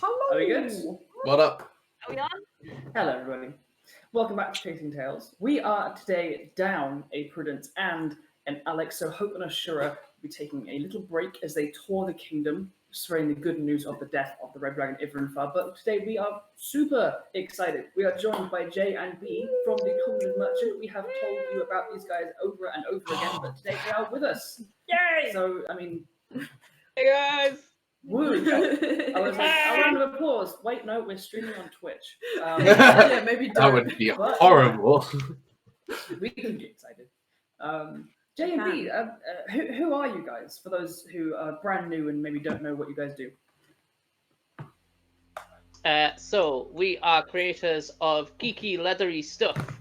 Hello. Are we good? What up? Are we on? Hello, everybody. Welcome back to Chasing Tales. We are today down a Prudence and an Alex, so Hope and Ashura will be taking a little break as they tour the kingdom, spreading the good news of the death of the Red Dragon Ivrinfar. But today we are super excited. We are joined by J and B from the Cognitive Merchant. We have told you about these guys over and over again, but today they are with us. Yay! So, I mean... Hey guys. Woo! I was like, a round of applause. Wait, no, we're streaming on Twitch. Yeah, maybe That don't. would be But- horrible. We can get excited. J and B, who are you guys? For those who are brand new and maybe don't know what you guys do. So we are creators of geeky leathery stuff.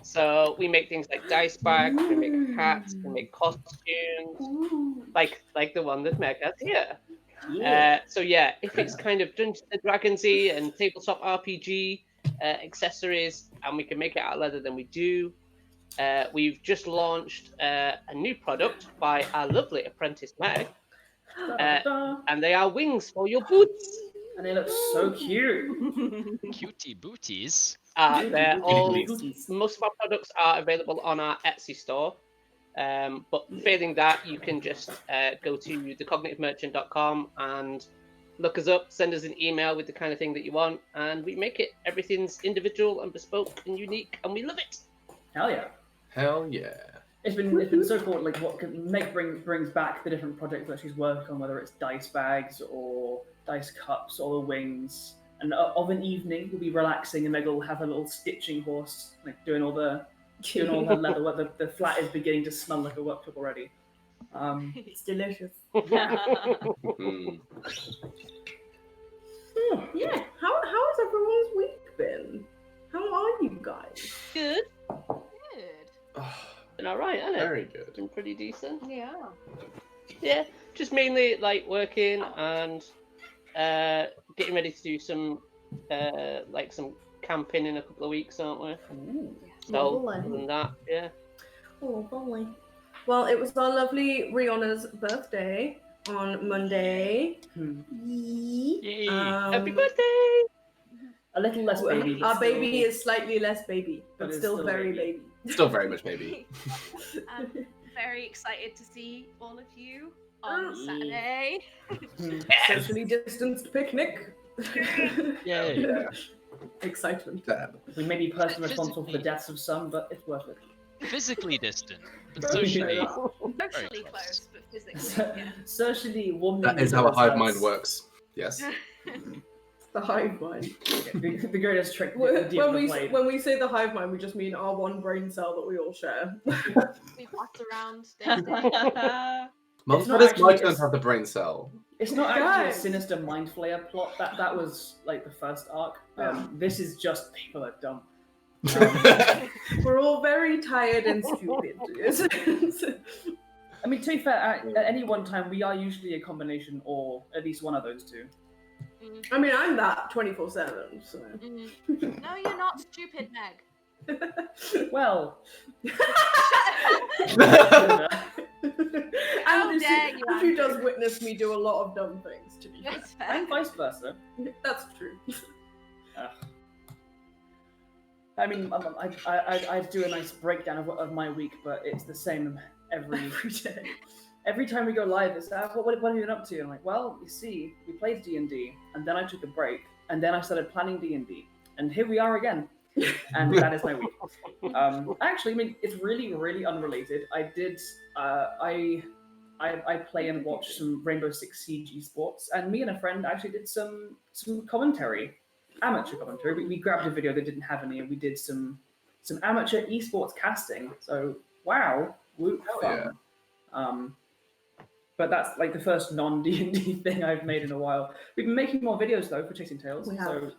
So we make things like dice bags, we make hats, we make costumes, like the one that Meg has here. So yeah, if it's kind of Dungeons and Dragons-y and tabletop RPG accessories, and we can make it out of leather, then we do. We've just launched a new product by our lovely apprentice Meg, and they are wings for your boots. And they look so cute. Cutie booties. They're all Booties. most of our products are available on our Etsy store. But failing that, you can just go to thecognitive.merchant.com and look us up, send us an email with the kind of thing that you want, and we make it. Everything's individual and bespoke and unique, and we love it. Hell yeah. Hell yeah. It's been so cool, like what Meg brings back the different projects that she's worked on, whether it's dice bags or dice cups or the wings. And of an evening, we'll be relaxing, and Meg will have a little stitching horse, like doing all the leather. Where the flat is beginning to smell like a workshop already. It's delicious. Mm. Yeah. How has everyone's week been? How are you guys? Good. Good. Been all right, hasn't it? Very good. Been pretty decent. Yeah. Yeah, just mainly like working and getting ready to do some some camping in a couple of weeks, aren't we? Ooh. So Lovely. other than that, yeah. Oh, lovely. Well, it was our lovely Riona's birthday on Monday. Yay. Happy birthday! A little less baby. but Our still- baby is slightly less baby, but it's still still very baby. baby. Still very much baby. I'm very excited to see all of you on Saturday. Socially distanced picnic. Yay. Yeah. Excitement. Damn. We may be personally responsible for the deaths of some, but it's worth it. Physically distant, but Very socially. Socially close, but physically, yeah. Socially, one That is how a hive mind works. Yes. The hive mind. The greatest trick the When DM played. when we say the hive mind, we just mean our one brain cell that we all share. We pass around day to day. Most not of us actually- might don't it's- have the brain cell. It's not actually a Guys. sinister mind flayer plot. That was like the first arc. This is just people are dumb. We're all very tired and stupid. I mean, to be fair, at any one time, we are usually a combination or at least one of those two. I mean, I'm that 24/7. So. No, you're not stupid, Meg. Well, Andrew, dare you, Andrew Andrew. does witness me do a lot of dumb things, to be fair. That's fair. and vice versa. That's true. I mean, I do a nice breakdown of my week, but it's the same every day. Every time we go live, it's what have you been up to? And I'm like, well, you see, we played D&D, and then I took a break, and then I started planning D&D, and here we are again. And that is my week. Actually, I mean, it's really, really unrelated. I did, I play and watch some Rainbow Six Siege esports, and me and a friend actually did some commentary, amateur commentary. We grabbed a video that didn't have any, and we did some amateur esports casting. So wow, woo, fun. Yeah. But that's like the first non-D&D thing I've made in a while. We've been making more videos though for Chasing Tales. We have. So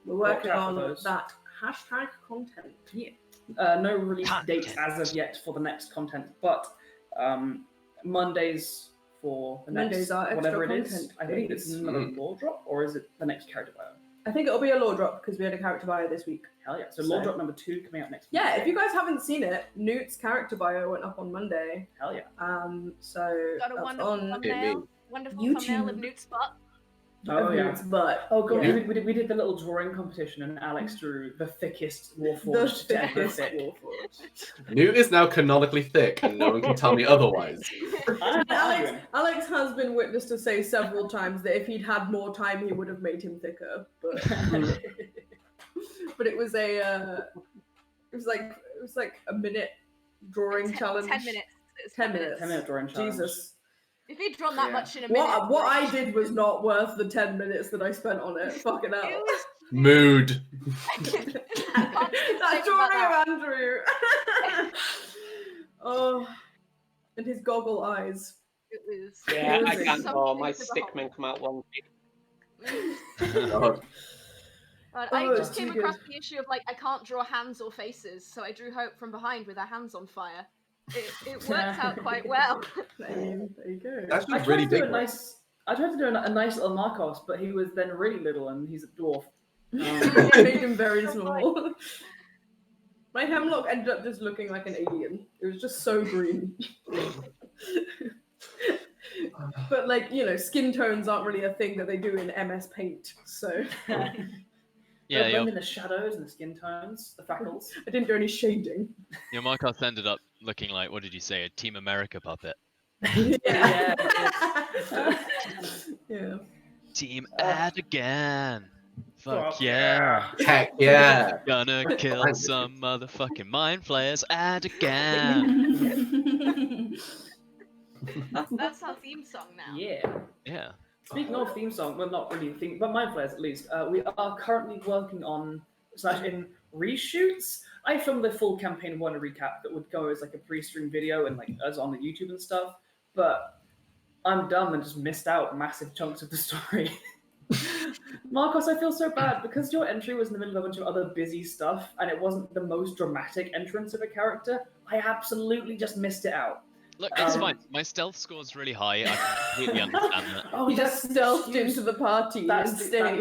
We're working Watch out on for those. that hashtag content. no release dates as of yet for the next content, but Mondays for the Mondays next are extra whatever it is. content I think it's days. another lore drop, or is it the next character bio? I think it'll be a lore drop because we had a character bio this week. Hell yeah! So lore drop number 2 coming out next week. Yeah, if you guys haven't seen it, Newt's character bio went up on Monday. Hell yeah! So Got a that's wonderful on thumbnail. Wonderful YouTube. thumbnail of Newt Spot. Oh, of yeah. Newt's butt. Oh god, Yeah. we did the little drawing competition, and Alex drew the thickest The Warforged to ever thickest thick. Warforged. Newt is now canonically thick, and no one can tell me otherwise. I'm not arguing. Alex has been witnessed to say several times that if he'd had more time, he would have made him thicker. But it was it was like a minute drawing challenge. 10 minutes. It's 10 minutes. 10-minute drawing challenge. Jesus. If he'd drawn that Yeah. much in a minute. What I did was not worth the 10 minutes that I spent on it. Fucking hell. It was Mood. That drawing of Andrew. Oh, and his goggle eyes. It was. Yeah, It I was can't draw. My something to stickmen come out one big. God. I Oh, just it's came too across good. the issue of like I can't draw hands or faces, so I drew Hope from behind with her hands on fire. It worked out quite well. There you go. That's I just tried really to do big. a nice. I tried to do a nice little Markos, but he was then really little, and he's a dwarf. It made him very small. My Hemlock ended up just looking like an alien. It was just so green. But like, you know, skin tones aren't really a thing that they do in MS Paint. So Yeah, blend in the shadows and the skin tones, the freckles. I didn't do any shading. your Markos ended up looking like, what did you say, a Team America puppet? Yeah. Yeah. Team Ad again. Fuck Fuck yeah. Heck yeah. Gonna kill some motherfucking mind flayers ad again. That's our theme song now. Yeah. Yeah. Speaking of theme song, well, not really theme, but Mind Flares at least. We are currently working on / in reshoots. I filmed the full campaign one recap that would go as like a pre-stream video and like as on the YouTube and stuff. But I'm dumb and just missed out massive chunks of the story. Markos, I feel so bad because your entry was in the middle of a bunch of other busy stuff and it wasn't the most dramatic entrance of a character. I absolutely just missed it out. Look, it's fine. My stealth score's really high. I completely understand that. Oh, He just stealthed into the party and stayed.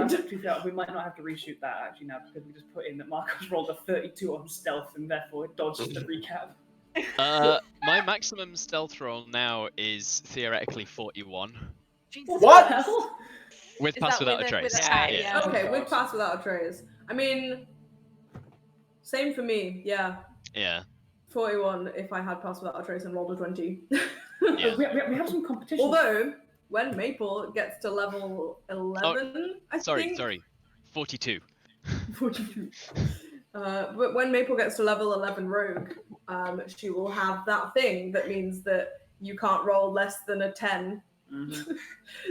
We might not have to reshoot that actually now because we just put in that Markos rolled a 32 on stealth and therefore dodged the recap. My maximum stealth roll now is theoretically 41. Jesus What? Christ. With Is pass that without a with a- trace. with a tag? Yeah. Okay, with pass without a trace. I mean, same for me. Yeah, Yeah. 41 if I had pass without a trace and rolled a 20. Yeah. We have some competition. Although when Maple gets to level 11, I think. Sorry. 42. 42. But when Maple gets to level 11 Rogue, she will have that thing that means that you can't roll less than a 10. Mhm.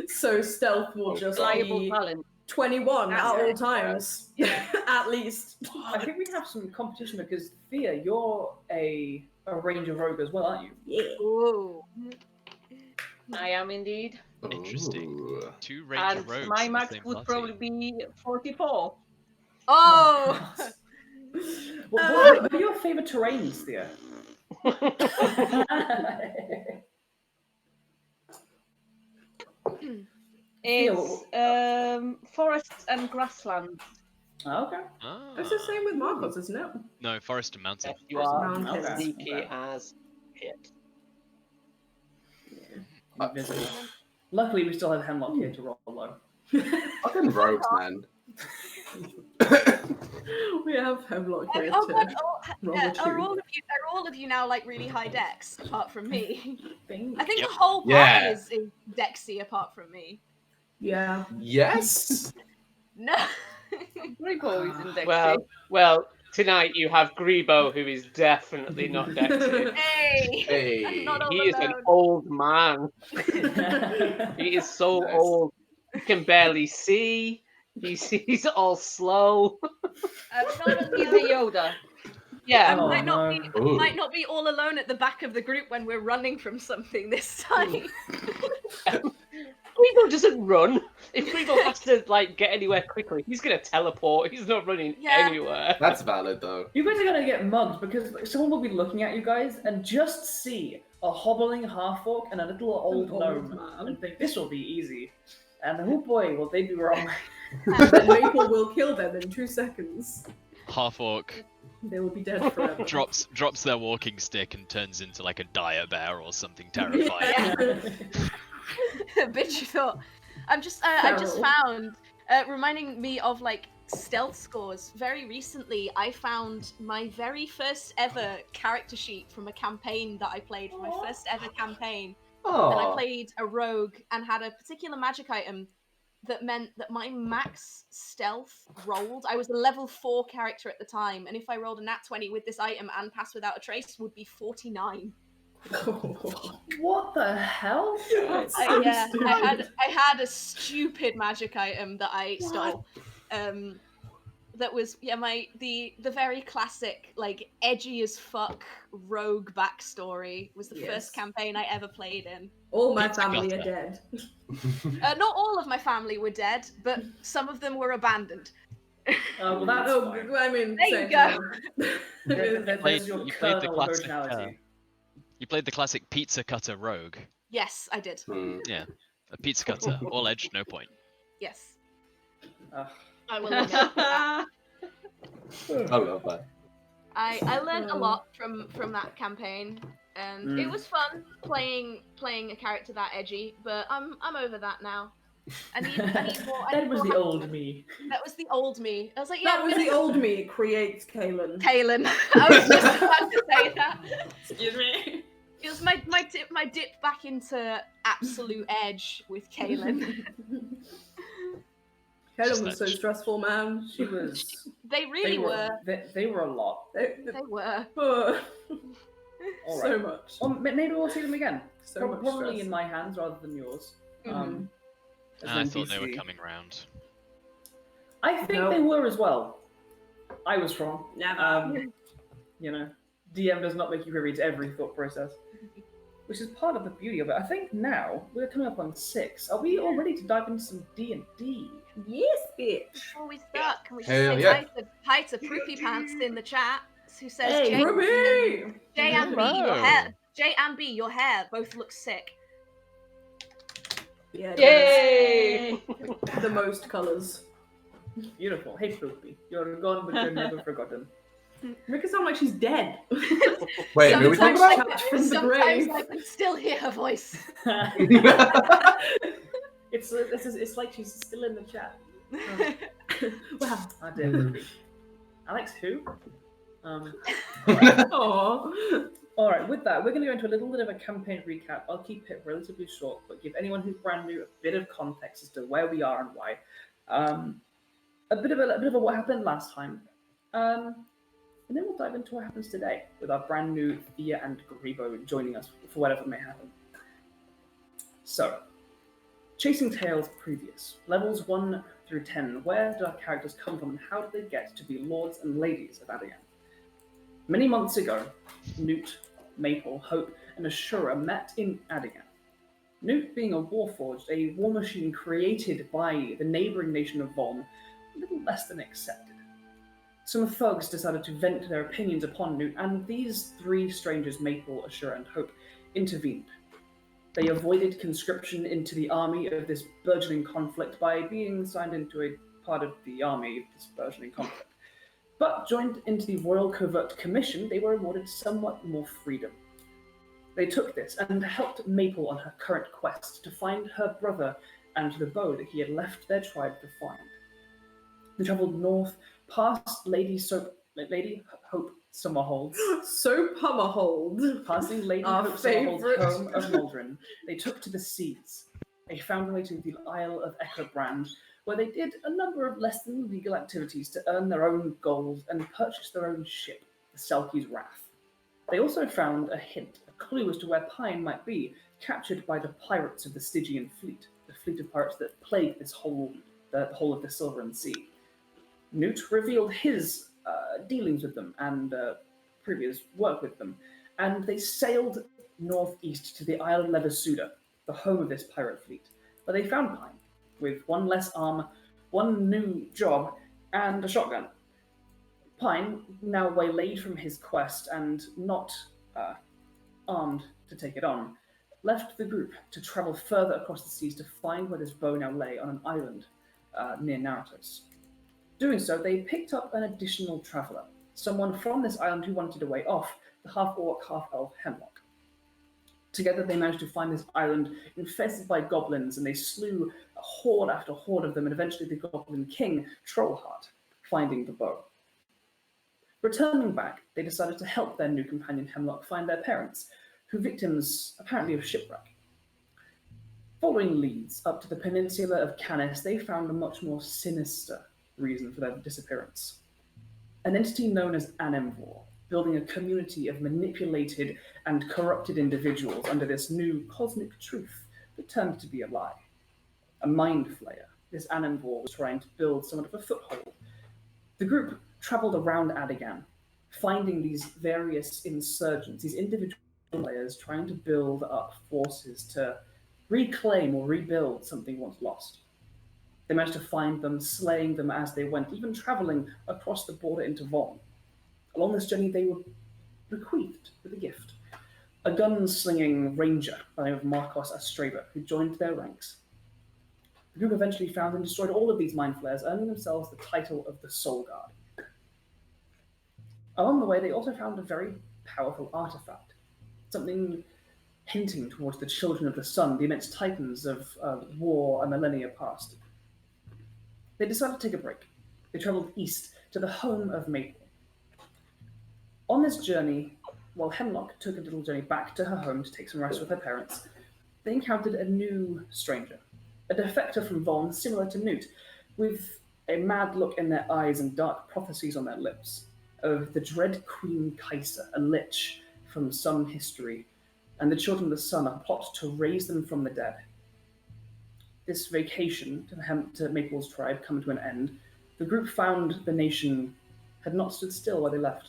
So stealth will just Reliable be talent. 21 at all Okay. times, at least. I think we have some competition because Thea, you're a ranger rogue as well, aren't you? Yeah. Ooh. I am indeed. Interesting. Ooh. 2 ranger And rogues my in the max same would party. probably be 44. Oh! What are your favourite terrains, Thea? It's forests and grasslands. Okay. Ah. It's the same with Markos, isn't it? No, forest and mountain. Yes, you are Mountains. Okay. sneaky Okay. as shit. Invisible. Luckily, we still have Hemlock here to roll low. Fucking rogues, man. We have Hemlock here Oh, to God, roll yeah, a are 2. all of you now like really high dex apart from me? I think Yep. the whole party Yeah. is dexy apart from me. Yeah. Yes. No. Grebo is in Dexy. Well, tonight you have Grebo, who is definitely not Dexy. Hey! Hey. I'm not all He is an alone. old man. He is so Nice. old. He can barely see. He's all slow. Not he's a Yoda. Yeah. Oh, might not no. be Ooh. might not be all alone at the back of the group when we're running from something this time. Grebo doesn't run. If Grebo has to like get anywhere quickly, he's gonna teleport. He's not running Yeah. anywhere. That's valid, though. You guys are gonna get mugged because someone will be looking at you guys and just see a hobbling half-orc and a little old An old gnome man. and think this will be easy. And oh boy, will they be wrong. And then Maple will kill them in 2 seconds. Half orc They will be dead forever. drops their walking stick and turns into like a dire bear or something terrifying. Yeah. Bitch, you thought I just found, reminding me of like stealth scores. Very recently, I found my very first ever character sheet from a campaign that I played for my first ever campaign. And I Oh, played a rogue and had a particular magic item that meant that my max stealth rolled. I was a level 4 character at the time, and if I rolled a nat 20 with this item and passed without a trace, would be 49. What the hell? That's I so had stupid. I had a stupid magic item that I stole. That was the very classic, like, edgy as fuck rogue backstory. Was the Yes. first campaign I ever played in. All my Pizza family are cutter. dead. Not all of my family were dead, but some of them were abandoned. Well, that's Oh, fine. I mean, There you same go. There's Played- your you played the kernel classic, originality. You played the classic pizza cutter rogue. Yes, I did. Yeah, a pizza cutter, all edge, no point. Yes, Ugh. I will admit that. I love that. I learned a lot from that campaign, and it was fun playing a character that edgy. But I'm over that now. I need more. That was the old me. That was the old me. I was like, yeah, That was the old me creates Kaelin. Kaelin. I was just about to say that. Excuse me. It was my dip back into absolute edge with Kaelin. Kaelin was so stressful, man. She was. They really were. They were a lot. They were. All So right. much. Maybe we'll see them again. So much Probably stress. in my hands rather than yours. Mhm. as I an thought they were NPC. coming round. I think No. they were as well. I was wrong. Never. You know, DM does not make you privy to every thought process, which is part of the beauty of it. I think now we're coming up on 6. Are we all ready to dive into some D&D? Yes, bitch. Before we start, can we just Hell say yeah. hi to Proopy Pants in the chat, who says Hey, Ruby! J and B, your Hello. hair. J and B, your hair both look sick. Yeah, Yay! the most colours. Beautiful. Hey, Poopy. You're gone, but you're never forgotten. Make it sound like she's dead. Wait, who are we talking Sometimes about? Back from the Sometimes grave. I can still hear her voice. It's like she's still in the chat. Wow. I did. Alex, who? Aww. All right, with that, we're going to go into a little bit of a campaign recap. I'll keep it relatively short, but give anyone who's brand new a bit of context as to where we are and why. A bit of a what happened last time, and then we'll dive into what happens today with our brand new Thea and Grebo joining us for whatever may happen. So, Chasing Tales previous, levels 1 through 10. Where did our characters come from, and how did they get to be lords and ladies of Adian? Many months ago, Newt, Maple, Hope, and Ashura met in Adian. Newt being a warforged, a war machine created by the neighbouring nation of Von, a little less than accepted. Some thugs decided to vent their opinions upon Newt, and these 3 strangers, Maple, Ashura, and Hope, intervened. They avoided conscription into the army of this burgeoning conflict by being signed into a part of the army of this burgeoning conflict. But joined into the Royal Covert Commission, they were awarded somewhat more freedom. They took this and helped Maple on her current quest to find her brother and the bow that he had left their tribe to find. They travelled north past Lady Hope Summerhold. So Pummerhold. Passing Lady Our Hope Summerhold's favourite. home of Muldrin, they took to the seas. They found their way to the Isle of Echobrand, where they did a number of less than legal activities to earn their own gold and purchase their own ship, the Selkie's Wrath. They also found a hint, a clue as to where Pine might be, captured by the pirates of the Stygian fleet, the fleet of pirates that plagued the whole of the Silvern Sea. Newt revealed his dealings with them and previous work with them, and they sailed northeast to the Isle of Levesuda, the home of this pirate fleet, where they found Pine, with 1 less arm, 1 new job, and a shotgun. Pine, now waylaid from his quest and not armed to take it on, left the group to travel further across the seas to find where this bow now lay on an island near Naratos. Doing so, they picked up an additional traveller, someone from this island who wanted a way off, the half-orc, half-elf Hemlock. Together they managed to find this island infested by goblins, and they slew a horde after horde of them, and eventually the goblin king, Trollheart, finding the bow. Returning back, they decided to help their new companion Hemlock find their parents, who were victims apparently of shipwreck. Following leads up to the peninsula of Canis, they found a much more sinister reason for their disappearance. An entity known as Anemvor, building a community of manipulated and corrupted individuals under this new cosmic truth that turned to be a lie. A mind flayer, this Anemvor was trying to build somewhat of a foothold. The group travelled around Adigan, finding these various insurgents, these individual players trying to build up forces to reclaim or rebuild something once lost. They managed to find them, slaying them as they went, even travelling across the border into Von. Along this journey, they were bequeathed with a gift. A gun-slinging ranger by the name of Markos Astreva, who joined their ranks. The group eventually found and destroyed all of these mind flayers, earning themselves the title of the Soul Guard. Along the way, they also found a very powerful artifact, something hinting towards the children of the sun, the immense titans of war a millennia past. They decided to take a break. They travelled east to the home of Maple. On this journey, while Hemlock took a little journey back to her home to take some rest with her parents, they encountered a new stranger, a defector from Von similar to Newt, with a mad look in their eyes and dark prophecies on their lips, of the dread Queen Kaisa, a lich from some history, and the children of the sun, a plot to raise them from the dead. This vacation to Maple's tribe coming to an end, the group found the nation had not stood still where they left.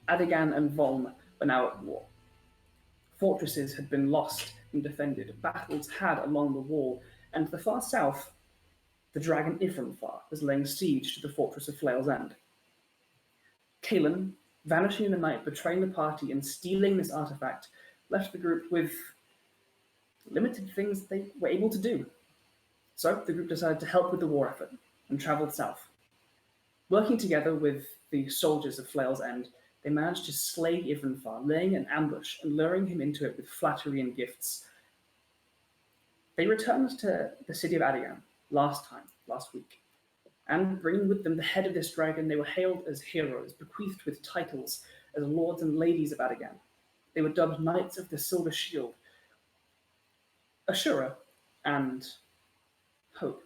Adigan and Volm were now at war. Fortresses had been lost and defended, battles had along the wall, and to the far south, the dragon Ifrinfar was laying siege to the fortress of Flail's End. Kaelin, vanishing in the night, betraying the party, and stealing this artifact, left the group with limited things they were able to do. So the group decided to help with the war effort and travelled south. Working together with the soldiers of Flail's End, they managed to slay Ifrinfar, laying an ambush and luring him into it with flattery and gifts. They returned to the city of Adigan last week, and bringing with them the head of this dragon, they were hailed as heroes, bequeathed with titles as lords and ladies of Adigan. They were dubbed Knights of the Silver Shield. Ashura and Hope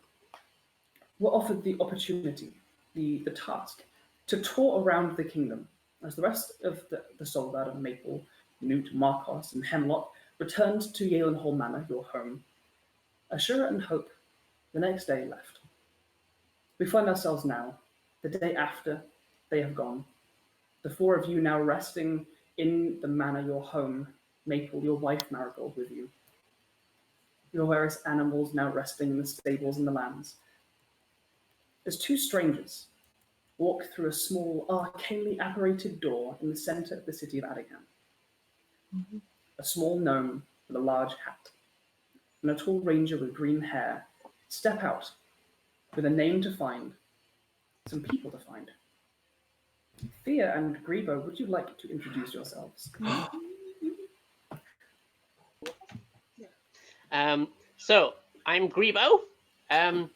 were offered the opportunity, the task, to tour around the kingdom, as the rest of the Soul Guard of Maple, Newt, Markos, and Hemlock returned to Yalenhall Manor, your home. Ashura and Hope the next day left. We find ourselves now, the day after they have gone, the four of you now resting in the manor, your home, Maple, your wife Marigold with you. Your various animals now resting in the stables and the lands. As two strangers walk through a small, arcanely apparated door in the centre of the city of Adigan. Mm-hmm. A small gnome with a large hat and a tall ranger with green hair step out with a name to find, some people to find. Thea and Grebo, would you like to introduce yourselves? So, I'm Grebo. I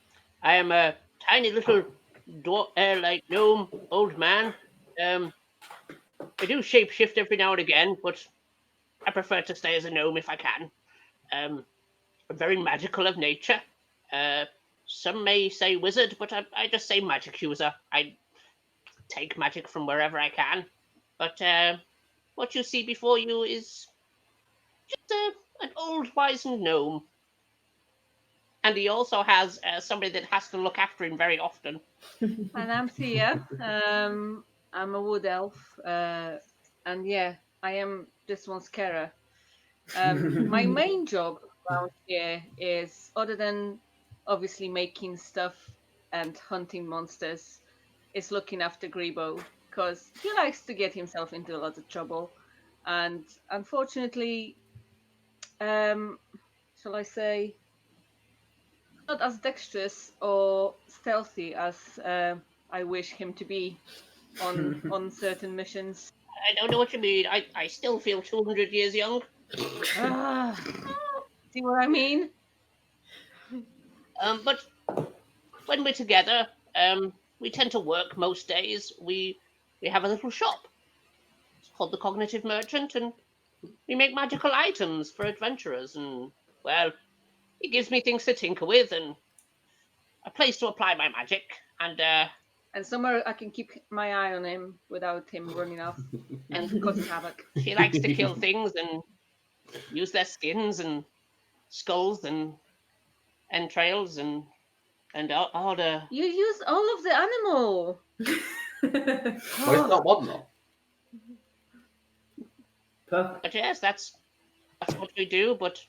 am a tiny little gnome old man. I do shapeshift every now and again, but I prefer to stay as a gnome if I can. I'm very magical of nature. Some may say wizard, but I just say magic user. I take magic from wherever I can. But what you see before you is just an old wizened gnome. And he also has somebody that has to look after him very often. And I'm Thea. I'm a wood elf. And yeah, I am this one's carer. My main job around here is, other than obviously making stuff and hunting monsters, is looking after Grebo, because he likes to get himself into a lot of trouble. And unfortunately, shall I say, not as dexterous or stealthy as I wish him to be on certain missions. I don't know what you mean. I still feel 200 years young. See what I mean? But when we're together, we tend to work most days. We have a little shop. It's called the Cognitive Merchant, and we make magical items for adventurers. And well, it gives me things to tinker with and a place to apply my magic. And somewhere I can keep my eye on him without him running off and cause havoc. She likes to kill things and use their skins and skulls and entrails and all the. You use all of the animal. Well, it's not one though. Perfect. But yes, that's what we do. But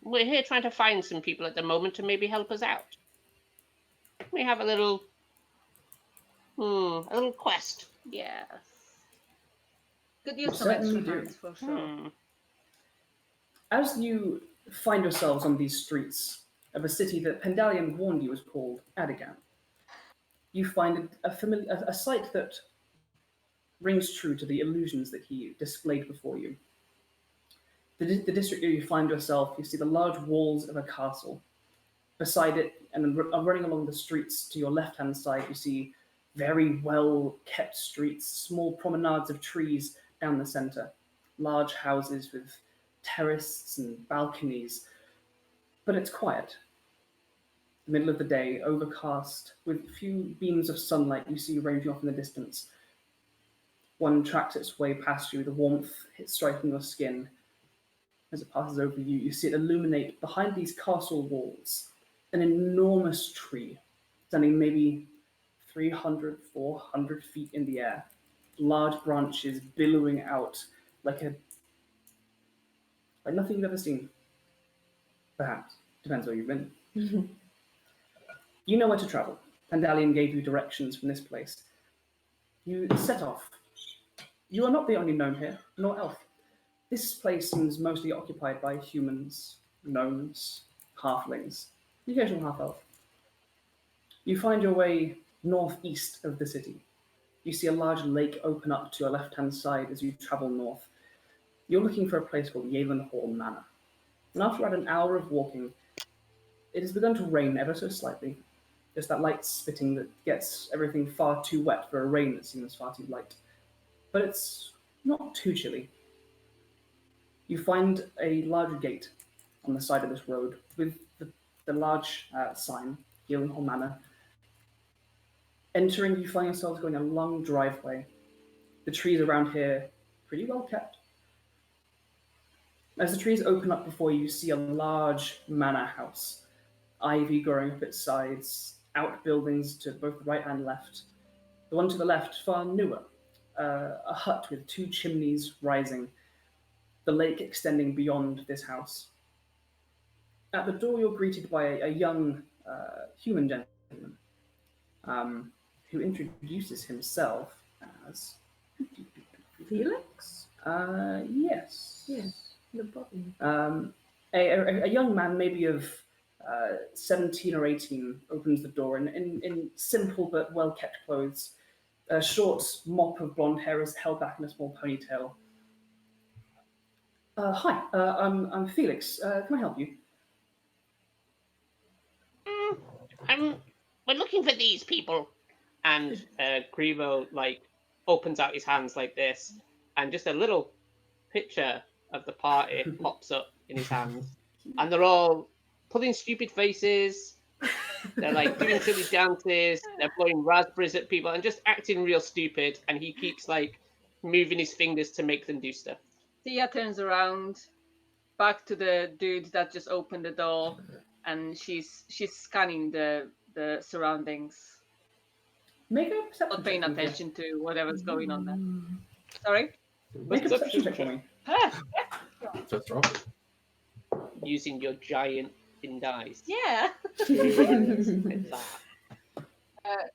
we're here trying to find some people at the moment to maybe help us out. We have a little quest. Yes. Could use We some extra certainly do. hands for sure. As you find yourselves on these streets of a city that Pendalion warned you was called Adigan, you find a sight that rings true to the illusions that he displayed before you. The district where you find yourself, you see the large walls of a castle. Beside it, and running along the streets to your left-hand side, you see very well-kept streets, small promenades of trees down the centre, large houses with terraces and balconies. But it's quiet. The middle of the day, overcast, with a few beams of sunlight you see ranging off in the distance. One tracks its way past you, the warmth striking your skin. As it passes over you, you see it illuminate behind these castle walls an enormous tree, standing maybe 300, 400 feet in the air. Large branches billowing out like nothing you've ever seen. Perhaps. Depends where you've been. You know where to travel. Pendalion gave you directions from this place. You set off. You are not the only gnome here, nor elf. This place seems mostly occupied by humans, gnomes, halflings, the occasional half-elf. You find your way northeast of the city. You see a large lake open up to your left-hand side as you travel north. You're looking for a place called Yalen Hall Manor. And after about an hour of walking, it has begun to rain ever so slightly. Just that light spitting that gets everything far too wet for a rain that seems far too light. But it's not too chilly. You find a large gate on the side of this road with the large sign, Yalen Hall Manor. Entering, you find yourselves going a long driveway. The trees around here, pretty well kept. As the trees open up before you, you see a large manor house, ivy growing up its sides, outbuildings to both the right and left. The one to the left, far newer, a hut with two chimneys rising, the lake extending beyond this house. At the door, you're greeted by a young human gentleman who introduces himself as Felix? Yes. Yes. The bottom. A young man, maybe of 17 or 18, opens the door in simple but well-kept clothes. A short mop of blonde hair is held back in a small ponytail. Hi, I'm Felix. Can I help you? We're looking for these people. And Grivo opens out his hands like this, and just a little picture of the party pops up in his hands, and they're all pulling stupid faces. They're doing silly dances. They're blowing raspberries at people and just acting real stupid. And he keeps moving his fingers to make them do stuff. Tia turns around, back to the dude that just opened the door, and she's scanning the surroundings. Make a perception Not paying check for me. attention to whatever's going on there. Sorry? Make a perception check for me. That's wrong. Using your giant thin dice. Yeah. Like that.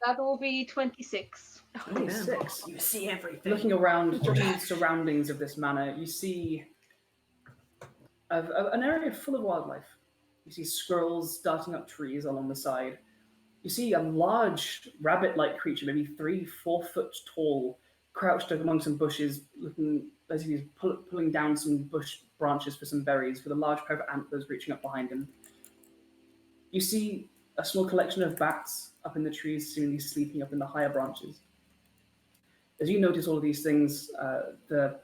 That will be 26. 26. You see everything. Looking around the surroundings of this manor, you see an area full of wildlife. You see squirrels darting up trees along the side. You see a large rabbit-like creature, maybe 3-4 foot tall, crouched among some bushes, looking basically he's pulling down some bush branches for some berries, with a large pair of antlers reaching up behind him. You see a small collection of bats up in the trees, seemingly sleeping up in the higher branches. As you notice all of these things, the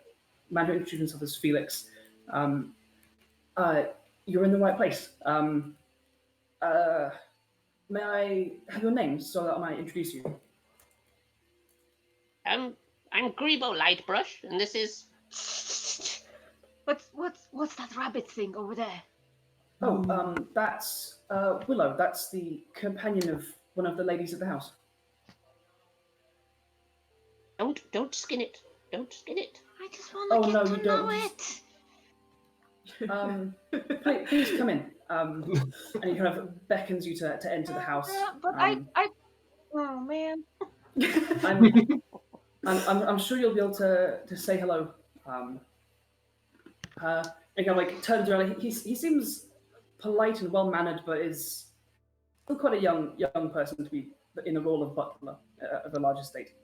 man who introduced himself as Felix, you're in the right place. May I have your name so that I might introduce you? I'm Grebo Lightbrush, and this is. What's that rabbit thing over there? Oh, that's Willow. That's the companion of one of the ladies of the house. Don't skin it. Don't skin it. I just want to get you to know it. Please come in. And he kind of beckons you to enter the house. But oh man. I'm sure you'll be able to say hello. And kind of like turns around. He seems polite and well mannered, but is still quite a young person to be in the role of butler of a large estate.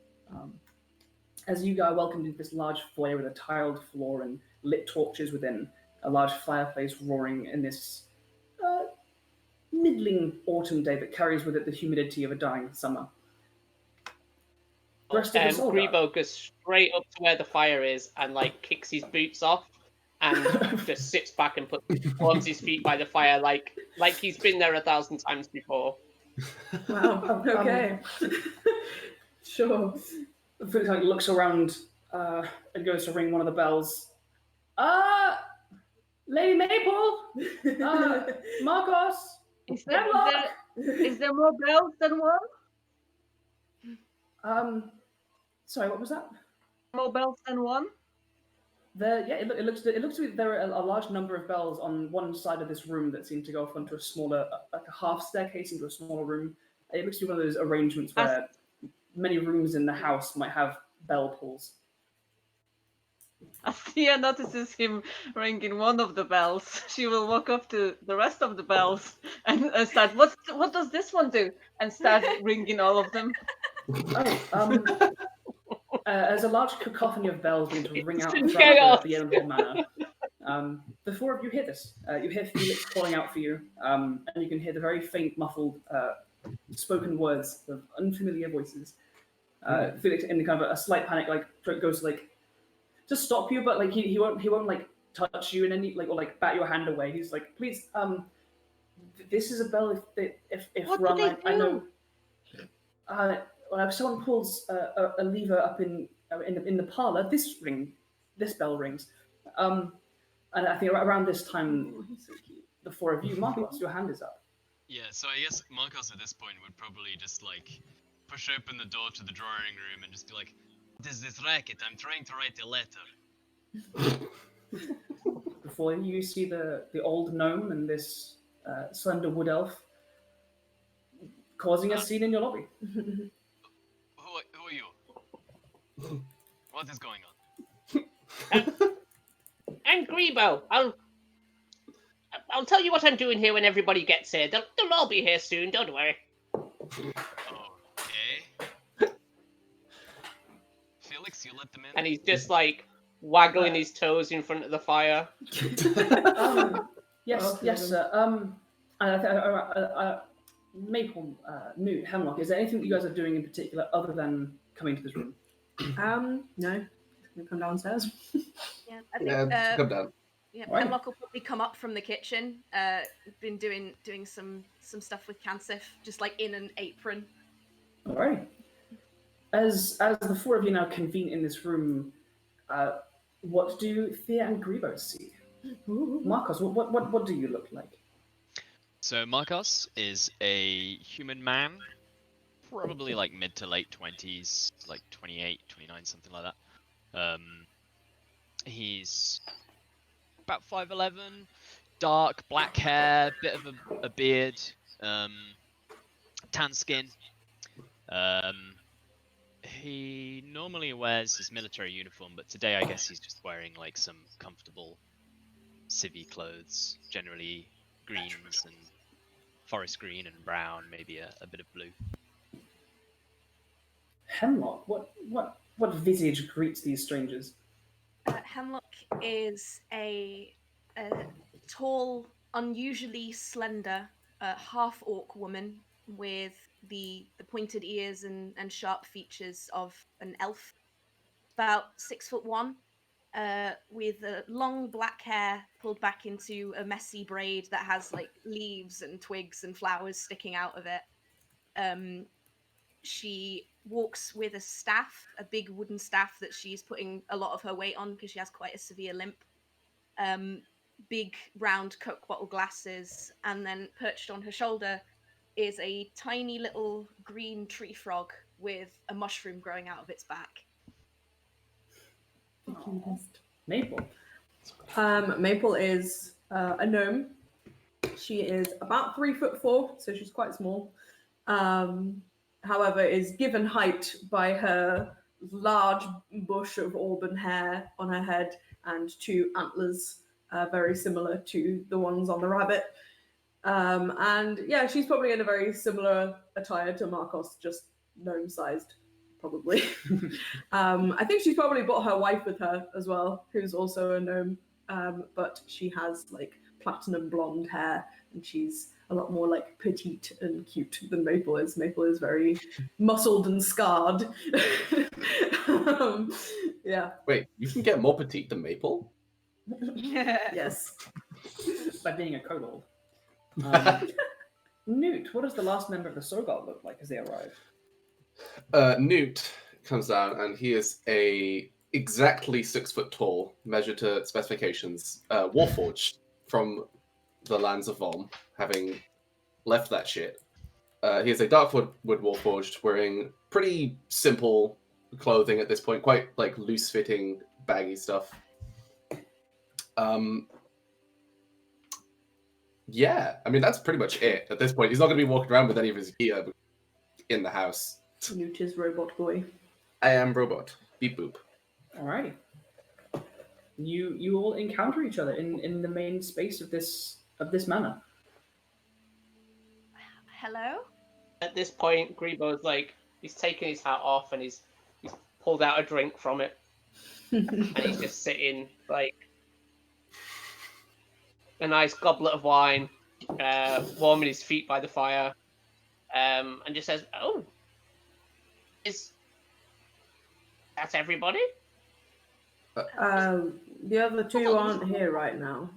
As you are welcomed into this large foyer with a tiled floor and lit torches within, a large fireplace roaring in this middling autumn day that carries with it the humidity of a dying summer. Grebo goes straight up to where the fire is and like kicks his boots off and just sits back and warms his feet by the fire like he's been there 1,000 times before. Wow. Okay. Sure. Felix looks around and goes to ring one of the bells. Lady Maple, Markos, Is Hemlock. there more bells than one? Sorry, what was that? More bells than one? It looks to be there are a large number of bells on one side of this room that seem to go off onto a smaller, like a half staircase into a smaller room. It looks to be one of those arrangements where many rooms in the house might have bell pulls. As Thea notices him ringing one of the bells, she will walk up to the rest of the bells and start, what does this one do? And start ringing all of them. As a large cacophony of bells begin to ring out throughout the Hall Manor, the four of you hear this. You hear Felix calling out for you, and you can hear the very faint, muffled, spoken words of unfamiliar voices. Felix, in kind of a slight panic, goes to stop you, but he won't touch you in any or bat your hand away. He's like, please, this is a bell. If what rung, do they do? If someone pulls a lever up in the parlor, this bell rings. And I think around this time, the four of you, Markos, your hand is up. Yeah, so I guess Markos at this point would probably just push open the door to the drawing room and just be like, "What is this racket? I'm trying to write a letter." Before you see the old gnome and this slender wood elf causing a scene in your lobby. Who are you? What is going on? I'm Grebo. I'll tell you what I'm doing here when everybody gets here. They'll all be here soon. Don't worry. Okay. Felix, you let them in. And he's just waggling his toes in front of the fire. Yes, sir. Maple, Newt, Hemlock, is there anything that you guys are doing in particular other than coming to this room? No. Can we come downstairs? Yeah, I think. Come down. Yeah, Right. Hemlock will probably come up from the kitchen. Been doing some stuff with Cansif, just in an apron. All right. As the four of you now convene in this room, what do Thea and Grebo see? Markos, what do you look like? So Markos is a human man, probably mid to late 20s, 28, 29, something like that. He's about 5'11", dark black hair, bit of a beard, tan skin. He normally wears his military uniform, but today I guess he's just wearing some comfortable civvy clothes, generally greens and forest green and brown, maybe a bit of blue. Hemlock, what visage greets these strangers? Hemlock is a tall, unusually slender half-orc woman with the pointed ears and sharp features of an elf. About 6'1", with long black hair pulled back into a messy braid that has like leaves and twigs and flowers sticking out of it. She walks with a staff, a big wooden staff that she's putting a lot of her weight on because she has quite a severe limp. Big round Coke bottle glasses, and then perched on her shoulder is a tiny little green tree frog with a mushroom growing out of its back. The cutest. Maple. Maple is a gnome. She is about 3'4", so she's quite small. However, is given height by her large bush of auburn hair on her head and 2 antlers, very similar to the ones on the rabbit. And yeah, she's probably in a very similar attire to Markos, just gnome-sized, probably. I think she's probably brought her wife with her as well, who's also a gnome, but she has like platinum blonde hair, and she's a lot more like petite and cute than Maple is. Maple is very muscled and scarred. Yeah. Wait, you can get more petite than Maple? Yes. By being a kobold. Newt, what does the last member of the Shergold look like as they arrive? Newt comes down, and he is exactly 6 foot tall, measured to specifications, warforged from the lands of Volm, having left that shit. He is a darkwood warforged, wearing pretty simple clothing at this point, quite like loose-fitting, baggy stuff. Yeah, I mean, that's pretty much it at this point. He's not going to be walking around with any of his gear in the house. Newt is robot boy. I am robot. Beep boop. Alrighty. You all encounter each other in the main space of this manor. Hello? At this point, Grebo's like, he's taken his hat off and he's pulled out a drink from it. And he's just sitting, like, a nice goblet of wine, warming his feet by the fire, and just says, "Oh, that's everybody?" The other 2 aren't here right now.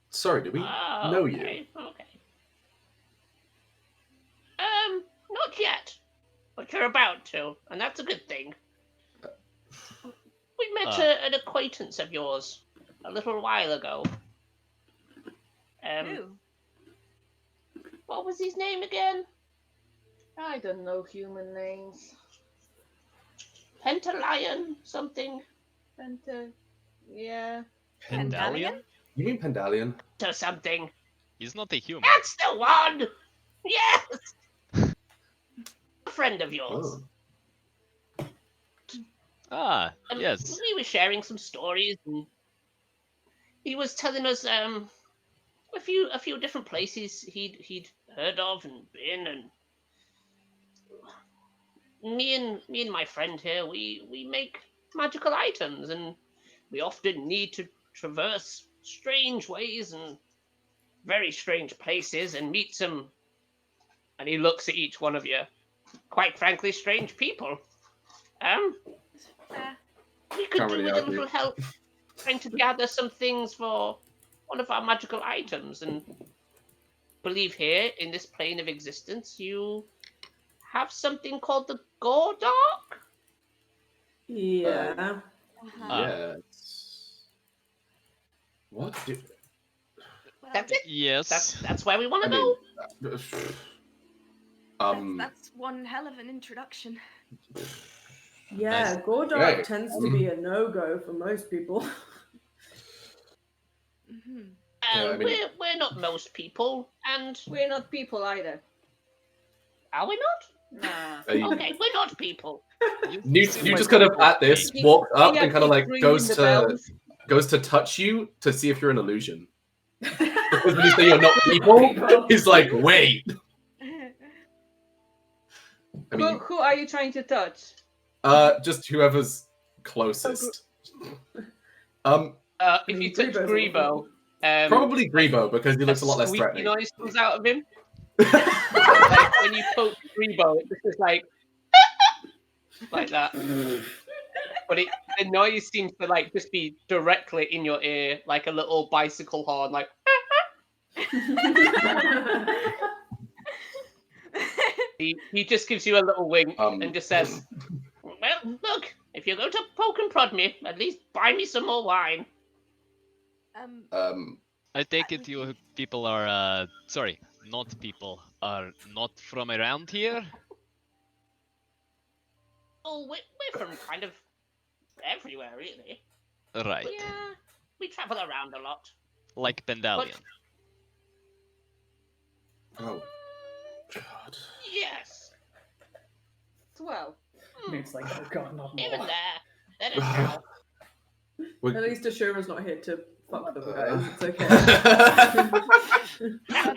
Sorry, do we know you? Okay. Not yet, but you're about to, and that's a good thing. We met an acquaintance of yours a little while ago. Who? What was his name again? I don't know human names. Pentalion something? Yeah. Pendalion? You mean Pendalion? Or something. He's not a human. That's the one! Yes! A friend of yours. Oh. Ah, yes. We were sharing some stories, and he was telling us a few different places he'd heard of and been, and me and my friend here, we make magical items, and we often need to traverse strange ways and very strange places and meet some, and he looks at each one of you, quite frankly, strange people. We could Can't do really with a argue. little help trying to gather some things for one of our magical items, and believe here in this plane of existence you have something called the Gordark? Yeah. Yes. What? Well, That's it. Yes. That's where we want to I go. mean, that's one hell of an introduction. Yeah, Nice. Gordark Right. tends to be a no-go for most people. Mm-hmm. Yeah, I mean- We're not most people, and We're not people either. are we not? Nah. Okay, we're not people. You just kind of at this walks up and kind of like goes to bells. touch you to see if you're an illusion. Because when you say you're not people, he's like, wait. I mean, Who are you trying to touch? just whoever's closest mean, you touch Grebo's Grebo, Probably Grebo, because he looks a lot less squeaky threatening. noise comes out of him. Like when you poke Grebo, it's just like that. But the noise seems to like just be directly in your ear, like a little bicycle horn, like. He just gives you a little wink and just says, "Well, look, if you're going to poke and prod me, at least buy me some more wine." I take it you people are, sorry, not people, are not from around here? Oh, we're from kind of everywhere, really. Right. Yeah, we travel around a lot. Like Pendalian. Oh, God. Yes. 12. It's like, oh god, not more. Even there. Let it go. At least Ashura's not here to fuck them, guys. It's okay.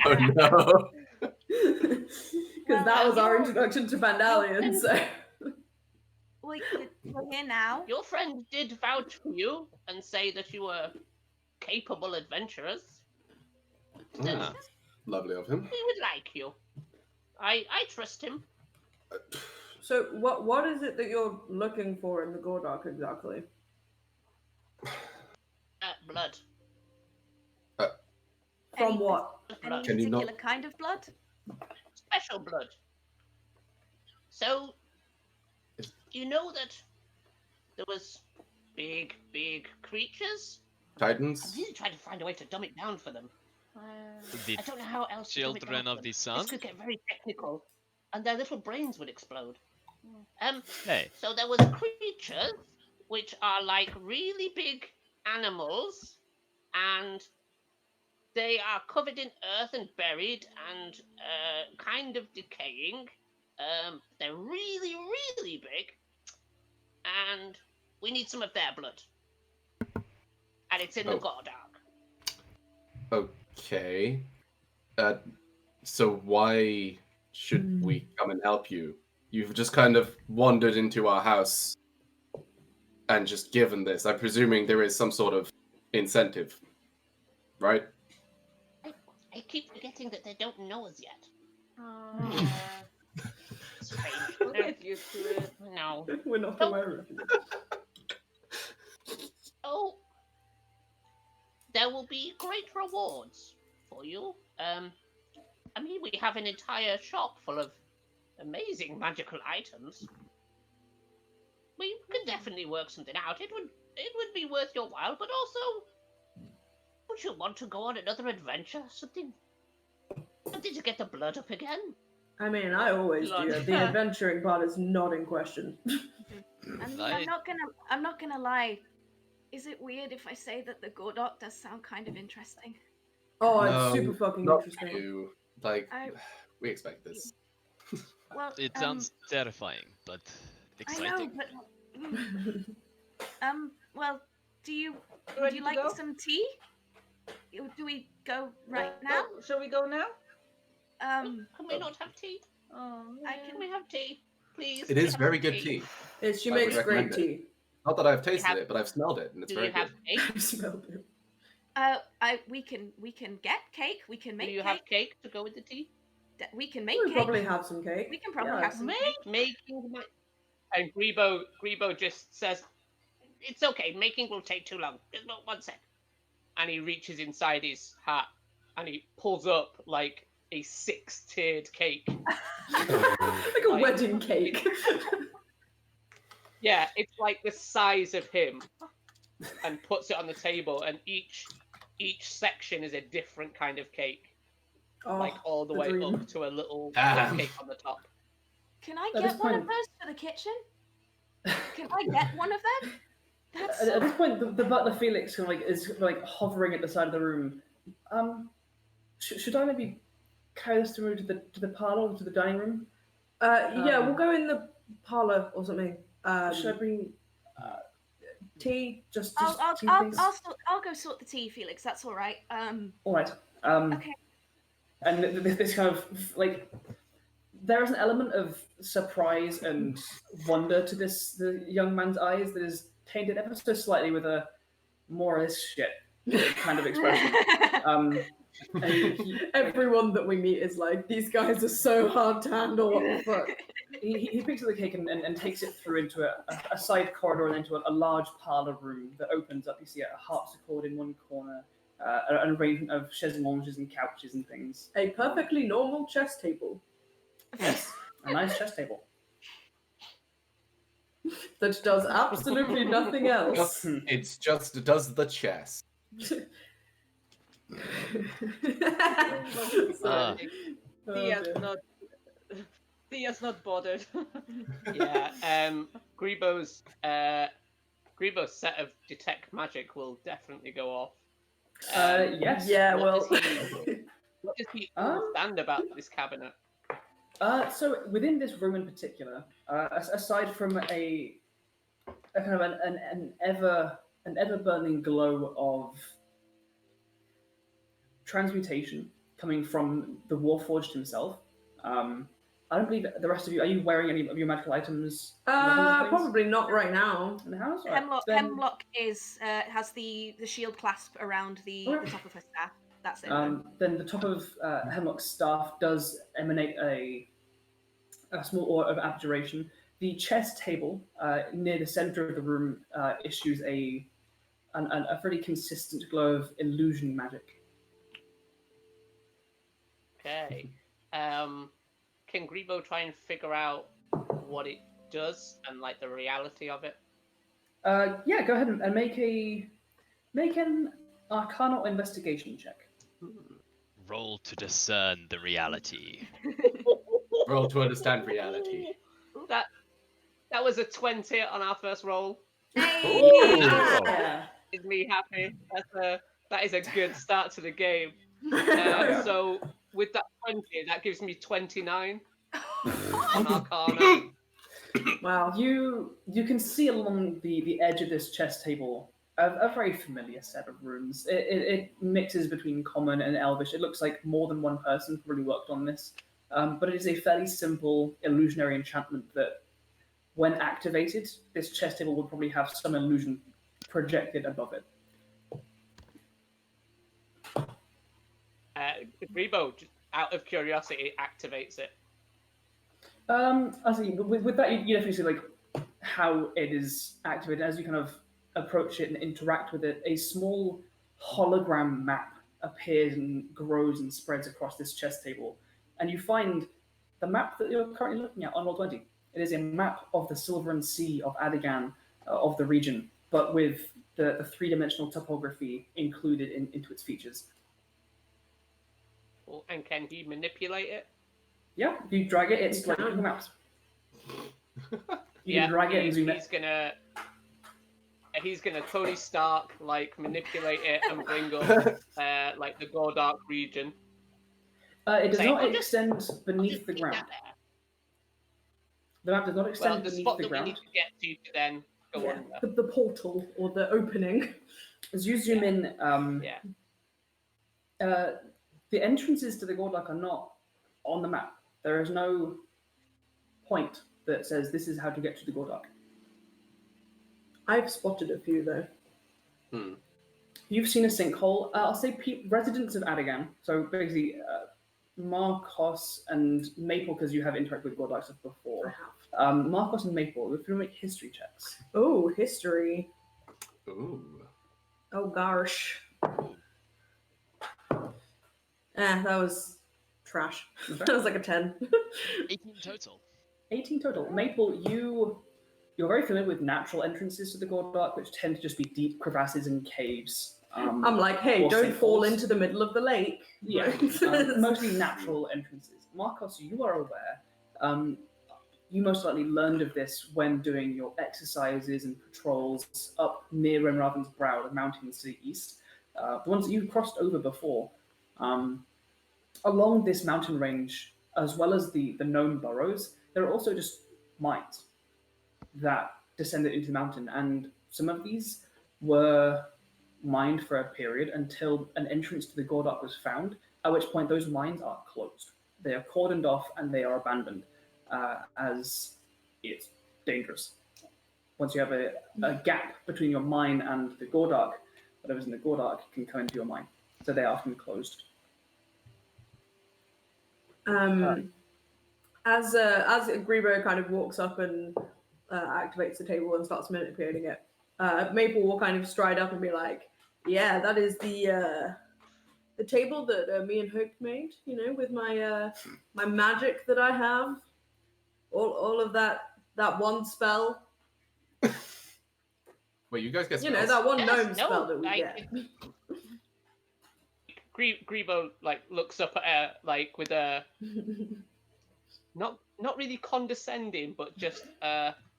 Oh, no. Because that was our introduction to Vandalion, so... Like, you're here now? Your friend did vouch for you and say that you were capable adventurers. Ah, lovely of him. We would like you. I trust him. So, what is it that you're looking for in the Gordark exactly? Blood. From what? Any Can you particular not- kind of blood? Special blood. So, you know that there was big creatures? I'm Titans? really trying to find a way to dumb it down for them. The I don't know how else to dumb it down children for of them. the This sun? could get very technical, and their little brains would explode. Hey, So there was creatures which are like really big animals, and they are covered in earth and buried and kind of decaying. They're really, really big, and we need some of their blood. And it's in the Oh. Gordark. Okay. So why should we come and help you? You've just kind of wandered into our house and just given this. I'm presuming there is some sort of incentive, right? I keep forgetting that they don't know us yet. Strange. We'll get used to it. No. We're not aware of it. Oh, there will be great rewards for you. I mean, we have an entire shop full of amazing magical items. We could definitely work something out. It would be worth your while, but also, would you want to go on another adventure? Something to get the blood up again? I mean, I always do. The adventuring part is not in question. I'm Right. not gonna lie. Is it weird if I say that the Gordark does sound kind of interesting? Oh, No, it's super fucking not interesting. you. Like, I- we expect this. Well, it sounds terrifying, but I know, exciting. but well, would you Ready to like go? some tea? Do we go right now? Shall we go now? Can we not have tea? Oh, Can we have tea, please? It Can we is have very some good tea. She I would makes great recommend it. tea. Not that I've tasted have- it, but I've smelled it, and it's Do very you have good. cake? I smelled it. We can get cake. We can Do make you cake. have cake to go with the tea? We can make We cake. probably have some cake. We can probably Yeah. have some cake. Making my... And Grebo just says, "It's okay. Making will take too long. Just 1 sec." And he reaches inside his hat and he pulls up like a 6-tiered cake. Like a wedding cake. Yeah, it's like the size of him, and puts it on the table. And each section is a different kind of cake, Oh, like all the the way dream. up to a little Ah. cake on the top. Can I At get this one of point- those for the kitchen? Can I get one of them? That's At so... this point, the butler Felix is hovering at the side of the room. Should I maybe carry this through to the parlor or to the dining room? Yeah, we'll go in the parlor or something. Should I bring Tea? Just I'll tea, please. I'll go sort the tea, Felix. That's all right. All right. Okay. And this kind of like there is an element of surprise and wonder to the young man's eyes that is tainted ever so slightly with a more of this shit kind of expression. And Everyone that we meet is like, these guys are so hard to handle. What the fuck? he picks up the cake and takes it through into a side corridor and into a large parlor room that opens up. You see a harpsichord in one corner, an arrangement of chaises and couches and things. A perfectly normal chess table Yes, a nice chess table. that does absolutely nothing else. It's just does the chess. Ah. Thea's not bothered. Yeah, Grebo's set of detect magic will definitely go off. Yes. Yeah, What well, does he understand about this cabinet? So within this room in particular, aside from a kind of an ever burning glow of transmutation coming from the Warforged himself, I don't believe the rest of you. Are you wearing any of your magical items? in the house, please? probably not right now. In the house. All right, Hemlock, then- Hemlock is has the shield clasp around the Okay. top of her staff. That's it. Then the top of Hemlock's staff does emanate a small aura of abjuration. The chess table near the center of the room issues a pretty consistent glow of illusion magic. Okay. Can Grebo try and figure out what it does and like the reality of it? Yeah, go ahead and make an Arcana or investigation check. Roll to discern the reality. Roll to understand reality. That was a 20 on our first roll. Ooh. Yeah. Is me happy? That is a good start to the game. So with that 20, that gives me 29 on Arcana. Wow. You can see along the edge of this chess table a very familiar set of runes. It mixes between common and elvish. It looks like more than one person really worked on this, but it is a fairly simple illusionary enchantment that, when activated, this chess table would probably have some illusion projected above it. Grebo, out of curiosity, activates it. I see. With that, you definitely see like how it is activated. As you kind of approach it and interact with it, a small hologram map appears and grows and spreads across this chess table, and you find the map that you're currently looking at on Roll20. It is a map of the Silvern Sea of Adigan, of the region, but with the three-dimensional topography included into its features. Well, and can he manipulate it? Yeah, if you drag it, it's You like can. Google Maps. You Yeah, can drag it and zoom he's it. gonna Tony Stark like manipulate it and bring up like the Gordark region. It does Say, not I'll just- extend I'll beneath just the stick ground. that there. The map does not Well, extend the beneath spot the that we ground. need to get to then go Yeah, under. the portal or the opening. As you zoom in, Yeah. the entrances to the Gordark are not on the map. There is no point that says this is how to get to the Gordark. I've spotted a few though. You've seen a sinkhole. I'll say residents of Adigan, so basically Markos and Maple, because you have interacted with Gordark stuff I before. have. Markos and Maple, if you make history checks. Oh, history. Ooh. Oh gosh. That was trash. That was like a 10. 18 total. 18 total. Maple, you're very familiar with natural entrances to the Gordark, which tend to just be deep crevasses and caves. I'm like, hey, or don't fall sinkholes. into the middle of the lake. Yeah, mostly natural entrances. Markos, you are aware. You most likely learned of this when doing your exercises and patrols up near Renraven's Brow, the mountains to the east, the ones that you crossed over before. Along this mountain range, as well as the known burrows, there are also just mines that descended into the mountain, and some of these were mined for a period until an entrance to the Gordark was found, at which point those mines are closed. They are cordoned off and they are abandoned, as it's dangerous. once you have a gap between your mine and the Gordark, whatever's in the Gordark can come into your mine. So they are often closed. As Grebo kind of walks up and activates the table and starts manipulating it, Maple will kind of stride up and be like, "Yeah, that is the table that me and Hope made. You know, with my my magic that I have, all of that one spell. Wait, you guys get You spells? know, that one Yes, gnome spell that we I get." Grebo like looks up at her like with a not really condescending, but just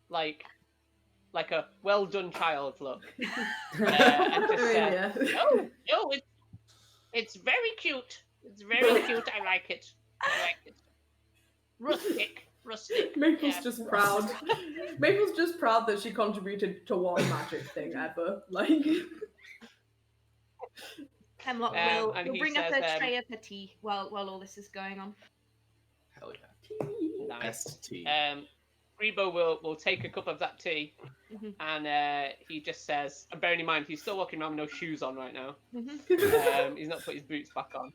like a well done child look, and just says, "Oh, it's very cute. It's very cute. I like it. Rustic." Maple's yeah. just proud. Maple's just proud that she contributed to one magic thing ever. Like, Hemlock will and he bring up says, a tray of her tea while all this is going on. Hell yeah. Nice. Best tea. Grebo will take a cup of that tea, and he just says, and bearing in mind he's still walking around with no shoes on right now. He's not put his boots back on.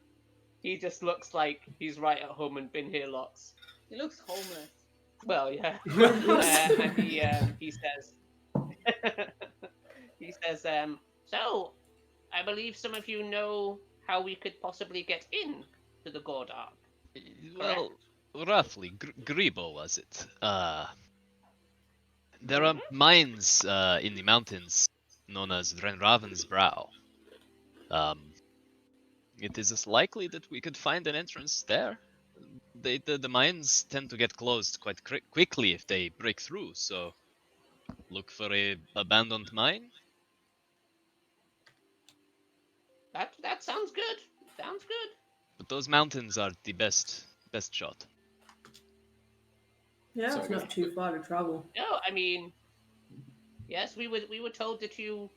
He just looks like he's right at home and been here lots. He looks homeless. Well, yeah. And he says, so I believe some of you know how we could possibly get in to the Gordark. Well, roughly, Grebo was it? There are mines in the mountains known as Drenraven's Brow. It is as likely that we could find an entrance there. The mines tend to get closed quite quickly if they break through, so look for a abandoned mine. That sounds good. Sounds good. But those mountains are the best shot. yeah, it's not too far to travel. No, I mean, yes, we were told that you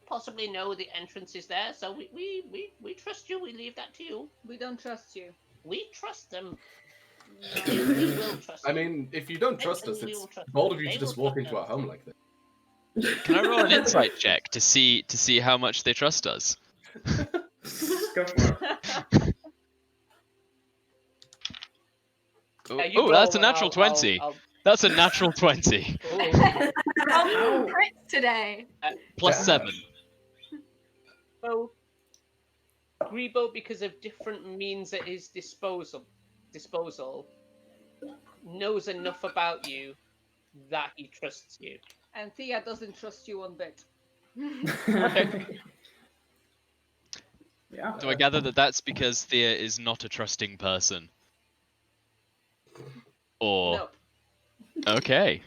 possibly know the entrance is there, so we trust you. We leave that to you. We don't trust you. We trust them. No. We will trust I them. mean, if you don't trust us, We it's will trust bold them. of you They to just will walk trust into our us. home like this. Can I roll an insight check to see how much they trust us? Go for it. You roll That's a and natural 20. That's a natural 20. Oh, crits today. Plus Yeah. 7. So, Grebo, because of different means at his disposal, knows enough about you that he trusts you. And Thea doesn't trust you one bit. Yeah. Do I gather that that's because Thea is not a trusting person? Or Nope. okay.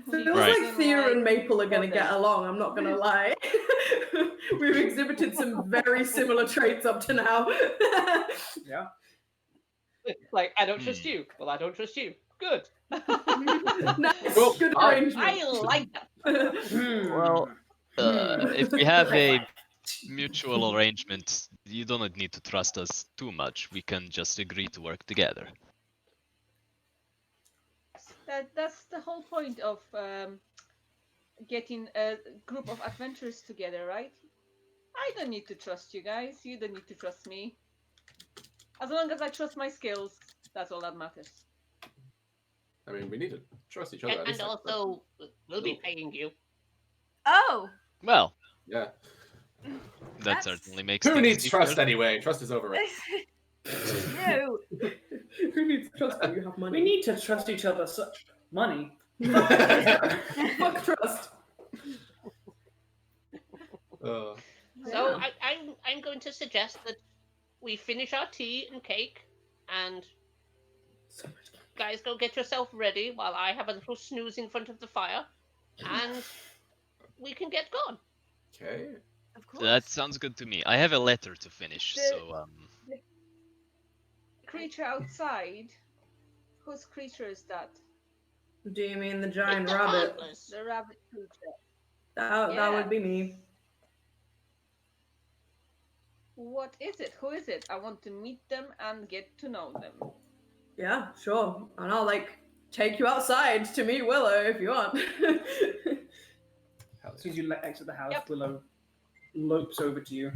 Feels Right. like Thea and Maple are going to get along, I'm not going to lie. We've exhibited some very similar traits up to now. Yeah. Like, I don't trust you. Well, I don't trust you. Good. Nice, Well, good I- arrangement. I like that. Well, if we have a mutual arrangement, you don't need to trust us too much. We can just agree to work together. That's the whole point of getting a group of adventurers together, right? I don't need to trust you guys. You don't need to trust me. As long as I trust my skills, that's all that matters. I mean, we need to trust each other. at And least, also, we'll be paying you. Oh, Well, yeah. that That's- certainly makes Who things needs trust easier. anyway? Trust is overrated. no. Who needs trust when you have money? We need to trust each other. Money. Fuck trust. So I'm going to suggest that we finish our tea and cake, and guys, go get yourself ready while I have a little snooze in front of the fire, and we can get going. Okay. Of course. That sounds good to me. I have a letter to finish, The- so Creature outside. Whose creature is that? Do you mean the giant It's the rabbit? heartless. The rabbit creature. That Yeah. would be me. What is it? Who is it? I want to meet them and get to know them. Yeah, sure. And I'll take you outside to meet Willow if you want. As soon as you exit the house, Yep. Willow lopes over to you.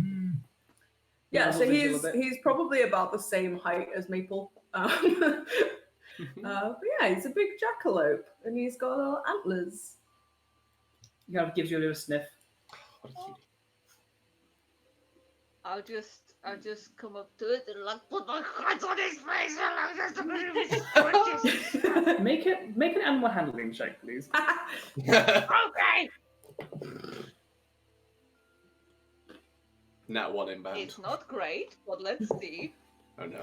Yeah, so Nuzzles into you a little bit. he's probably about the same height as Maple. But yeah, he's a big jackalope, and he's got little antlers. He kind of gives you a little sniff. What a cutie. I'll just come up to it and like put my hands on his face and like just Make an animal handling check, please. okay. Nat 1 inbound. It's not great, but let's see. Oh no.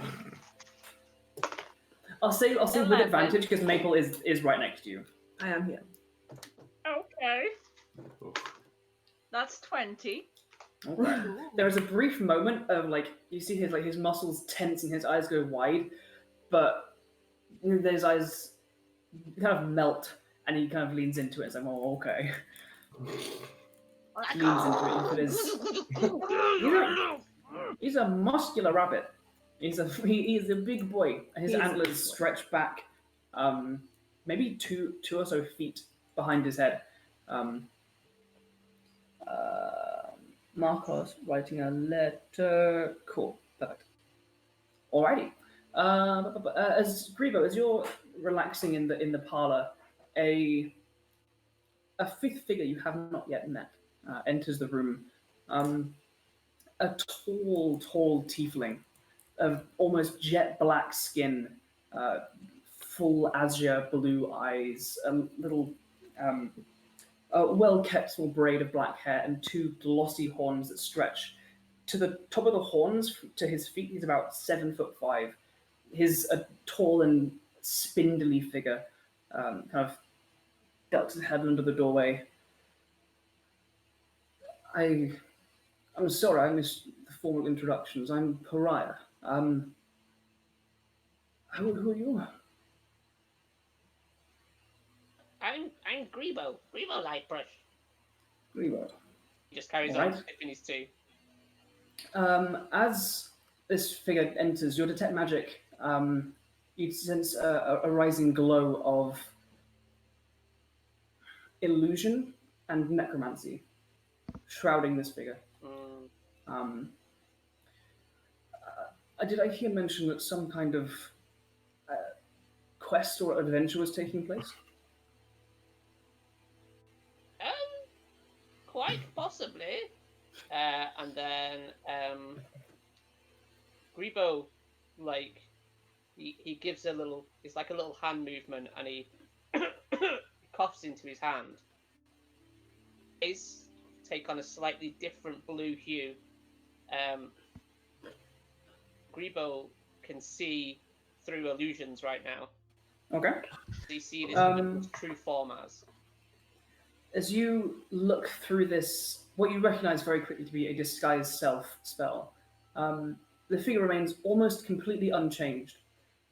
I'll say with 11. advantage because Maple is right next to you. I am here. Okay. Oof. That's 20. Okay. There is a brief moment of like you see his muscles tense and his eyes go wide, but his eyes kind of melt and he kind of leans into it. It's like, oh, okay. Leans into it. He's a muscular rabbit. He's a big boy. His He's a antlers big boy. stretch back, maybe two or so feet behind his head. Markos writing a letter. Cool, perfect. Alrighty. As Grebo, as you're relaxing in the parlor, a fifth figure you have not yet met enters the room. A tall tiefling of almost jet black skin, full azure blue eyes, a little well-kept small braid of black hair, and two glossy horns that stretch. To the top of the horns, to his feet, he's about 7'5". He's a tall and spindly figure, kind of ducks his head under the doorway. I'm sorry, I missed the formal introductions. I'm Pariah. Who are you? I'm Grebo Lightbrush. Grebo. He just carries Alright. on sipping his tea. As this figure enters, your detect magic, you sense a rising glow of illusion and necromancy shrouding this figure. Did I hear mention that some kind of quest or adventure was taking place? Quite possibly. And then Grebo, like, he gives a little, it's like a little hand movement, and he coughs into his hand. His take on a slightly different blue hue. Grebo can see through illusions right now. Okay. So you see this in its true form as. As you look through this, what you recognize very quickly to be a disguise self spell, the figure remains almost completely unchanged,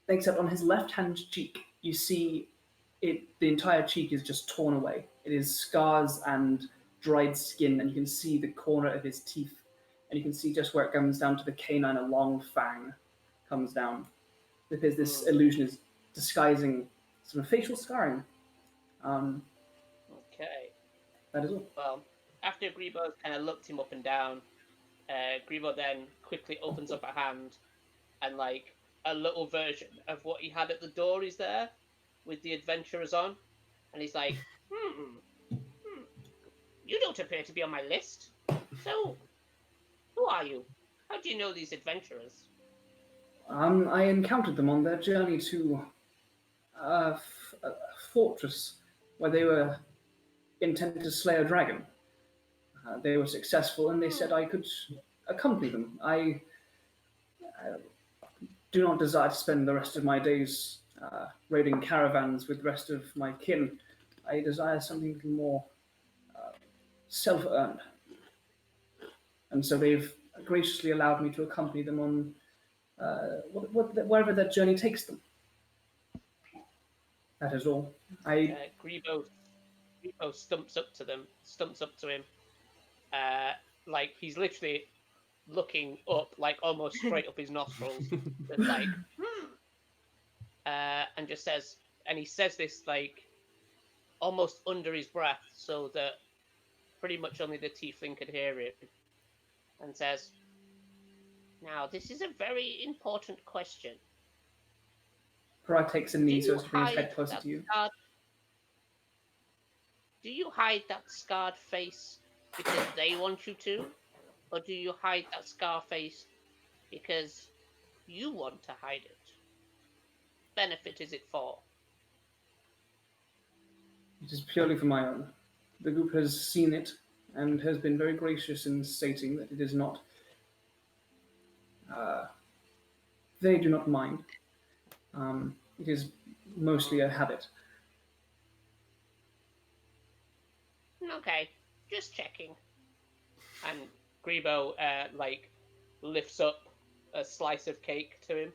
except on his left-hand cheek, you see the entire cheek is just torn away. It is scars and dried skin, and you can see the corner of his teeth, and you can see just where it comes down to the canine, a long fang comes down, because this illusion is disguising some facial scarring. Okay. That is all. Well, after Grebo kind of looked him up and down, Grebo then quickly opens up a hand, and like a little version of what he had at the door is there, with the adventurers on, and he's like, you don't appear to be on my list. So, who are you? How do you know these adventurers? I encountered them on their journey to a fortress where they were intended to slay a dragon. They were successful, and they said I could accompany them. I do not desire to spend the rest of my days raiding caravans with the rest of my kin. I desire something a little more self-earned. And so they've graciously allowed me to accompany them on wherever their journey takes them. That is all. Grebo stumps up to him. Like he's literally looking up, like almost straight up his nostrils, just like, and just says, and he says this like almost under his breath, so that pretty much only the tiefling could hear it, and says, "Now, this is a very important question. Pariah takes a Do knee so you as to bring his hide head closer that to you. scarred? Do you hide that scarred face because they want you to, or do you hide that scar face because you want to hide it? Benefit is it for?" It is purely for my own. The group has seen it and has been very gracious in stating that it is not. They do not mind. It is mostly a habit. Okay, just checking. And Grebo like lifts up a slice of cake to him.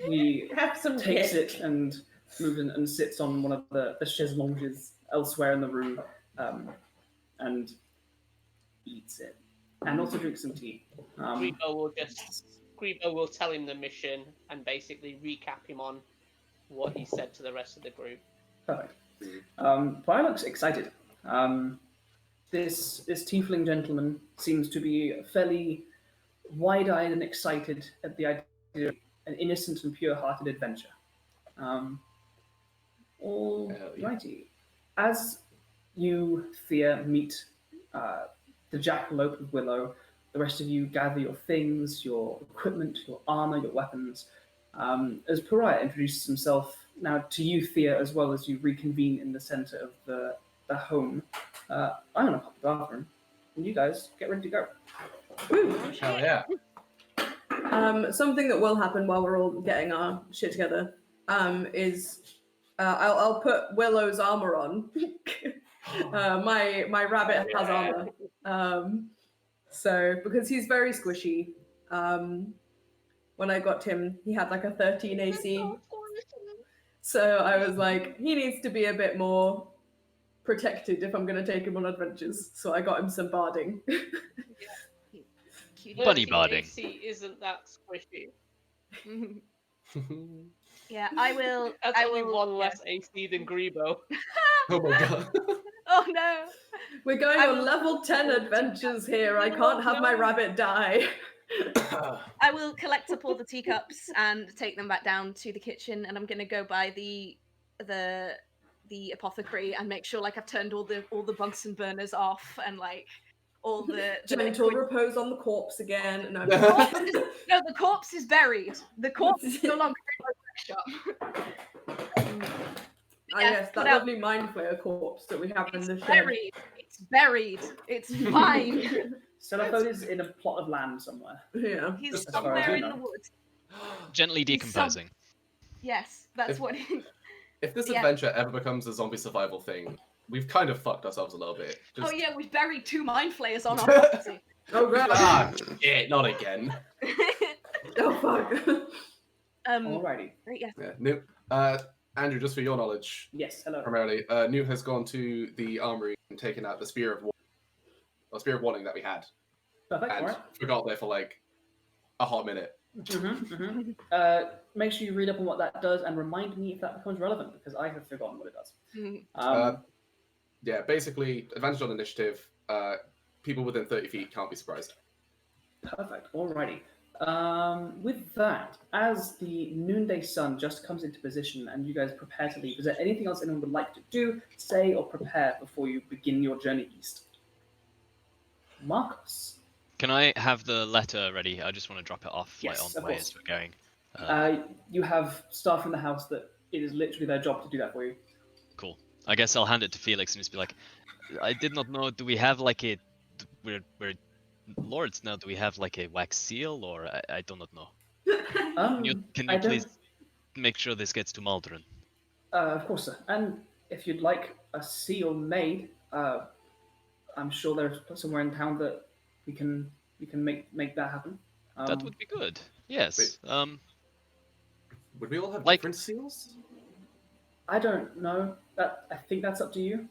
He Have some takes cake. it and moves in and sits on one of the chaiselonges elsewhere in the room, and eats it, and also drinks some tea. Grebo will tell him the mission and basically recap him on what he said to the rest of the group. Perfect. Pariah looks excited. This tiefling gentleman seems to be fairly wide-eyed and excited at the idea of an innocent and pure-hearted adventure. Alrighty. As you, Thea, meet the jackalope of Willow, the rest of you gather your things, your equipment, your armor, your weapons. As Pariah introduces himself now to you, Thea, as well as you reconvene in the center of the home, I'm going to pop the bathroom, and you guys get ready to go. Hell yeah. Something that will happen while we're all getting our shit together is I'll put Willow's armor on. My rabbit has armor. So because he's very squishy. When I got him, he had like a 13 AC. So I was like, he needs to be a bit more protected if I'm going to take him on adventures. So I got him some barding. Buddy barding. AC isn't that squishy. Yeah, I will. That's I only will, one less AC than Grebo. Oh my god. Oh no! We're going I on will- level 10 adventures here. I can't have my rabbit die. I will collect up all the teacups and take them back down to the kitchen, and I'm gonna go by the apothecary and make sure like I've turned all the Bunsen burners off and like all the Gentle liquid. repose on the corpse again. No, No, the corpse is buried. The corpse is no longer in my workshop. yes, put that out- lovely mind flayer corpse that we have in It's the shed. buried. It's buried. It's mine. Celephone is in a plot of land somewhere. Yeah. He's Just as far as somewhere you in know. the woods. Gently decomposing. Yes, that's If- what. If this Yeah. adventure ever becomes a zombie survival thing, we've kind of fucked ourselves a little bit. Oh yeah, we've buried 2 mind flayers on our property. Oh god. Ah, shit, not again. Oh fuck. Alrighty. Yes. Yeah, Newt. Andrew, just for your knowledge, Yes, hello. primarily, Newt has gone to the armory and taken out the spear of warning that we had, Perfect, and alright. forgot there for like a hot minute. Make sure you read up on what that does and remind me if that becomes relevant, because I have forgotten what it does. Yeah, basically, advantage on initiative. People within 30 feet can't be surprised. Perfect, alrighty. With that, as the noonday sun just comes into position and you guys prepare to leave, is there anything else anyone would like to do, say, or prepare before you begin your journey east? Markos. Can I have the letter ready? I just want to drop it off Yes, like on of the way course. as we're going. You have staff in the house that it is literally their job to do that for you. Cool. I guess I'll hand it to Felix and just be like, I did not know. Do we have like a? We're lords now. Do we have like a wax seal or I do not know. Can you I please don't- make sure this gets to Maldron? Of course, sir. And if you'd like a seal made, I'm sure there's somewhere in town that we can make that happen. That would be good. Yes. Wait. Would we all have Like- different seals? I don't know. I think that's up to you.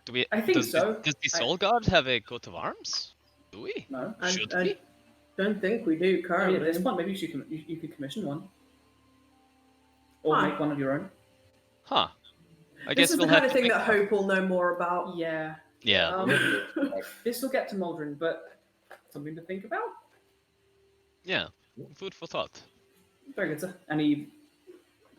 Do we? I think does so. Does the Soul Guard have a coat of arms? Do we? No. Should I we? don't think we do I mean, currently. at this point, maybe you could commission one. or Huh. make one of your own. Huh. I This guess is the we'll kind have of to thing pick that Hope will know more about. Yeah. Yeah. This will get to Maldron, but something to think about. Yeah. Food for thought. Very good, sir. And he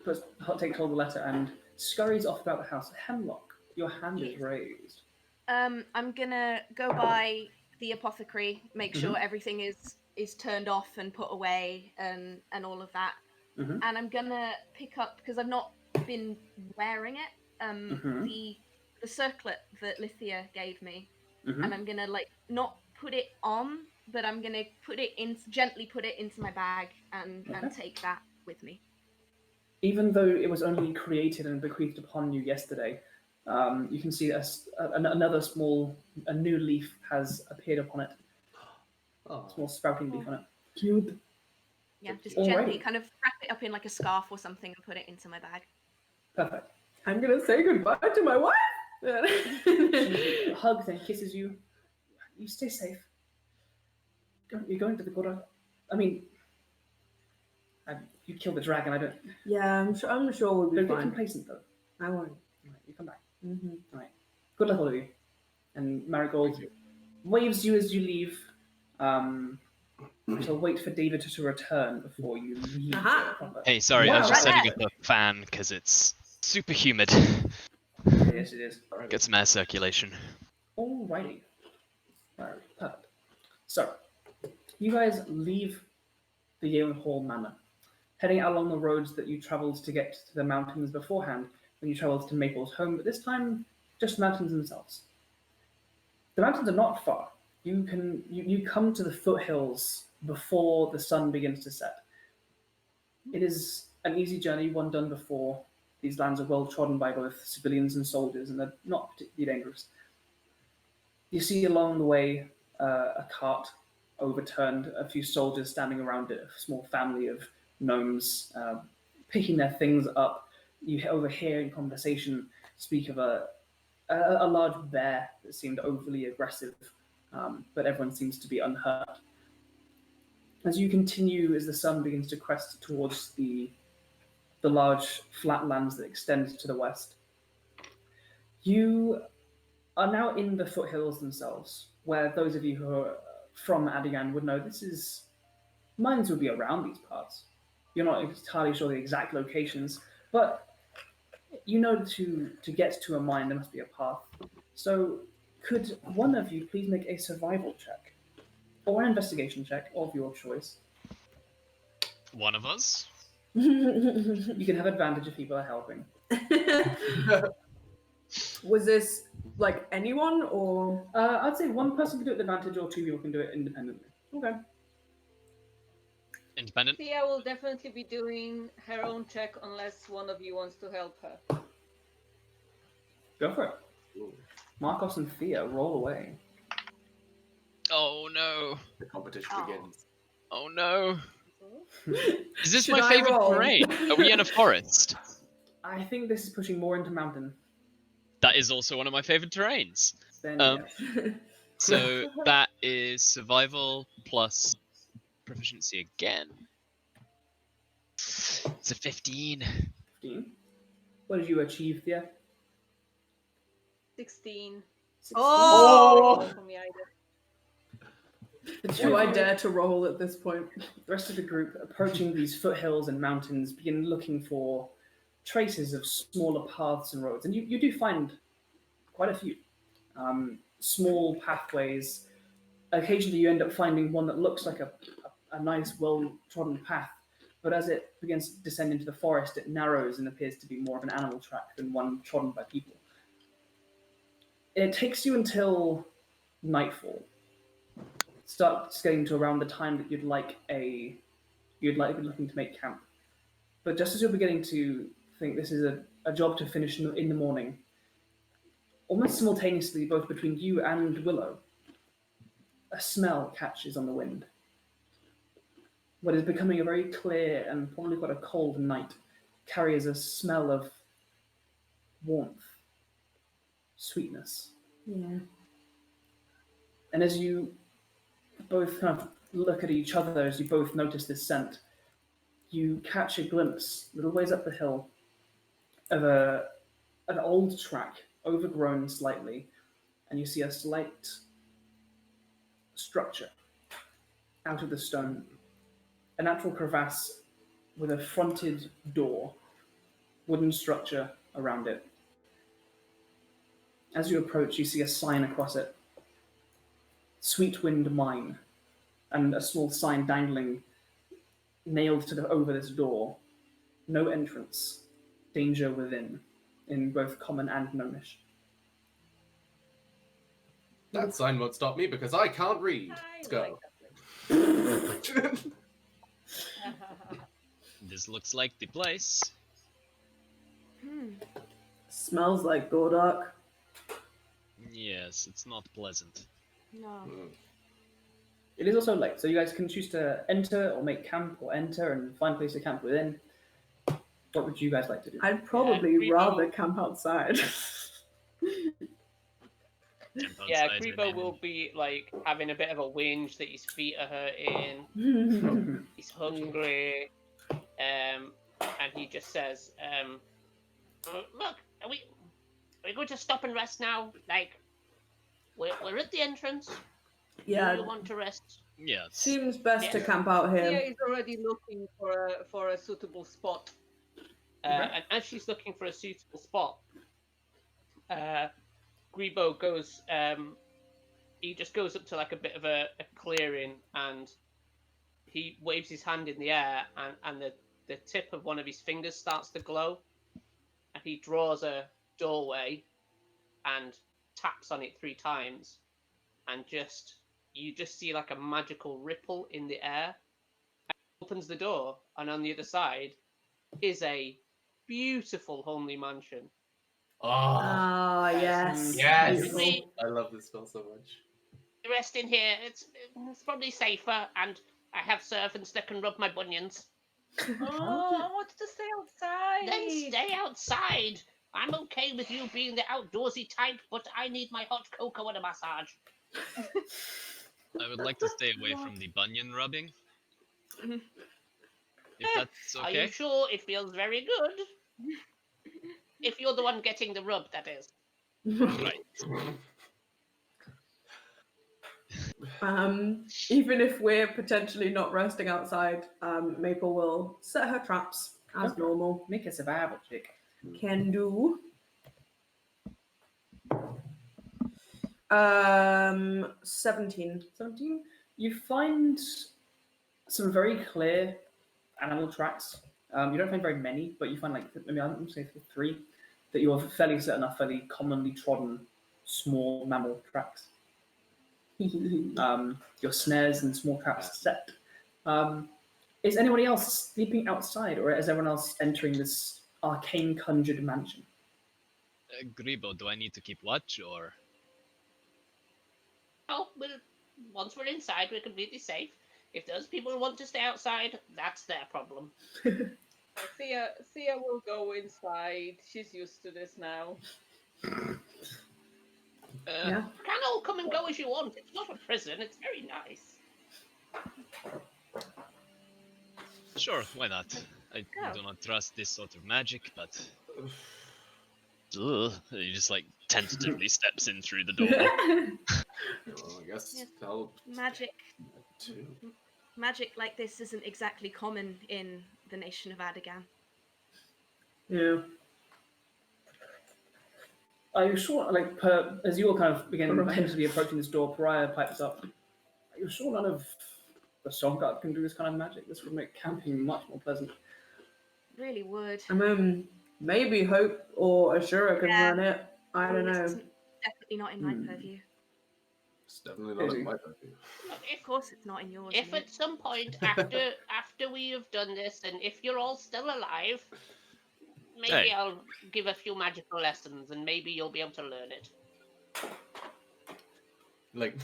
takes hold of the letter and scurries off about the house. Hemlock, your hand is raised. I'm gonna go by the apothecary, make sure Mhm. everything is turned off and put away and all of that. Mhm. And I'm gonna pick up, because I've not been wearing it, Mhm. the circlet that Lithia gave me, Mhm. and I'm gonna like not put it on, but I'm gonna gently put it into my bag and Okay. take that with me. Even though it was only created and bequeathed upon you yesterday, you can see another a new leaf has appeared upon it. Oh, Small sprouting leaf on it. Cute. Yeah, just Alrighty. gently kind of wrap it up in like a scarf or something and put it into my bag. Perfect. I'm gonna say goodbye to my wife. She hugs and kisses you. You stay safe. You're going to the Gora. I mean, you killed the dragon. I don't. Yeah, I'm sure we'll be Don't get fine. complacent though. I won't. Right, you come back. Mm-hmm. Right. Good luck, all of you. And Marigold waves you as you leave. We shall wait for David to return before you leave. Aha. Proper. Hey, sorry, I was Wow, just right setting up a fan because it's super humid. Yes, it is. Get some air circulation. Alrighty. Right, perfect. So, you guys leave the Yale Hall Manor, heading out along the roads that you travelled to get to the mountains beforehand when you travelled to Maple's home, but this time just the mountains themselves. The mountains are not far. You come to the foothills before the sun begins to set. It is an easy journey, one done before. These lands are well trodden by both civilians and soldiers, and they're not particularly dangerous. You see along the way a cart overturned, a few soldiers standing around it, a small family of gnomes picking their things up. You overhear in conversation speak of a large bear that seemed overly aggressive, but everyone seems to be unhurt. As you continue, as the sun begins to crest towards the large flatlands that extend to the west, you are now in the foothills themselves, where those of you who are from Adigan would know mines would be around these parts. You're not entirely sure the exact locations, but you know to get to a mine there must be a path. So could one of you please make a survival check or an investigation check of your choice? One of us? You can have advantage if people are helping. Was this like anyone or? I'd say one person can do it with advantage, or two people can do it independently. Okay. Independent? Thea will definitely be doing her own check unless one of you wants to help her. Go for it. Markos and Thea, roll away. Oh no. the competition Oh. begins. Oh no. Is this Should my I favorite roll? terrain? Are we in a forest? I think this is pushing more into mountain. That is also one of my favorite terrains. Then yes. So that is survival plus proficiency again. It's a 15. 15. What did you achieve, Thea? 16. 16. Oh! For me either. The two Do of I you- dare to roll at this point? The rest of the group, approaching these foothills and mountains, begin looking for traces of smaller paths and roads. And you do find quite a few. Small pathways. Occasionally you end up finding one that looks like a nice, well-trodden path. But as it begins to descend into the forest, it narrows and appears to be more of an animal track than one trodden by people. It takes you until nightfall. Starts getting to around the time that you'd like be looking to make camp. But just as you're beginning to think this is a job to finish in the morning, almost simultaneously, both between you and Willow, a smell catches on the wind. What is becoming a very clear and probably quite a cold night carries a smell of warmth, sweetness. Yeah. And as you both kind of look at each other, as you both notice this scent, you catch a glimpse, a little ways up the hill, of an old track, overgrown slightly, and you see a slight structure out of the stone. A natural crevasse with a fronted door, wooden structure around it. As you approach, you see a sign across it. Sweetwind Mine, and a small sign dangling, nailed to over this door. No entrance. Danger within, in both common and gnomish. That sign won't stop me because I can't read. Let's go. This looks like the place. Smells like Gordak. Yes, it's not pleasant. No. It is also late, so you guys can choose to enter or make camp or enter and find a place to camp within. What would you guys like to do? I'd probably rather camp outside. Yeah, Outside Grebo and will be like having a bit of a whinge that his feet are hurting. He's hungry, and he just says, "Look, are we going to stop and rest now? Like, we're at the entrance. Yeah, Do you want to rest?" Yeah, seems best to Yeah. camp out Sia here. is already looking for a suitable spot. And as she's looking for a suitable spot, Grebo goes. He just goes up to like a bit of a clearing, and he waves his hand in the air, and the tip of one of his fingers starts to glow, and he draws a doorway, and taps on it 3 times, and you just see like a magical ripple in the air. And he opens the door, and on the other side is a beautiful homely mansion. Ah, yes. Yes. Beautiful. I love this spell so much. Rest in here. It's probably safer, and I have servants that can rub my bunions. Oh, I wanted to stay outside. Then stay outside. I'm okay with you being the outdoorsy type, but I need my hot cocoa and a massage. I would like to stay away from the bunion rubbing. If that's Are okay. you sure? It feels very good. If you're the one getting the rub, that is. Right. Even if we're potentially not resting outside, Maple will set her traps as Okay. normal. Make a survival check. Can do. 17. 17. You find some very clear animal tracks. You don't find very many, but you find like maybe I'm going to say 3 that you are fairly certain are fairly commonly trodden small mammal tracks. Your snares and small traps set. Is anybody else sleeping outside, or is everyone else entering this arcane conjured mansion? Grebo, do I need to keep watch or? Oh, well, once we're inside, we're completely safe. If those people want to stay outside, that's their problem. Sia will go inside. She's used to this now. Yeah. You can all come and go as you want. It's not a prison. It's very nice. Sure, why not? I Go. do not trust this sort of magic, but he just like tentatively steps in through the door. Well, I guess Yeah. I'll Magic like this isn't exactly common in the nation of Adagan. Yeah. Are you sure, like, as you all kind of begin tentatively approaching this door, Pariah pipes up. Are you sure none of the Songguard can do this kind of magic? This would make camping much more pleasant. Really would. I mean, maybe Hope or Ashura can Yeah. run it. I don't This know. isn't definitely not in my purview. It's definitely not in my purview. Look, Of course, it's not in yours. if Luke. at some point after we have done this, and if you're all still alive, maybe Hey. I'll give a few magical lessons, and maybe you'll be able to learn it. Like,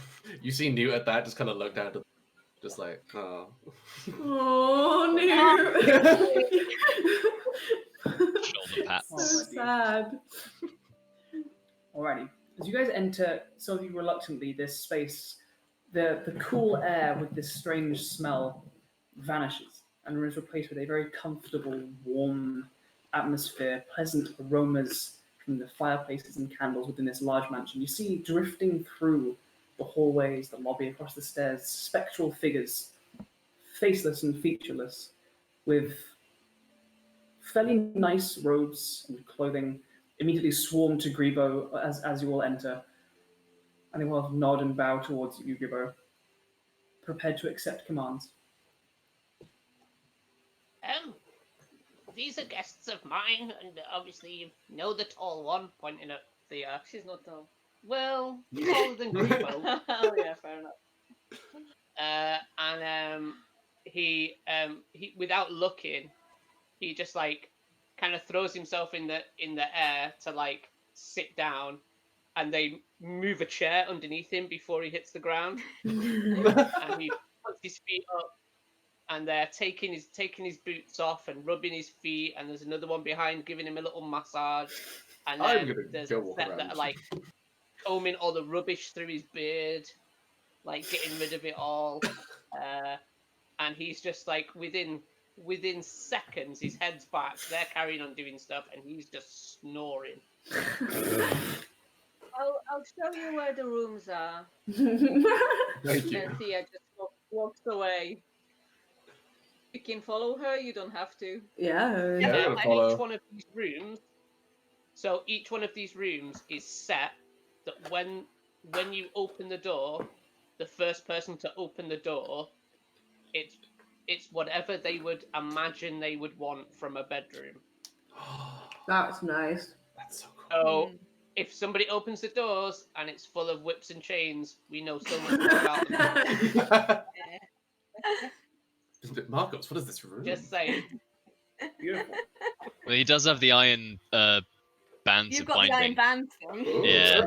you see Newt at that, just kind of look down to, just like, oh. Oh, no. Shoulder pats. So sad. Alrighty. As you guys enter, sort of reluctantly, this space, the cool air with this strange smell vanishes and is replaced with a very comfortable, warm atmosphere, pleasant aromas from the fireplaces and candles within this large mansion. You see drifting through the hallways, the lobby, across the stairs, spectral figures, faceless and featureless, with fairly nice robes and clothing, immediately swarm to Grebo as you all enter. And they will nod and bow towards you, Grebo, prepared to accept commands. Oh, these are guests of mine, and obviously you know the tall one, pointing at Thea. She's not tall. Well, taller than Grebo. Oh yeah, fair enough. And he without looking, he just like kind of throws himself in the air to like sit down, and they move a chair underneath him before he hits the ground, and he puts his feet up, and they're taking his boots off and rubbing his feet, and there's another one behind giving him a little massage, and I'm then gonna there's go a walk set around. that are like combing all the rubbish through his beard, like getting rid of it all, and he's just like within seconds his head's back, they're carrying on doing stuff, and he's just snoring. I'll show you where the rooms are. Thank you. And Thea just walks away. You can follow her. You don't have to. Yeah. Yeah, I'm gonna And follow. each one of these rooms, so each one of these rooms is set that when you open the door, the first person to open the door, it's whatever they would imagine they would want from a bedroom. That's nice. That's so cool. So if somebody opens the doors and it's full of whips and chains, we know so much more about them. Markos, what is this room? Just saying. Beautiful. Well, he does have the iron bands You've of got the iron binding. band thing. Ooh. Yeah.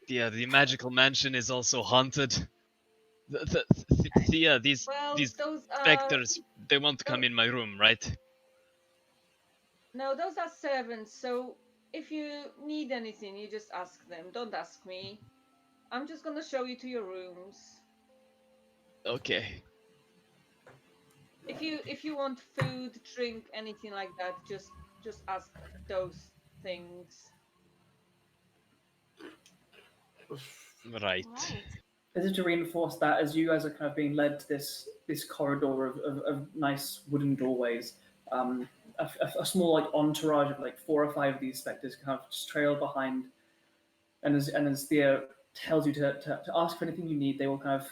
Yeah, the magical mansion is also haunted. Thea, these Well, those are specters, they want to come in my room, right? no, those are servants. So if you need anything, you just ask them. Don't ask me. I'm just gonna show you to your rooms. Okay. If you want food, drink, anything like that, just ask those things. Right. Right. This is to reinforce that as you guys are kind of being led to this corridor of nice wooden doorways. A small like entourage of like 4 or 5 of these specters kind of just trail behind, and as Thea tells you to ask for anything you need, they will kind of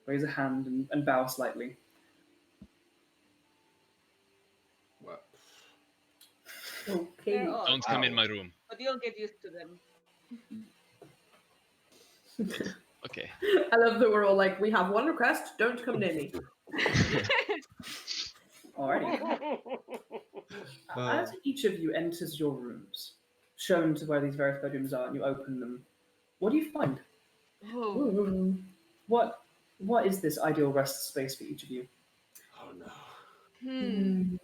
raise a hand and bow slightly. What? Okay. They're odd, Don't come in my room. but you'll get used to them. Okay. I love that we're all like, we have one request, don't come near me. Alrighty. As each of you enters your rooms, shown to where these various bedrooms are, and you open them, what do you find? Oh. Ooh. What is this ideal rest space for each of you? Oh no. Hmm.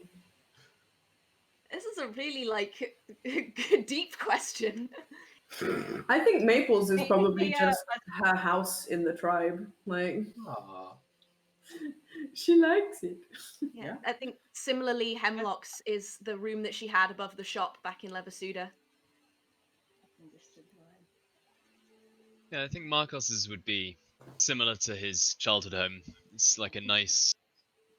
This is a really like deep question. I think Maples is probably Yeah. just her house in the tribe. Like, Aw. she likes it. Yeah. Yeah. I think similarly, Hemlock's is the room that she had above the shop back in Leversuda. Yeah, I think Markos's would be similar to his childhood home. It's like a nice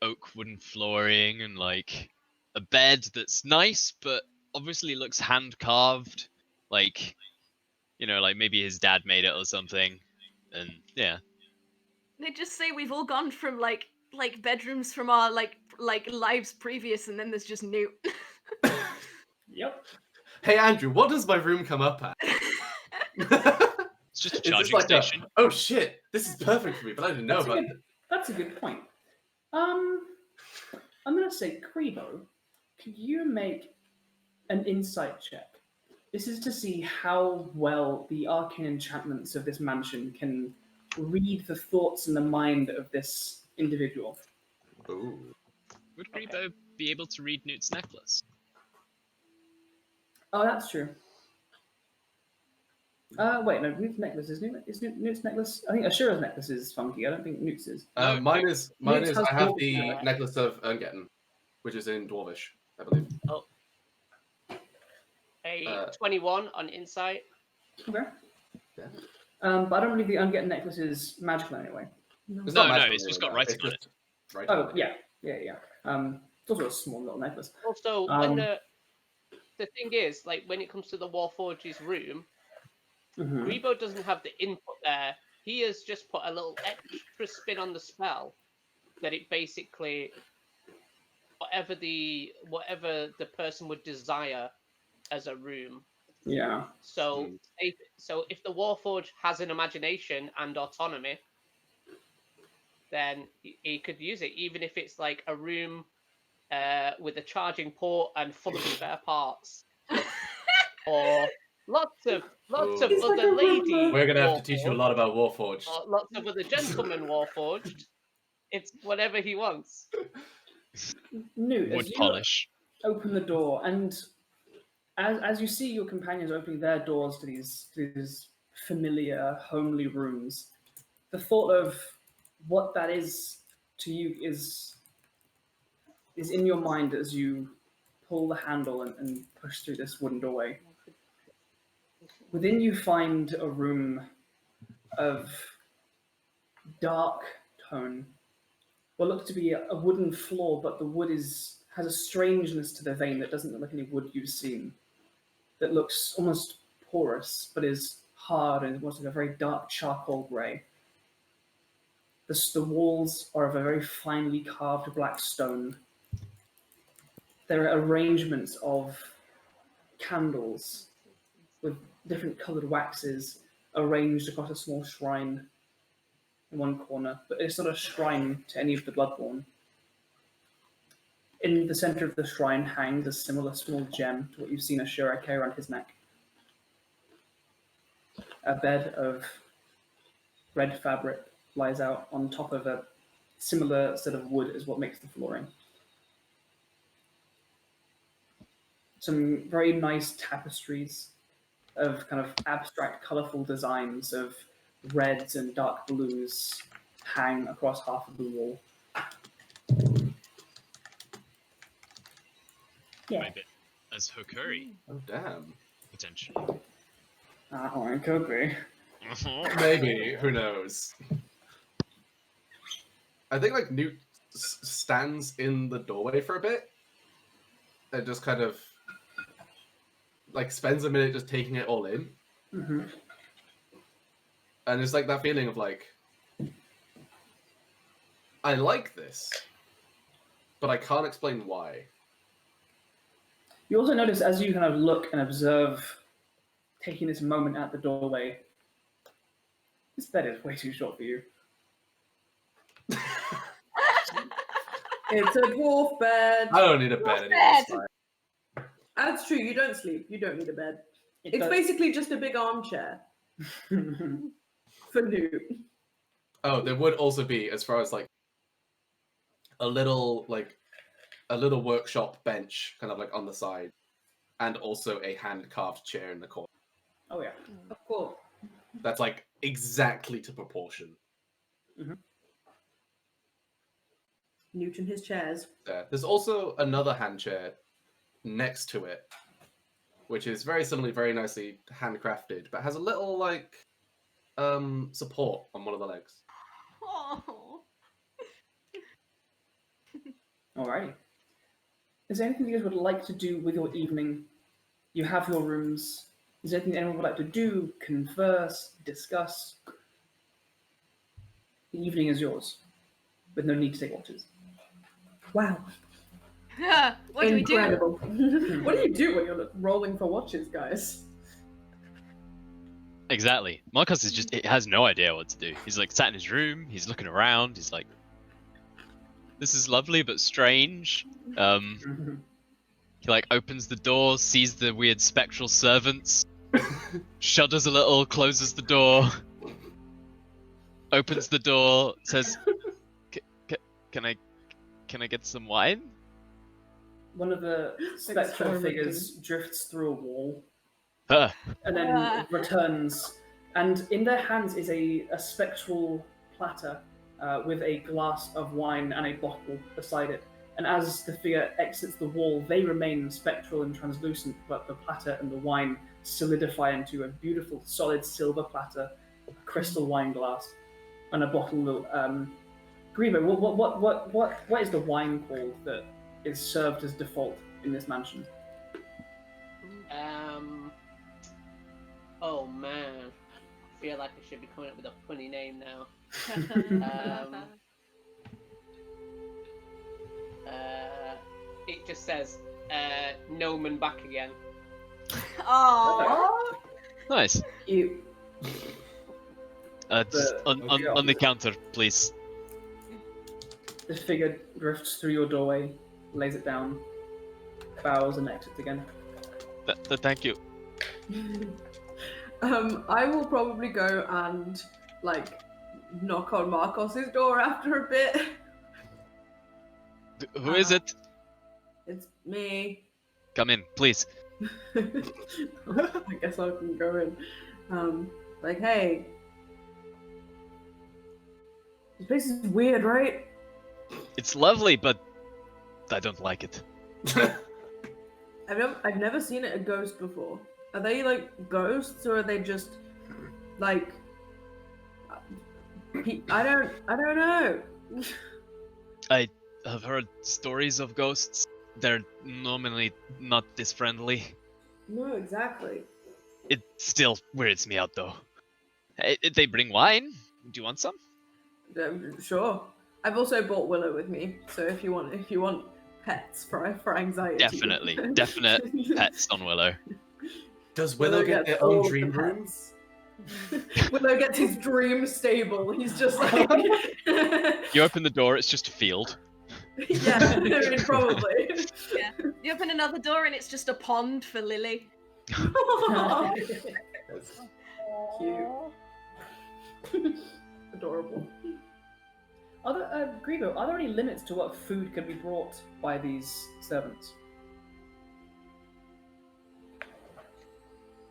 oak wooden flooring and like a bed that's nice, but obviously looks hand carved. Like, you know, like maybe his dad made it or something. And yeah. They just say we've all gone from like bedrooms from our like lives previous, and then there's just Newt. Yep. Hey Andrew, what does my room come up at? It's just a Is this charging like station. oh shit, this is perfect for me, but I didn't know That's a about good, that's a good point. I'm gonna say, Grebo, could you make an insight check? This is to see how well the arcane enchantments of this mansion can read the thoughts and the mind of this individual. Ooh. Would Grebo be able to read Newt's necklace? Oh, that's true. Wait, no, Newt's necklace is Newt's necklace. I think Ashura's necklace is funky. I don't think Newt's is. No, Mine is. Newt has I have dwarf the hair. necklace of Erngetten, which is in Dwarvish, I believe. A 21 on insight. Okay. Yeah. But I don't believe the Unget necklace is magical anyway. It's No, not magical it's just anyway, got though. writing It's on it. just writing Oh on it. yeah. It's also a small little necklace. Also, when the thing is, like when it comes to the Warforge's room, Mhm. Grebo doesn't have the input there. He has just put a little extra spin on the spell that it basically whatever the person would desire as a room. Yeah. So if the Warforge has an imagination and autonomy, then he could use it, even if it's like a room with a charging port and full of spare parts, or lots of It's like other a ladies. Roomba. We're gonna have to teach you a Warforged, lot about Warforged. or lots of other gentlemen Warforged. It's whatever he wants. Newt, Wood as you polish. open the door, and as you see your companions opening their doors to these familiar, homely rooms, the thought of what that is to you is in your mind as you pull the handle and push through this wooden doorway. Within you find a room of dark tone. What looks to be a wooden floor, but the wood has a strangeness to the vein that doesn't look like any wood you've seen. That looks almost porous, but is hard and almost like a very dark charcoal grey. The walls are of a very finely carved black stone. There are arrangements of candles with different coloured waxes arranged across a small shrine in one corner, but it's not a shrine to any of the Bloodborne. In the centre of the shrine hangs a similar small gem to what you've seen Ashura carry around his neck. A bed of red fabric lies out on top of a similar set of wood as what makes the flooring. Some very nice tapestries of kind of abstract, colourful designs of reds and dark blues hang across half of the wall. Yeah. Maybe as Hokuri, Oh damn. potentially. Oh, it could be. Maybe. Who knows? I think like Newt stands in the doorway for a bit and just kind of like spends a minute just taking it all in. Mm-hmm. And it's like that feeling of like, I like this, but I can't explain why. You also notice as you kind of look and observe, taking this moment at the doorway, this bed is way too short for you. It's a dwarf bed. I don't need a bed anymore. bed. It's fine. That's true. You don't sleep. You don't need a bed. It It's does- basically just a big armchair for Newt. Oh, there would also be, as far as like a little workshop bench, kind of like on the side, and also a hand-carved chair in the corner. Oh yeah. Of course. That's like exactly to proportion. Newt and his chairs. There. There's also another hand chair next to it, which is very similarly very nicely handcrafted, but has a little like support on one of the legs. Oh. Alrighty. Is there anything you guys would like to do with your evening? You have your rooms. Is there anything anyone would like to do, converse, discuss? The evening is yours, with no need to take watches. Wow. What do we do? Incredible. What do you do when you're rolling for watches, guys? Exactly. Markos is just, it has no idea what to do. He's like sat in his room, he's looking around, he's like, this is lovely but strange. He like opens the door, sees the weird spectral servants, shudders a little, closes the door, opens the door, says, can I get some wine? One of the spectral figures drifts through a wall and then returns. And in their hands is a spectral platter with a glass of wine and a bottle beside it. And as the figure exits the wall, they remain spectral and translucent, but the platter and the wine solidify into a beautiful, solid silver platter, a crystal wine glass, and a bottle of... Grebo, what is the wine called that is served as default in this mansion? Oh man, I feel like I should be coming up with a funny name now. It just says gnome and back again. Oh, Nice. Cute. Just on the counter, please. This figure drifts through your doorway, lays it down, bows, and exits again. Thank you. I will probably go and like knock on Markos's door after a bit. Who is it? It's me. Come in, please. I guess I can go in. Like, hey, this place is weird, right? It's lovely, but I don't like it. I've never seen a ghost before. Are they like ghosts, or are they just like? I don't know. I have heard stories of ghosts. They're normally not this friendly. No, exactly. It still weirds me out though. They bring wine. Do you want some? Sure. I've also brought Willow with me, so if you want pets for anxiety. Definitely, definite pets on Willow. Does Willow get gets their all own the dream room? pets. Willow gets his dream stable. He's just like You open the door, it's just a field. yeah, I mean, probably. yeah. You open another door and it's just a pond for Lily. That's cute. Adorable. Grebo, are there any limits to what food can be brought by these servants?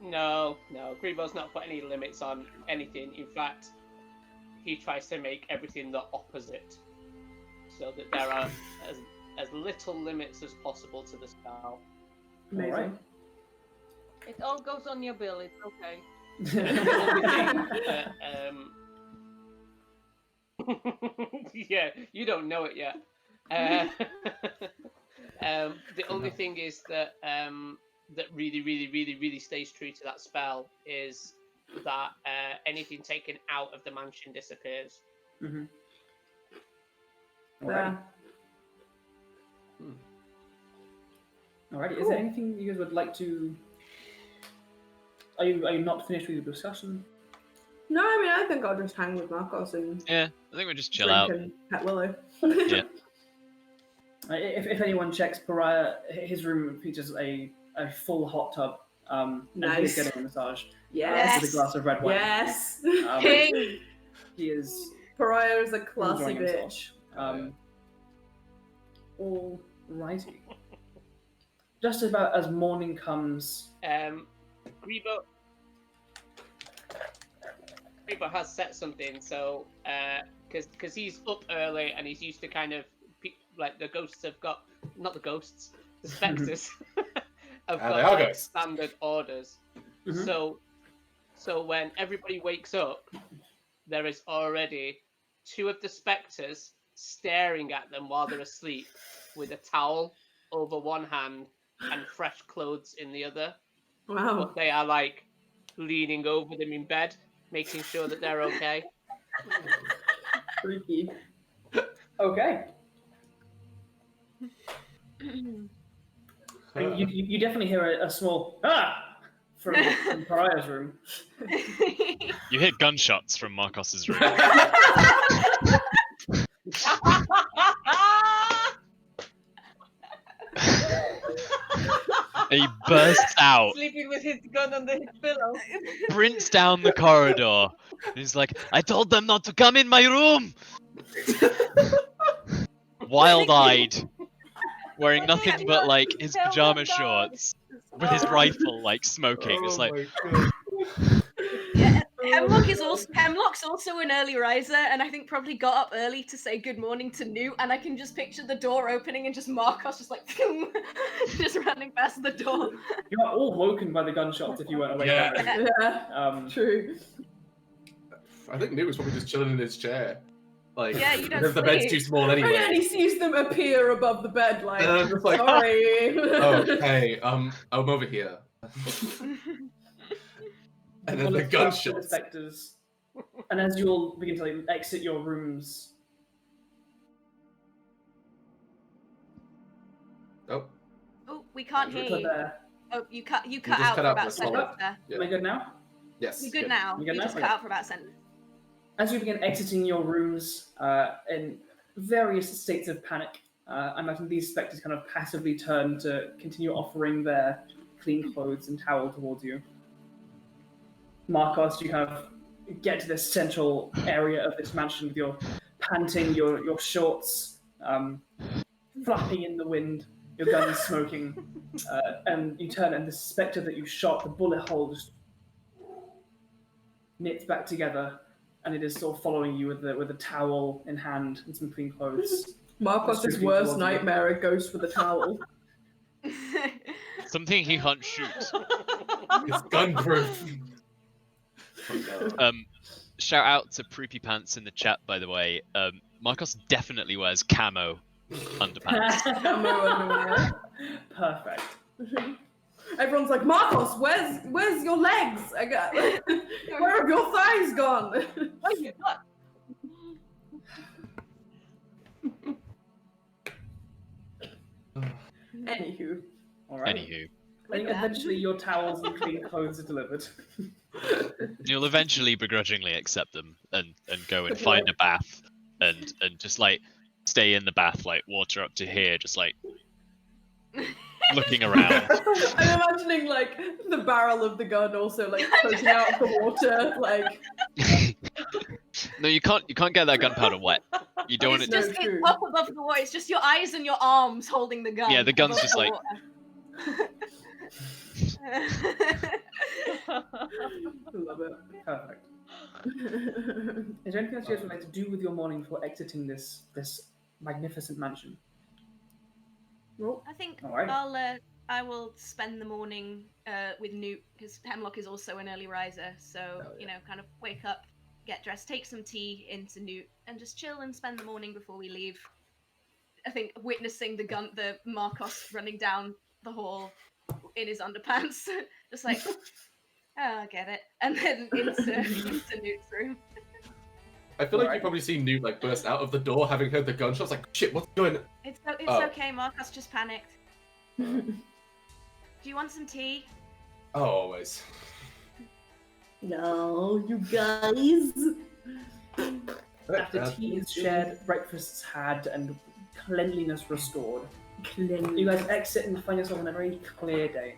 No, Grebo's not put any limits on anything. In fact, he tries to make everything the opposite, so that there are as little limits as possible to the spell. Amazing. Alright. It all goes on your bill. It's okay. Yeah, you don't know it yet. The only thing is that that really stays true to that spell is that anything taken out of the mansion disappears. Mm-hmm. Yeah. Alrighty. Cool. Is there anything you guys would like to? Are you not finished with your discussion? No, I mean I think I'll just hang with Markos and Yeah, I think we'll just chill drink out. and pet Willow. Yeah. If anyone checks Pariah, his room features a full hot tub. And Nice. he's getting a massage Yes. with a glass of red wine. Yes. King. He is Pariah is a classy enjoying himself. bitch. Alrighty. Just about as morning comes. Grebo has set something, so because he's up early and he's used to kind of like the ghosts have got not the ghosts, the spectres have got They are like, ghosts. standard orders. Mhm. So when everybody wakes up, there is already 2 of the spectres staring at them while they're asleep with a towel over one hand and fresh clothes in the other. Wow. But they are like leaning over them in bed, making sure that they're okay. Freaky. Okay. You definitely hear a small from Pariah's room. You hear gunshots from Markos's room. He bursts out, Sleeping with his gun under his pillow. sprints down the corridor. And he's like, I told them not to come in my room! Wild-eyed, wearing nothing but like his pajama shorts. with his rifle, like smoking. It's like, my god. Yeah, Oh, Hemlock's also an early riser, and I think probably got up early to say good morning to Newt. And I can just picture the door opening and just Markos just like just running past the door. You are all woken by the gunshots if you weren't awake. Yeah. already. Yeah, true. I think Newt was probably just chilling in his chair. Like, Yeah, you don't because the bed's sleep. too small Oh yeah, and anyway. he sees them appear above the bed, like, And I'm just like, sorry. oh, hey, I'm over here. And then the gunshots. Spectres. And as you all begin to like, exit your rooms, Oh, Oh, we can't hear you. there. Oh, you cut just out cut for out about for a a solid. sentence there. yeah. Am I good now? Yes. You're good now. You You good just now? cut out for about a sentence. As you begin exiting your rooms in various states of panic, I imagine these spectres kind of passively turn to continue offering their clean clothes and towel towards you. Markos, you kind of get to this central area of this mansion with your panting, your shorts flapping in the wind, your gun smoking, and you turn and the spectre that you shot, the bullet hole just knits back together, and it is still following you with a towel in hand and some clean clothes. Markos' Stripping worst towards you. nightmare, a ghost with a towel. something he can't shoot. It's gun-proof. Oh, no. Shout out to Proopy Pants in the chat, by the way. Markos definitely wears camo underpants. Camo underwear. Perfect. Everyone's like, Markos, where's your legs? Where have your thighs gone? Anywho. All right. Anywho, I think eventually your towels and clean clothes are delivered. you'll eventually begrudgingly accept them and go and find a bath and just like stay in the bath, like water up to here, just like looking around. I'm imagining like the barrel of the gun also like poking out of the water, like No, you can't get that gunpowder wet. You don't want It's it. No, just it's true. up above the water. It's just your eyes and your arms holding the gun. Yeah, the gun's above just the like- water. love it. Perfect. Is there anything else you guys would like to do with your morning before exiting this magnificent mansion? I think Alright. I will spend the morning with Newt because Hemlock is also an early riser. So you know, kind of wake up, get dressed, take some tea into Newt, and just chill and spend the morning before we leave. I think witnessing the Markos running down the hall in his underpants, just like, oh, I get it, and then into Newt's room. I feel like you probably see Newt like burst out of the door having heard the gunshots. Like, shit, what's going on? It's Oh. okay, Markos just panicked. Do you want some tea? Oh, always. No, you guys. After tea is shared, breakfast's had, and cleanliness restored, you guys exit and find yourself on a very clear day.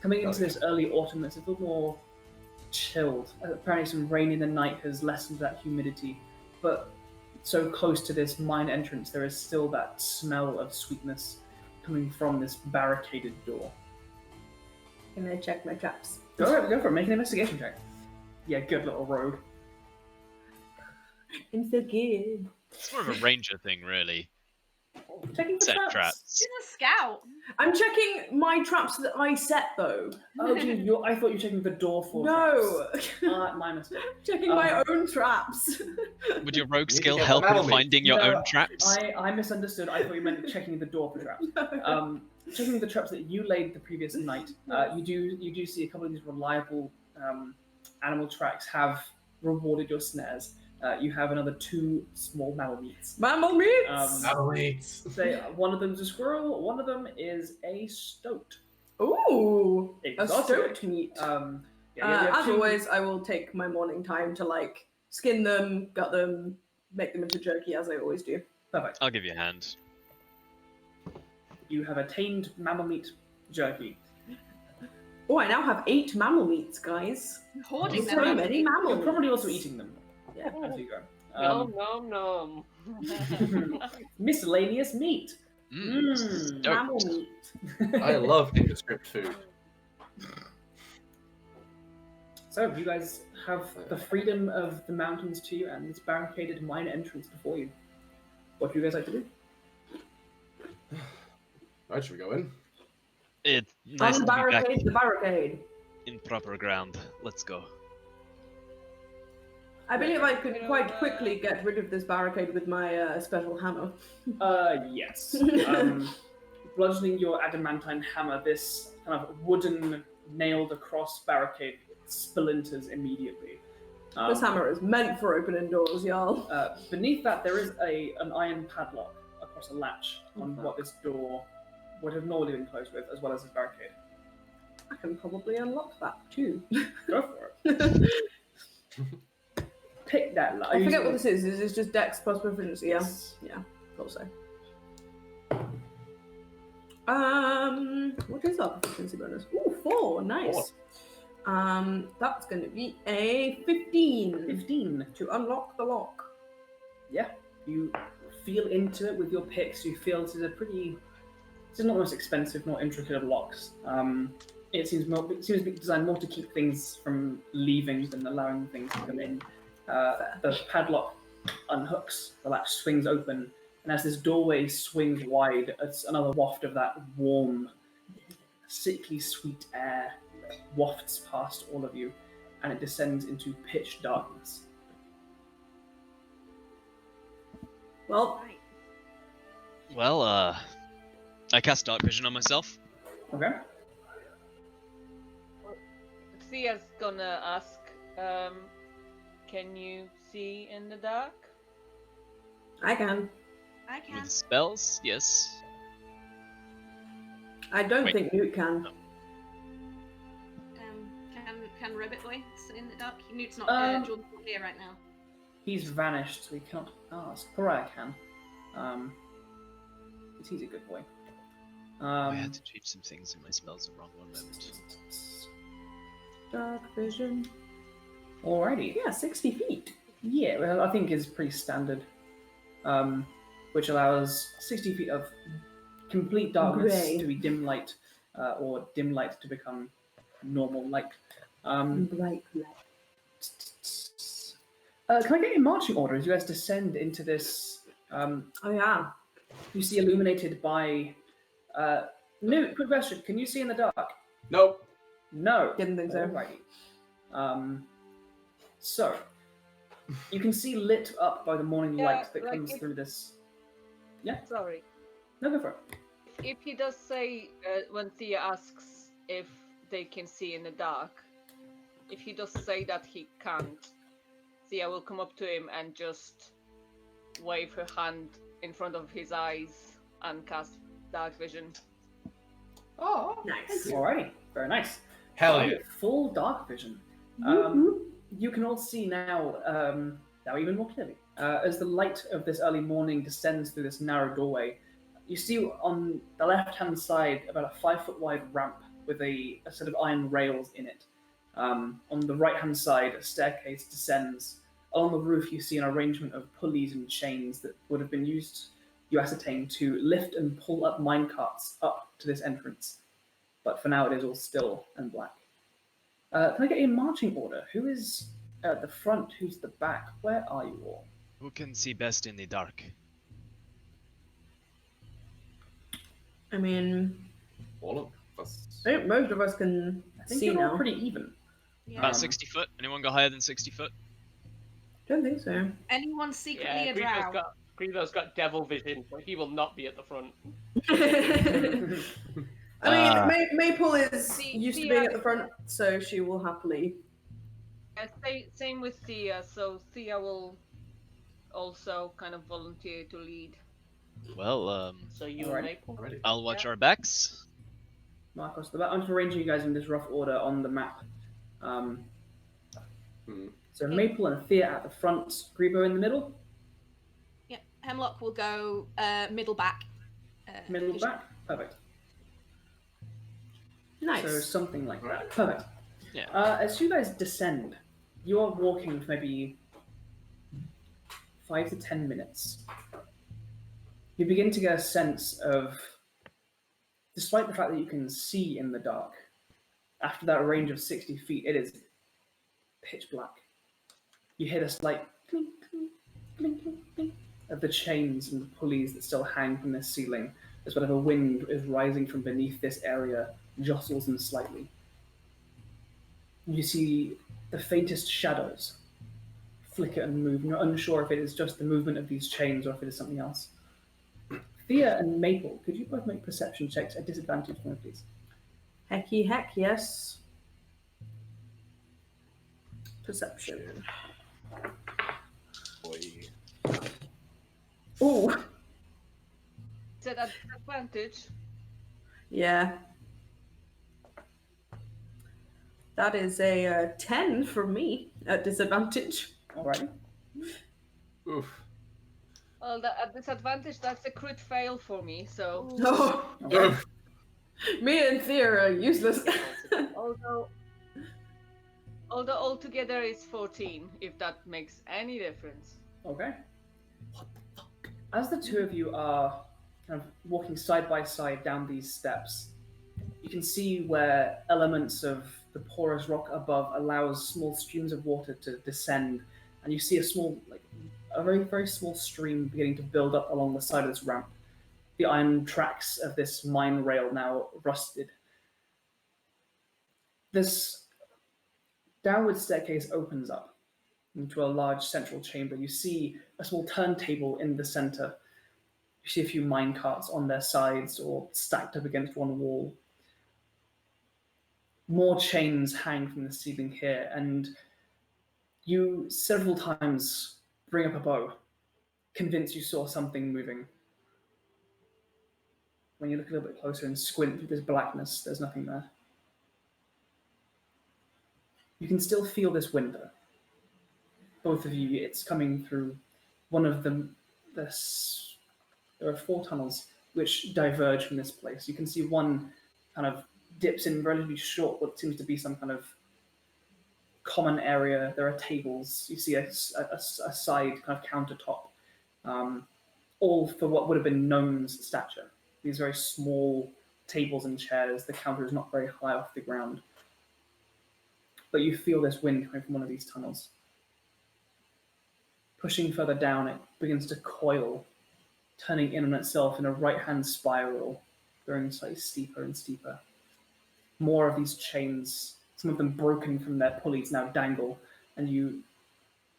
Coming into this early autumn, it's a little more chilled. Apparently some rain in the night has lessened that humidity, but so close to this mine entrance, there is still that smell of sweetness coming from this barricaded door. Can I check my traps? Go for it. Make an investigation check. Yeah, good little rogue. I'm so good. It's more of a ranger thing, really. Checking for Set traps. traps. She's a scout. I'm checking my traps that I set though. Oh, gee, I thought you were checking the door for No. traps. My mistake. Checking my own traps. Would your rogue You need to skill get help the in Malmy. finding your No, own traps? I misunderstood. I thought you meant checking the door for traps. Checking the traps that you laid the previous night, you do see a couple of these reliable animal tracks have rewarded your snares. You have another 2 small mammal meats. Mammal meats. Athletes. One of them is a squirrel. One of them is a stoat. Ooh, a Exotic. stoked meat. Yeah, you have As 2 always, I will take my morning time to like skin them, gut them, make them into jerky as I always do. Perfect. I'll give you a hand. You have attained mammal meat jerky. Oh, I now have 8 mammal meats, guys. Hoarding So them. many mammal You're probably meats. also eating them as you go. Nom nom nom. Miscellaneous meat. Stoked. Mammal meat. I love indescript food. So you guys have the freedom of the mountains to you and this barricaded mine entrance before you. What do you guys like to do? Right, should we go in? It's nice to be back Unbarricade the barricade. in proper ground. Let's go. I believe I could quite quickly get rid of this barricade with my special hammer. Yes. Bludgeoning your adamantine hammer, this kind of wooden nailed across barricade splinters immediately. This hammer is meant for opening doors, y'all. Beneath that, there is an iron padlock across a latch on what this door would have normally been closed with, as well as this barricade. I can probably unlock that too. Go for it. Pick that light. I forget what this is. Is this just Dex plus proficiency? Yeah. Yes. Yeah. Thought so. What is our proficiency bonus? Ooh, 4. Nice. That's going to be a 15. 15. To unlock the lock. Yeah. You feel into it with your picks. You feel this is a pretty. This is not the most expensive, nor intricate of locks. It seems to be designed more to keep things from leaving than allowing things to come in. The padlock unhooks, the latch swings open, and as this doorway swings wide, it's another waft of that warm, sickly sweet air that wafts past all of you, and it descends into pitch darkness. Well, Well, I cast Dark Vision on myself. Okay. Thea's gonna ask, can you see in the dark? I can. I can. With spells, yes. I don't Wait. think Newt can. No. Can Rabbit Boy sit in the dark? Newt's not Jordan's not here right now. He's vanished, so we cannot ask. Pariah can. But he's a good boy. I had to change some things in my spells at wrong one moment. Dark vision. Alrighty. Yeah, 60 feet. Yeah, well, I think is pretty standard, which allows 60 feet of complete darkness Grey. to be dim light, or dim light to become normal light. Bright light. Can I get a marching order as you guys descend into this? Oh yeah. You see illuminated by. Newt, quick question: can you see in the dark? Nope. No. Didn't think so. Alrighty. So, you can see lit up by the morning Yeah, light that like comes if- through this. Sorry. No, go for it. If he does say, when Thea asks if they can see in the dark, if he does say that he can't, Thea will come up to him and just wave her hand in front of his eyes and cast Dark Vision. Oh, Nice. alrighty, very nice. Hell yeah. Full dark vision. You can all see now, now even more clearly, as the light of this early morning descends through this narrow doorway. You see on the left-hand side about a 5-foot wide ramp with a set of iron rails in it. On the right-hand side, a staircase descends. Along the roof, you see an arrangement of pulleys and chains that would have been used, you ascertain, to lift and pull up minecarts up to this entrance. But for now, it is all still and black. Can I get a marching order? Who is at the front? Who's the back? Where are you all? Who can see best in the dark? I mean, All of us. I think most of us can I think see you're all now. pretty even. Yeah. About 60 foot? Anyone go higher than 60 foot? Don't think so. Anyone secretly Yeah, a drow? Grievo's got devil vision, but he will not be at the front. I mean, Maple is used to Thea- being at the front, so she will happily. Same with Thea, so Thea will also kind of volunteer to lead. Well, So you Alright. and Maple. Already. I'll watch Yeah. our backs. Markos, the back. I'm just arranging you guys in this rough order on the map. So Maple and Thea at the front, Grievo in the middle, Yep. Hemlock will go middle back. middle vision. back. Perfect. Nice. So something like that. Perfect. Yeah. As you guys descend, you are walking for maybe 5 to 10 minutes. You begin to get a sense of, despite the fact that you can see in the dark, after that range of 60 feet, it is pitch black. You hear the slight clink, clink, clink, clink, clink of the chains and the pulleys that still hang from the ceiling, as whatever wind is rising from beneath this area jostles them slightly. You see the faintest shadows flicker and move, and you're unsure if it is just the movement of these chains or if it is something else. Thea and Maple, could you both make perception checks at disadvantage for me, please? Hecky heck, yes. Perception. Boy. Ooh, Is that at advantage? yeah. That is a 10 for me at disadvantage. Alrighty. Oof. Well, at disadvantage, that's a crit fail for me. So, Oh, Okay. me and Thea are useless. although altogether it's 14, if that makes any difference. Okay. As the two of you are kind of walking side by side down these steps, you can see where elements of the porous rock above allows small streams of water to descend, and you see a very, very small stream beginning to build up along the side of this ramp. The iron tracks of this mine rail now rusted. This downward staircase opens up into a large central chamber. You see a small turntable in the center. You see a few mine carts on their sides or stacked up against one wall. More chains hang from the ceiling here, and you several times bring up a bow, convinced you saw something moving. When you look a little bit closer and squint through this blackness, there's nothing there. You can still feel this wind, though. Both of you, it's coming through one of them. There are 4 tunnels which diverge from this place. You can see one kind of dips in relatively short, what seems to be some kind of common area. There are tables. You see a side kind of countertop, all for what would have been gnomes' stature. These very small tables and chairs. The counter is not very high off the ground. But you feel this wind coming from one of these tunnels. Pushing further down, it begins to coil, turning in on itself in a right-hand spiral, going slightly steeper and steeper. More of these chains, some of them broken from their pulleys, now dangle, and you,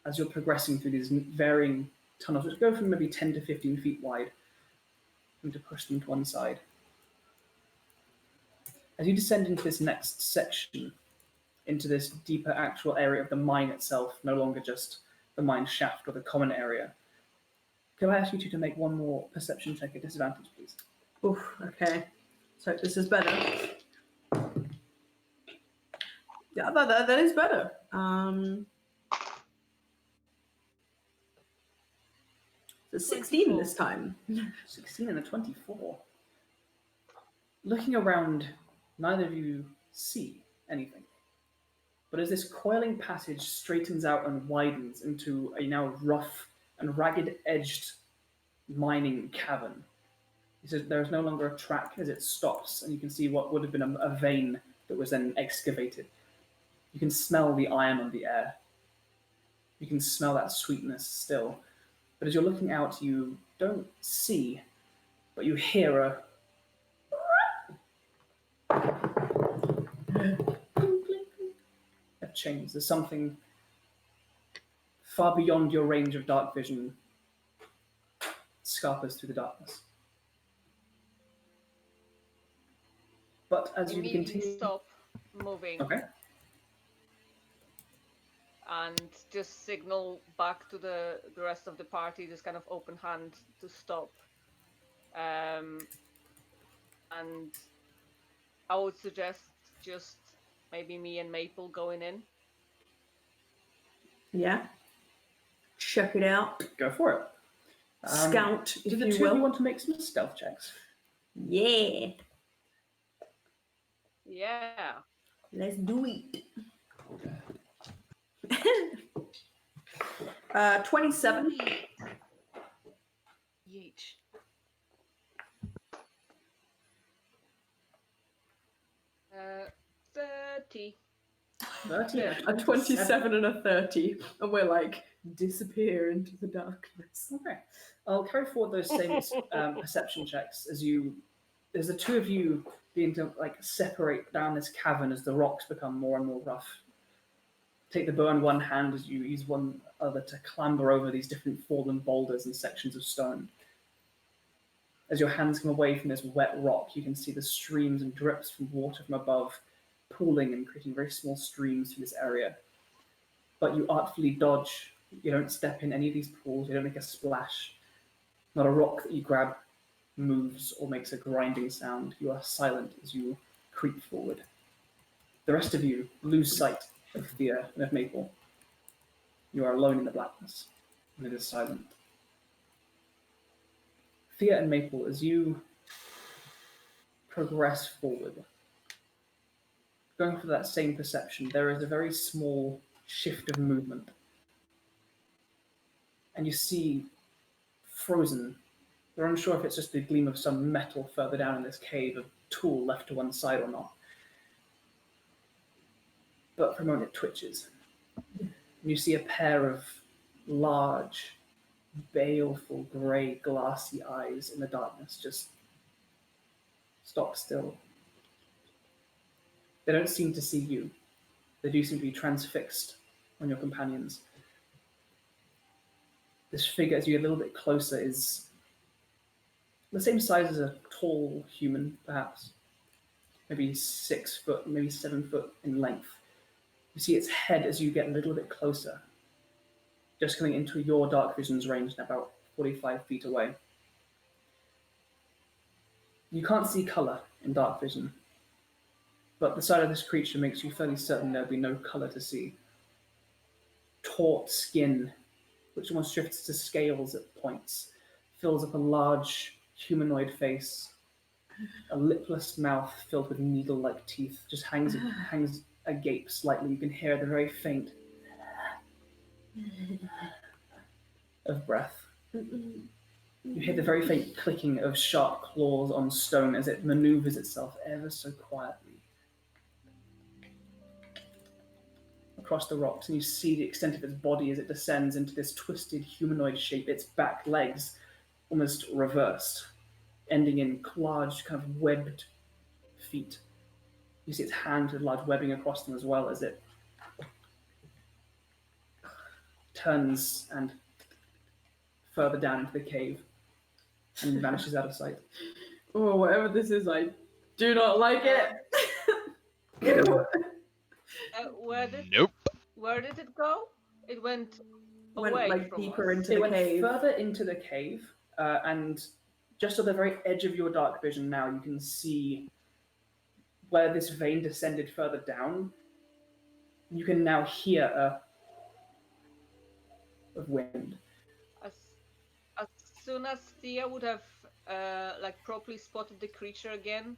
as you're progressing through these varying tunnels, which go from maybe 10 to 15 feet wide, and to push them to one side. As you descend into this next section, into this deeper actual area of the mine itself, no longer just the mine shaft or the common area, can I ask you two to make one more perception check at disadvantage, please? Oof, okay. So this is better. Yeah, that is better. So 16 this time. 16 and a 24. Looking around, neither of you see anything. But as this coiling passage straightens out and widens into a now rough and ragged-edged mining cavern, he says there is no longer a track as it stops, and you can see what would have been a vein that was then excavated. You can smell the iron on the air. You can smell that sweetness still. But as you're looking out, you don't see, but you hear a of chains. There's something far beyond your range of dark vision scarpers through the darkness. But as you Immediately continue... stop moving. Okay. And just signal back to the rest of the party, this kind of open hand to stop. And I would suggest just maybe me and Maple going in. Yeah. Check it out. Go for it. Scout, Do if the you two of will. you want to make some stealth checks? Yeah. Yeah. Let's do it. 27. Yeesh. 30 and A 27 and a 30, and we're like, disappear into the darkness. Okay. I'll carry forward those same perception checks as you. There's the two of you being to like separate down this cavern as the rocks become more and more rough. Take the bow in one hand as you use one other to clamber over these different fallen boulders and sections of stone. As your hands come away from this wet rock, you can see the streams and drips from water from above pooling and creating very small streams through this area. But you artfully dodge. You don't step in any of these pools. You don't make a splash. Not a rock that you grab moves or makes a grinding sound. You are silent as you creep forward. The rest of you lose sight of Thea and of Maple. You are alone in the blackness, and it is silent. Thea and Maple, as you progress forward, going for that same perception, there is a very small shift of movement. And you see frozen. You're unsure if it's just the gleam of some metal further down in this cave, a tool left to one side or not. But for a moment it twitches. And you see a pair of large, baleful, grey, glassy eyes in the darkness just stop still. They don't seem to see you. They do seem to be transfixed on your companions. This figure, as you get a little bit closer, is the same size as a tall human, perhaps. Maybe 6 foot, maybe 7 foot in length. You see its head as you get a little bit closer, just coming into your dark vision's range, about 45 feet away. You can't see colour in dark vision, but the sight of this creature makes you fairly certain there'll be no colour to see. Taut skin, which almost shifts to scales at points, fills up a large humanoid face. A lipless mouth filled with needle-like teeth just hangs agape slightly. You can hear the very faint of breath. You hear the very faint clicking of sharp claws on stone as it maneuvers itself ever so quietly across the rocks, and you see the extent of its body as it descends into this twisted humanoid shape, its back legs almost reversed, ending in large kind of webbed feet. You see its hands with large webbing across them as well as it turns and further down into the cave and vanishes out of sight. Oh, whatever this is, I do not like it. Ew. Nope. Where did it go? It went Went away like from deeper us. into It the went cave. further into the cave, and just at the very edge of your dark vision now, you can see where this vein descended further down. You can now hear a of wind. As soon as Thea would have like properly spotted the creature again,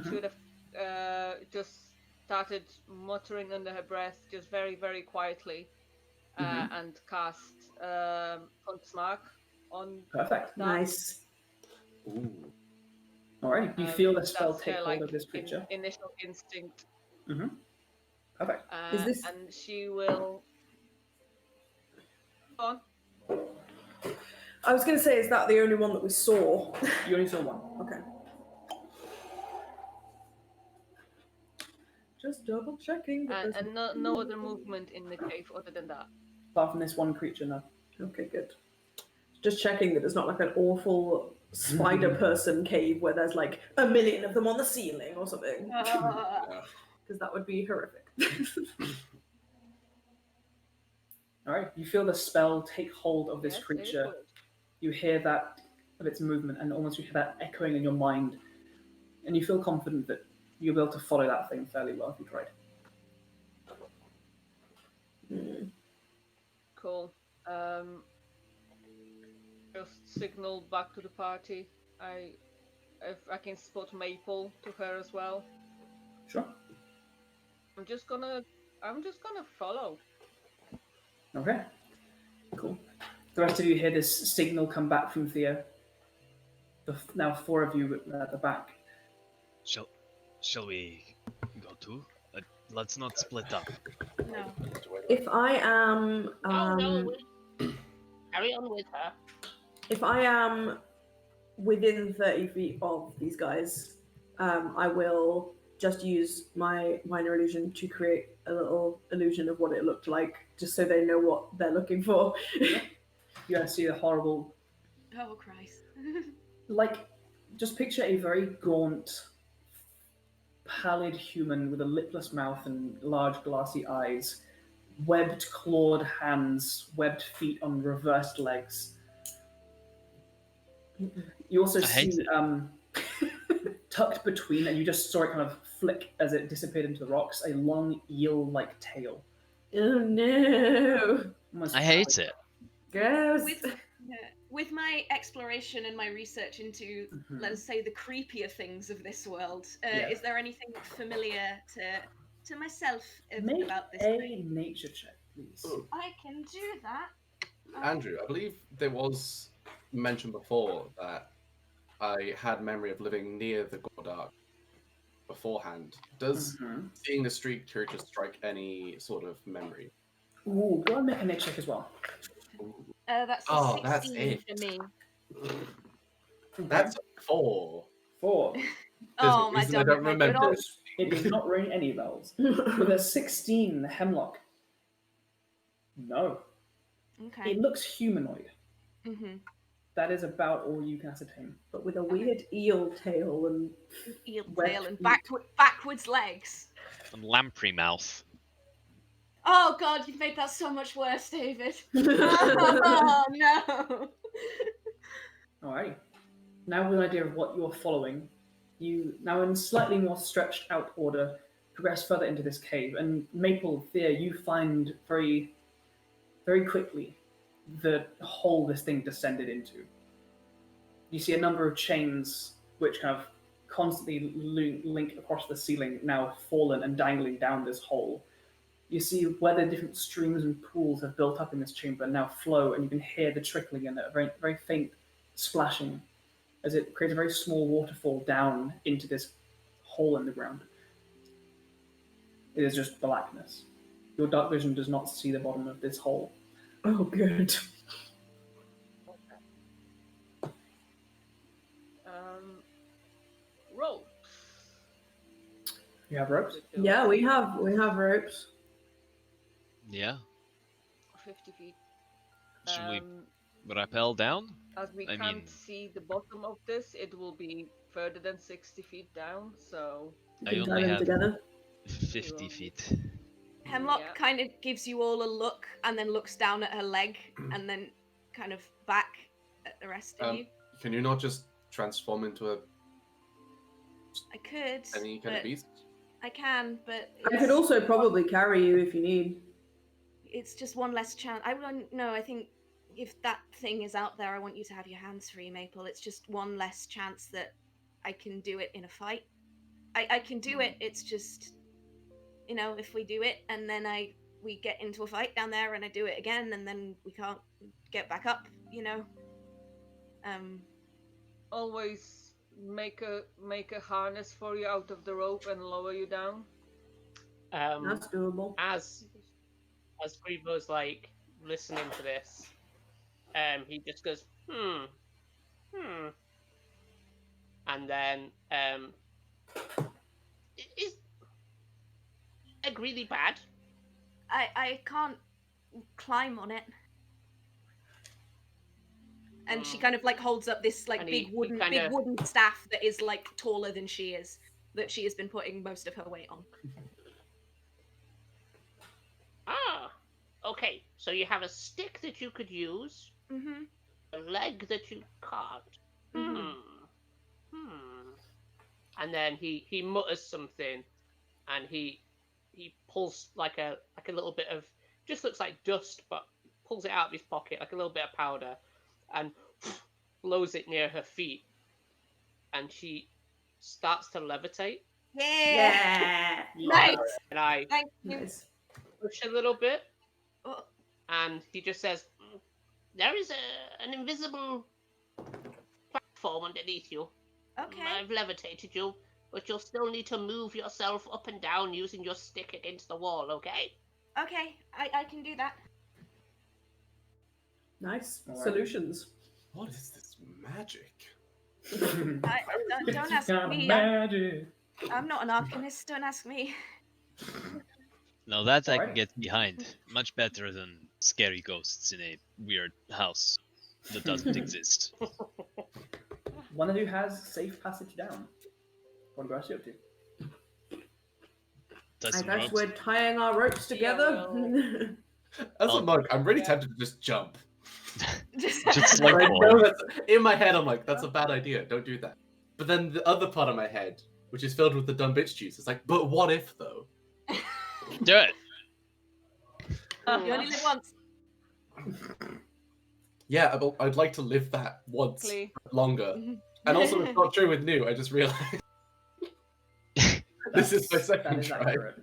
she would have just started muttering under her breath, just very, very quietly, and cast Hunter's Mark on. Perfect. Nice. Ooh. Alright, you feel the spell That's take her, hold like, of this creature. initial instinct. Perfect. Is this- And she will. Go on. I was going to say, is that the only one that we saw? You only saw one. Okay. Just double checking. that there's- And no other movement in the cave other than that. Apart from this one creature, no. Okay, good. Just checking that there's not like an awful spider person cave where there's like 1 million of them on the ceiling or something. Because that would be horrific. Alright, you feel the spell take hold of this Yes, it creature. would. You hear that of its movement, and almost you hear that echoing in your mind. And you feel confident that you'll be able to follow that thing fairly well if you tried. Cool. Just signal back to the party. If I can spot Maple to her as well. Sure. I'm just gonna follow. Okay. Cool. The rest of you hear this signal come back from Thea. Now 4 of you at the back. Shall we go too? Let's not split up. No. If I am, Carry on with her. if I am within 30 feet of these guys, I will just use my minor illusion to create a little illusion of what it looked like, just so they know what they're looking for. You guys see a horrible, Oh Christ. just picture a very gaunt, pallid human with a lipless mouth and large glassy eyes, webbed clawed hands, webbed feet on reversed legs. You also I hate see tucked between, and you just saw it kind of flick as it disappeared into the rocks, a long eel-like tail. Oh no! Almost I hate it. Gross! With my exploration and my research into, Mhm. let us say, the creepier things of this world, Yeah. is there anything familiar to myself Make about this a place? nature check, please. Ooh. I can do that. Andrew, I believe there was mentioned before that I had memory of living near the Gordark beforehand. Does Mhm. seeing the street creature strike any sort of memory? Ooh, go and make a nature check as well. That's a Oh, that's 16 it. for me. That's a 4. 4. There's Oh, a my reason I dog, don't my good remember. old- It does not ring any bells. With a 16, Hemlock. No. Okay. It looks humanoid. Mm-hmm. That is about all you can ascertain. But with a weird eel tail and Eel webbed tail and feet. backwards legs. And lamprey mouth. Oh God, you've made that so much worse, David. Oh no. Alright. Now with an idea of what you're following, you now in slightly more stretched out order progress further into this cave. And Maple, Fear, you find very, very quickly the hole this thing descended into. You see a number of chains which kind of constantly link across the ceiling, now fallen and dangling down this hole. You see where the different streams and pools have built up in this chamber now flow, and you can hear the trickling and a very, very faint splashing as it creates a very small waterfall down into this hole in the ground. It is just blackness. Your dark vision does not see the bottom of this hole. oh, good. Roll. You have ropes? Yeah, we have ropes. Yeah. 50 feet. Should we Um, rappel down? As we I can't mean- see the bottom of this, it will be further than 60 feet down, so... We I can only dive in have together. 50 feet. Hemlock Yeah. kind of gives you all a look and then looks down at her leg and then kind of back at the rest of you. Can you not just transform into I could, any kind of but beast? I can, but I could also probably carry you if you need. it's just one less chance. I wouldn't know. I think if that thing is out there, I want you to have your hands free, Maple. It's just one less chance that I can do it in a fight. I can do it. It's just, if we do it and then we get into a fight down there and I do it again and then we can't get back up. Always make a harness for you out of the rope and lower you down. That's doable. As Grievo's listening to this, he just goes, and then is it really bad? I can't climb on it. And she kind of holds up this And big he wooden kinda- wooden staff that is taller than she is, that she has been putting most of her weight on. Ah, okay. So you have a stick that you could use, Mm-hmm. a leg that you can't. Mhm. And then he mutters something, and he pulls like a little bit of, just looks like dust, but pulls it out of his pocket like a little bit of powder, and blows it near her feet, and she starts to levitate. Yeah. Nice. And I Thank you. Nice. push a little bit, Oh, and he just says, "There is an invisible platform underneath you. okay. I've levitated you. but you'll still need to move yourself up and down using your stick against the wall, okay? Okay, I can do that. Nice. Alright. Solutions. What is this magic? Don't ask Got me. magic. I'm not an arcanist. Don't ask me. Now that I can Alright. get behind, much better than scary ghosts in a weird house that doesn't exist. One of you has safe passage down. What are you up to? Tie I some guess ropes. we're tying our ropes Yeah, together. As a Oh. monk, I'm really Yeah. tempted to just jump. Just Just But like I know that's, in my head, I'm like, that's a bad idea. Don't do that. But then the other part of my head, which is filled with the dumb bitch juice, is like, but what if though? do it. you only live once. Yeah, I'd like to live that once Exactly. longer. And also, it's not true with new. I just realized this is my That second is try. accurate.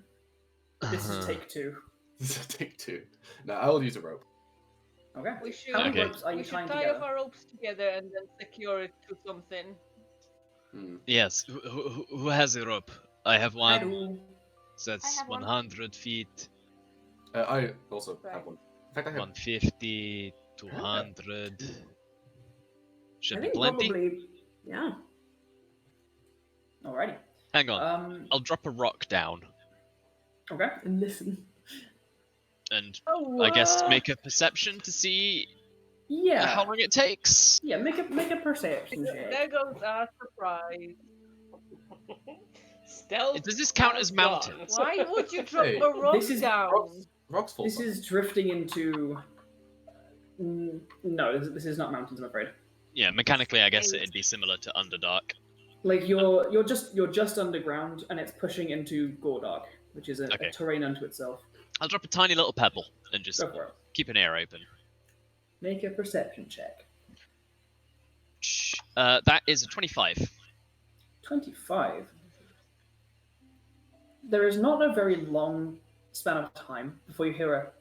This is Uh-huh. take 2. This is take 2. No, I'll use a rope. Okay. We should, How many Okay. ropes are you we should tying tie together? up our ropes together and then secure it to something. Yes, who has a rope? I have I one. do. That's have one. 100 feet, I also have Right. one. In fact, I have 150, 200. Should I be think plenty. probably, yeah. Alrighty. Hang on, I'll drop a rock down Okay. And listen. and Oh, I guess make a perception to see yeah. how long it takes. Yeah, make a perception check. There goes our surprise. Stealth. Does this count has as mountains? gone. Why would you drop Hey, a rock this is down? rocks fall. This is drifting into. No, this is not mountains, I'm afraid. Yeah, mechanically, I guess it'd be similar to Underdark. Like you're just underground, and it's pushing into Gordark, which is a Okay. terrain unto itself. I'll drop a tiny little pebble and just Go for it. keep an ear open. Make a perception check. That is a 25. 25. There is not a very long span of time before you hear a.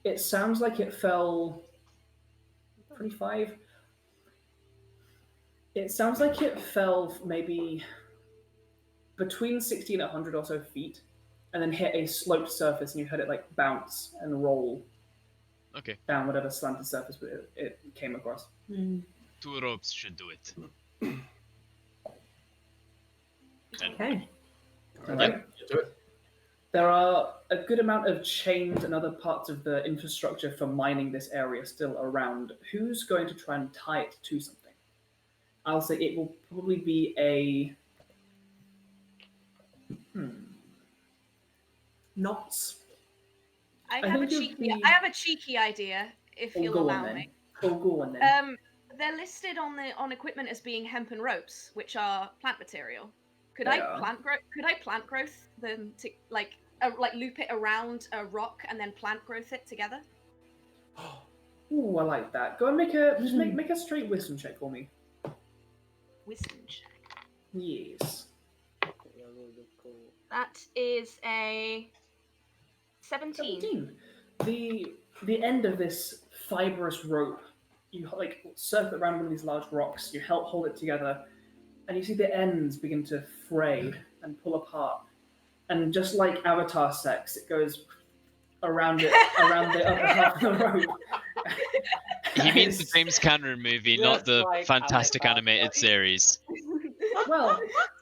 It sounds like it fell. 25. It sounds like it fell maybe between 60 and 100 or so feet, and then hit a sloped surface, and you heard it like bounce and roll Okay, down whatever slanted surface it came across. 2 ropes should do it. Okay. All right. Do it. There are a good amount of chains and other parts of the infrastructure for mining this area still around. Who's going to try and tie it to something? I'll say it will probably be a. Knots. I I have a think it would cheeky. be- I have a cheeky idea, if Oh, you'll go allow on then. me. Oh, go on then. They're listed on equipment as being hempen ropes, which are plant material. Could They I are. plant growth them to like loop it around a rock and then plant growth it together? Ooh, I like that. Go and make a straight wisdom check for me. Wisdom check. Yes. That is a 17. 17. The end of this fibrous rope, you like circle it around one of these large rocks. You help hold it together, and you see the ends begin to fray and pull apart. And just like Avatar sex, it goes around the upper half of the rope. He means the James Cameron movie, not Just the like fantastic Avatar. animated series. Well,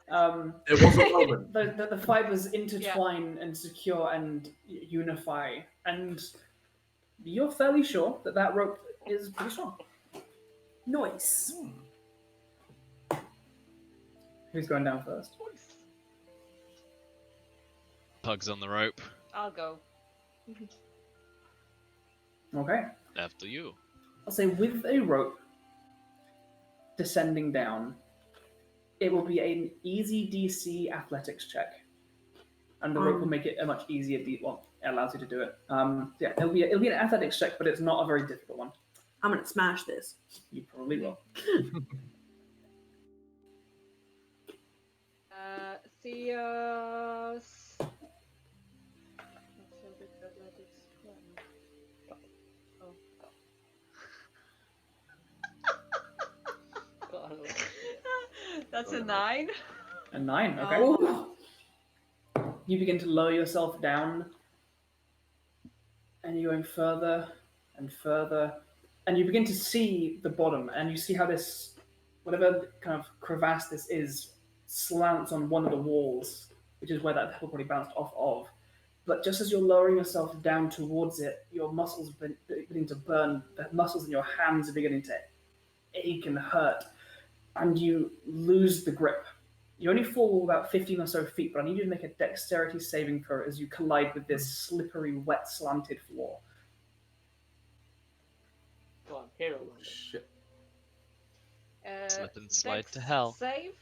It was a moment. the fibers intertwine and secure and unify, and you're fairly sure that rope is pretty strong. Nice. Who's going down first? Pugs on the rope. I'll go. Okay. After you. I'll say with a rope descending down, it will be an easy DC athletics check, and the rope will make it a much easier. Well, it allows you to do it. Yeah, it'll be an athletics check, but it's not a very difficult one. I'm gonna smash this. You probably will. See us. That's a 9. A 9, okay. Oh. You begin to lower yourself down, and you're going further and further, and you begin to see the bottom, and you see how this, whatever kind of crevasse this is, slants on one of the walls, which is where that pebble probably bounced off of. But just as you're lowering yourself down towards it, your muscles are beginning to burn, the muscles in your hands are beginning to ache and hurt, and you lose the grip. You only fall about 15 or so feet, but I need you to make a dexterity saving throw as you collide with this slippery, wet, slanted floor. Go on, hero. Shit. Slip and slide Dex to hell. Save.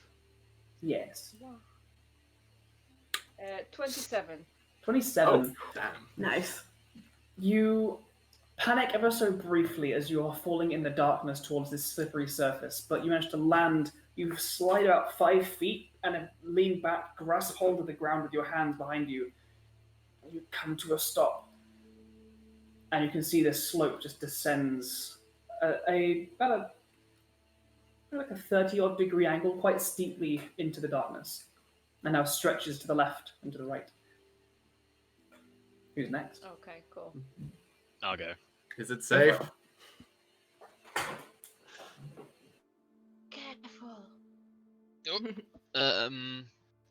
Yes. 27. 27. Oh, damn. Nice. You panic ever so briefly as you are falling in the darkness towards this slippery surface, but you manage to land. You slide about 5 feet and then lean back, grasp hold of the ground with your hands behind you. You come to a stop, and you can see this slope just descends about like a 30-odd degree angle, quite steeply into the darkness, and now stretches to the left and to the right. Who's next? Okay, cool. I'll go. Is it safe? Careful.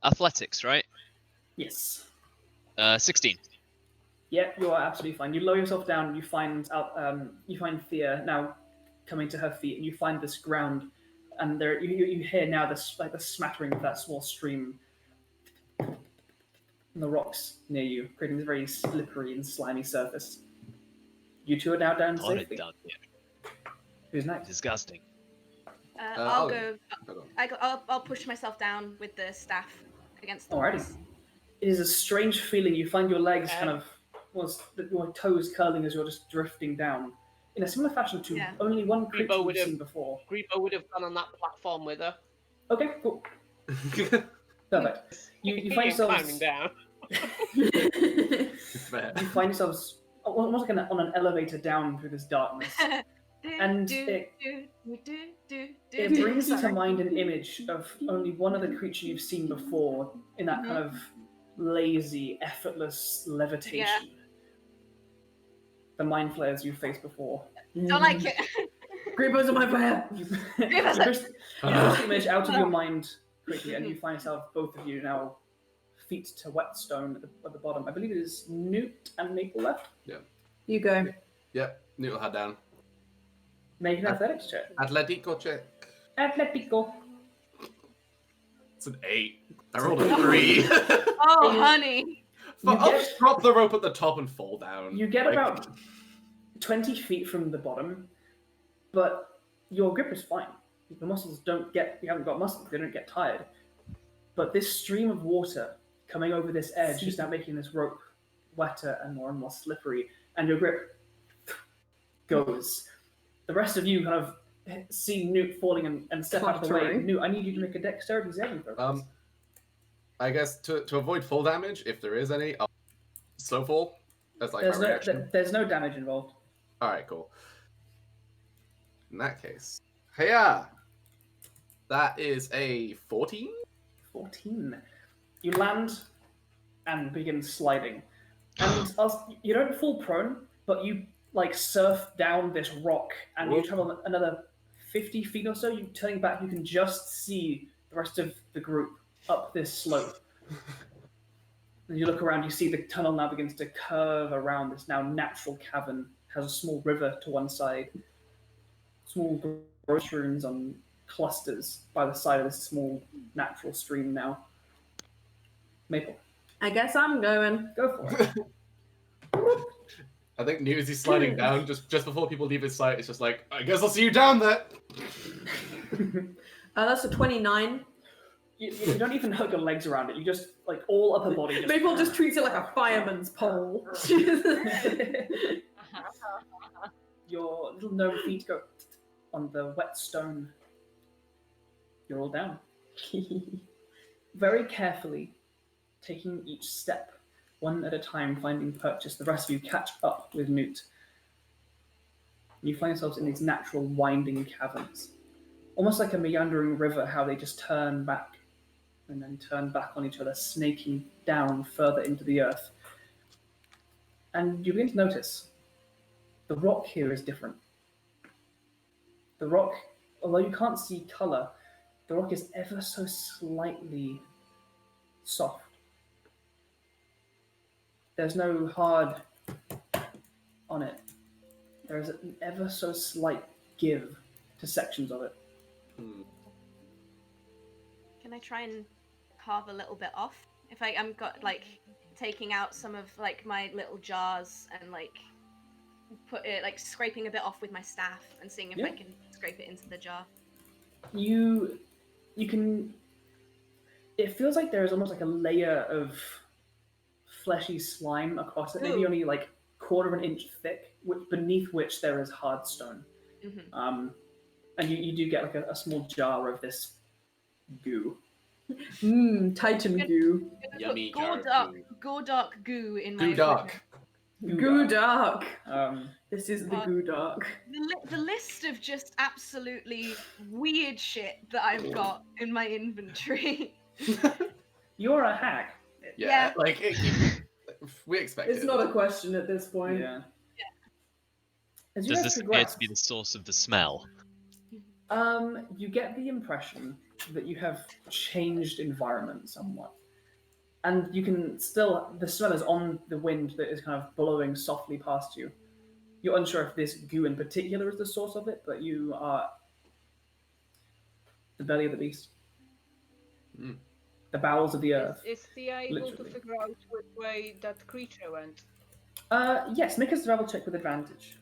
Athletics, right? Yes. 16. Yeah, you are absolutely fine. You lower yourself down, and you find Thea now coming to her feet, and you find this ground, and there you hear now this like the smattering of that small stream in the rocks near you, creating this very slippery and slimy surface. You two are now down Got it safely. done. Yeah. Who's next? Disgusting. I'll go. Hold on. I'll push myself down with the staff against the Alrighty. rocks. It is a strange feeling. You find your legs Okay. kind of, your toes curling as you're just drifting down, in a similar fashion to Yeah. only one creature Grebo you've would have- seen before. Grebo would have gone on that platform with her. Okay, cool, perfect. You find climbing yourselves. down. Fair. You find yourselves almost like on an elevator down through this darkness. And it brings you to mind an image of only one other creature you've seen before in that kind of lazy, effortless levitation. Yeah. The mind flayers you've faced before. Don't like it. Grebo's on my fire. You Grievous. push the image out of your mind quickly, and you find yourself, both of you, now feet to whetstone at the bottom. I believe it is Newt and Maple left. You go. Yep, Noodle head down. Make an athletics check. Atletico check. Atletico. It's an 8. I rolled a 3. Oh, honey. I'll just drop the rope at the top and fall down. You get Like, about 20 feet from the bottom, but your grip is fine. The muscles you haven't got muscles, they don't get tired. But this stream of water coming over this edge is now making this rope wetter and more slippery, and your grip goes. The rest of you kind of see Newt falling and step out of the way. Clattering. Newt, I need you to make a dexterity saving throw. please. I guess to avoid fall damage, if there is any, I'll slow fall. That's like my reaction. There's no damage involved. Alright, cool. In that case. Hiya! That is a 14? 14. You land and begin sliding. And you don't fall prone, but you surf down this rock, and you travel another 50 feet or so. You turning back, you can just see the rest of the group up this slope. And you look around, you see the tunnel now begins to curve around this now natural cavern. Has a small river to one side. Small mushrooms on clusters by the side of this small natural stream now. Maple, I guess I'm going. go for it. I think Newt, as he's sliding down, just before people leave his sight, it's just like, I guess I'll see you down there! That's a 29. You don't even hug your legs around it. You just, all upper body. Just... Maple just treats it like a fireman's pole. Your little gnome feet go on the wet stone. You're all down. Very carefully, taking each step, one at a time, finding purchase. The rest of you catch up with Newt. You find yourselves in these natural winding caverns. almost like a meandering river, how they just turn back and then turn back on each other, snaking down further into the earth. And you begin to notice the rock here is different. The rock, although you can't see colour, the rock is ever so slightly soft. There's no hard on it. There is an ever so slight give to sections of it. Can I try and carve a little bit off? If I'm got like taking out some of like my little jars and like put it like scraping a bit off with my staff and seeing if I can scrape it into the jar. You can. It feels like there is almost like a layer of fleshy slime across it, maybe Ooh. only like quarter of an inch thick, beneath which there is hard stone. Mm-hmm. And you do get like a small jar of this goo. Titan goo. Yummy Gordark goo in my Goo dark. Goo dark. This is the goo dark. The list of just absolutely weird shit that I've got in my inventory. You're a hack. Yeah. Like we expect It's not a question at this point. Yeah. Does this appear to be the source of the smell? You get the impression that you have changed environment somewhat. And you can still, the smell is on the wind that is kind of blowing softly past you. You're unsure if this goo in particular is the source of it, but you are the belly of the beast. The bowels of the earth. Is Thea able literally. to figure out which way that creature went? Yes, make a survival check with advantage.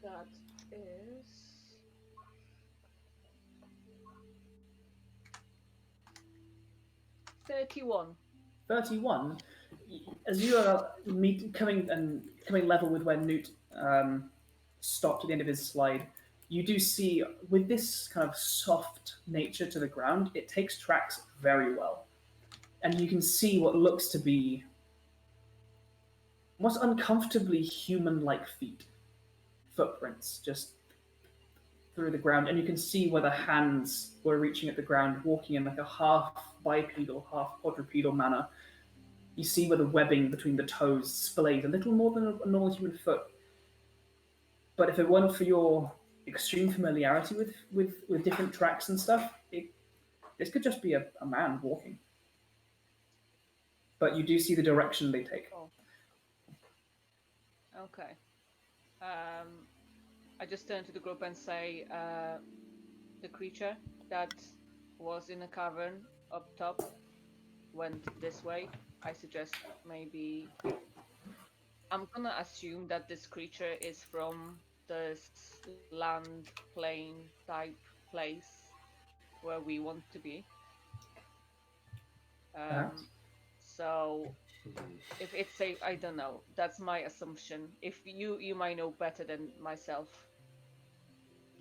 That is 31. 31. As you are coming level with where Newt stopped at the end of his slide, you do see with this kind of soft nature to the ground, it takes tracks very well, and you can see what looks to be almost uncomfortably human-like footprints just through the ground, and you can see where the hands were reaching at the ground, walking in like a half bipedal, half quadrupedal manner. You see where the webbing between the toes splayed a little more than a normal human foot. But if it weren't for your extreme familiarity with different tracks and stuff, this could just be a man walking. But you do see the direction they take. Oh. Okay. I just turn to the group and say, the creature that was in a cavern up top went this way. I suggest maybe... I'm gonna assume that this creature is from this land plain type place where we want to be. So if it's safe, I don't know. That's my assumption. If you might know better than myself.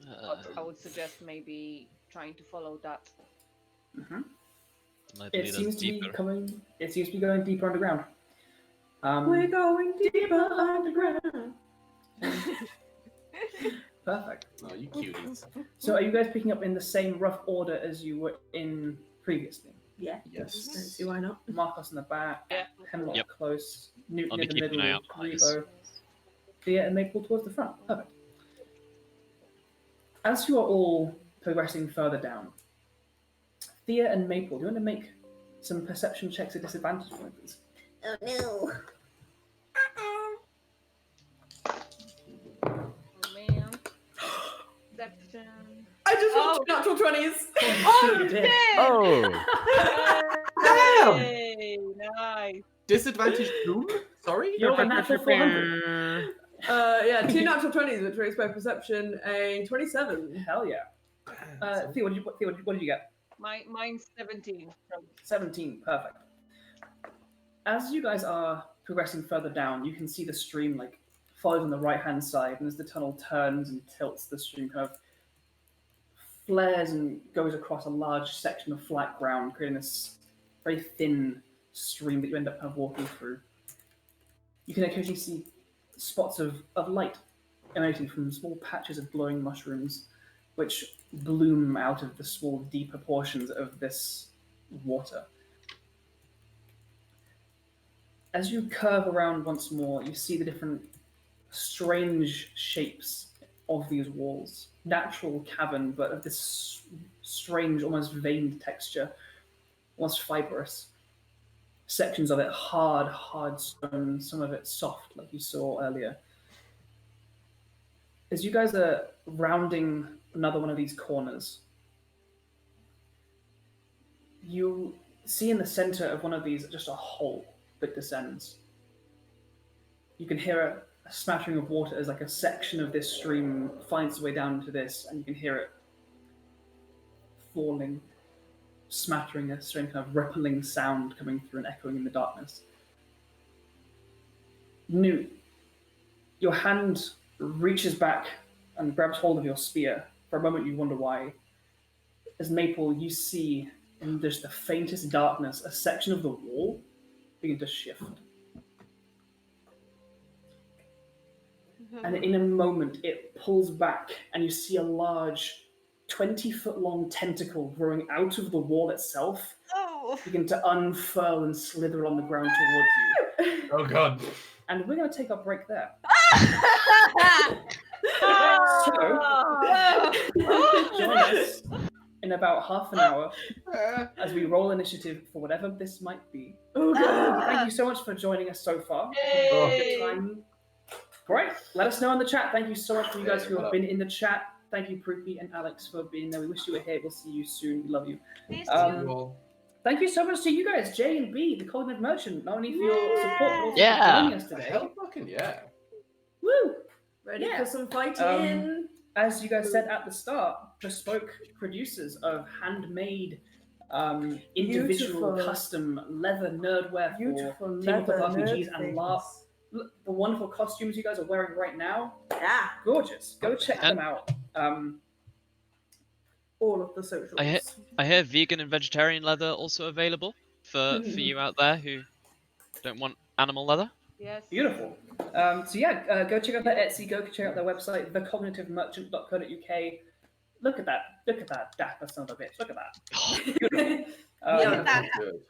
But I would suggest maybe trying to follow that. Mm-hmm. It seems to be going deeper underground. We're going deeper underground. Perfect. Oh, you cuties. So are you guys picking up in the same rough order as you were in previously? Yeah. Yes. Don't see why not. Markos in the back, Hemlock Yep. close, Newton I'll in be the keeping an eye middle, out for eyes. Rebo, Thea and Maple towards the front. Perfect. As you are all progressing further down, Thea and Maple, do you want to make some perception checks at disadvantage for me, please? Oh no. Oh man. Deception. I just rolled natural 20s. Oh, you did. Damn! Hey, nice. Disadvantage whom? Sorry? You're a natural 400. Yeah, 2 natural 20s, which raised by perception, a 27. Hell yeah. Thea, what did you get? Mine's 17. 17, perfect. As you guys are progressing further down, you can see the stream like follows on the right-hand side, and as the tunnel turns and tilts, the stream kind of flares and goes across a large section of flat ground, creating this very thin stream that you end up kind of walking through. You can occasionally see spots of light emanating from small patches of glowing mushrooms, which bloom out of the small, deeper portions of this water. As you curve around once more, you see the different strange shapes of these walls. Natural cavern, but of this strange, almost veined texture, almost fibrous. Sections of it hard stone, some of it soft, like you saw earlier. As you guys are rounding another one of these corners, you see in the center of one of these just a hole that descends. You can hear a smattering of water as like a section of this stream finds its way down into this, and you can hear it falling, smattering, a strange kind of rippling sound coming through and echoing in the darkness. Newt, your hand reaches back and grabs hold of your spear. For a moment you wonder why. As Maple, you see in just the faintest darkness a section of the wall begin to shift. And in a moment it pulls back and you see a large 20-foot-long tentacle growing out of the wall itself begin to unfurl and slither on the ground towards you. Oh god. And we're going to take our break there. Join us in about half an hour as we roll initiative for whatever this might be. Oh god. Thank you so much for joining us so far. Yay. Good time. Great. Let us know in the chat. Thank you so much for you guys who have been in the chat. Thank you, Pruki and Alex, for being there. We wish you were here. We'll see you soon. We love you. Thank you so much to you guys, J and B, the Cognitive Merchant, not only for your support, but also for joining us today. Hell fucking yeah. Woo! Ready Yeah. for some fighting? As you guys said at the start, bespoke producers of handmade, individual, Beautiful. custom leather nerdwear Beautiful for tabletop leather RPGs nerd and things. LARP. Look, the wonderful costumes you guys are wearing right now, Yeah. gorgeous. Go check them out. All of the socials. I hear vegan and vegetarian leather also available for you out there who don't want animal leather. Yes. Beautiful. So yeah, go check out their Etsy. Go check out their website, thecognitivemerchant.co.uk. Look at that. Look at that dapper son of a bitch. Look at that. Beautiful. Yeah, that. Good.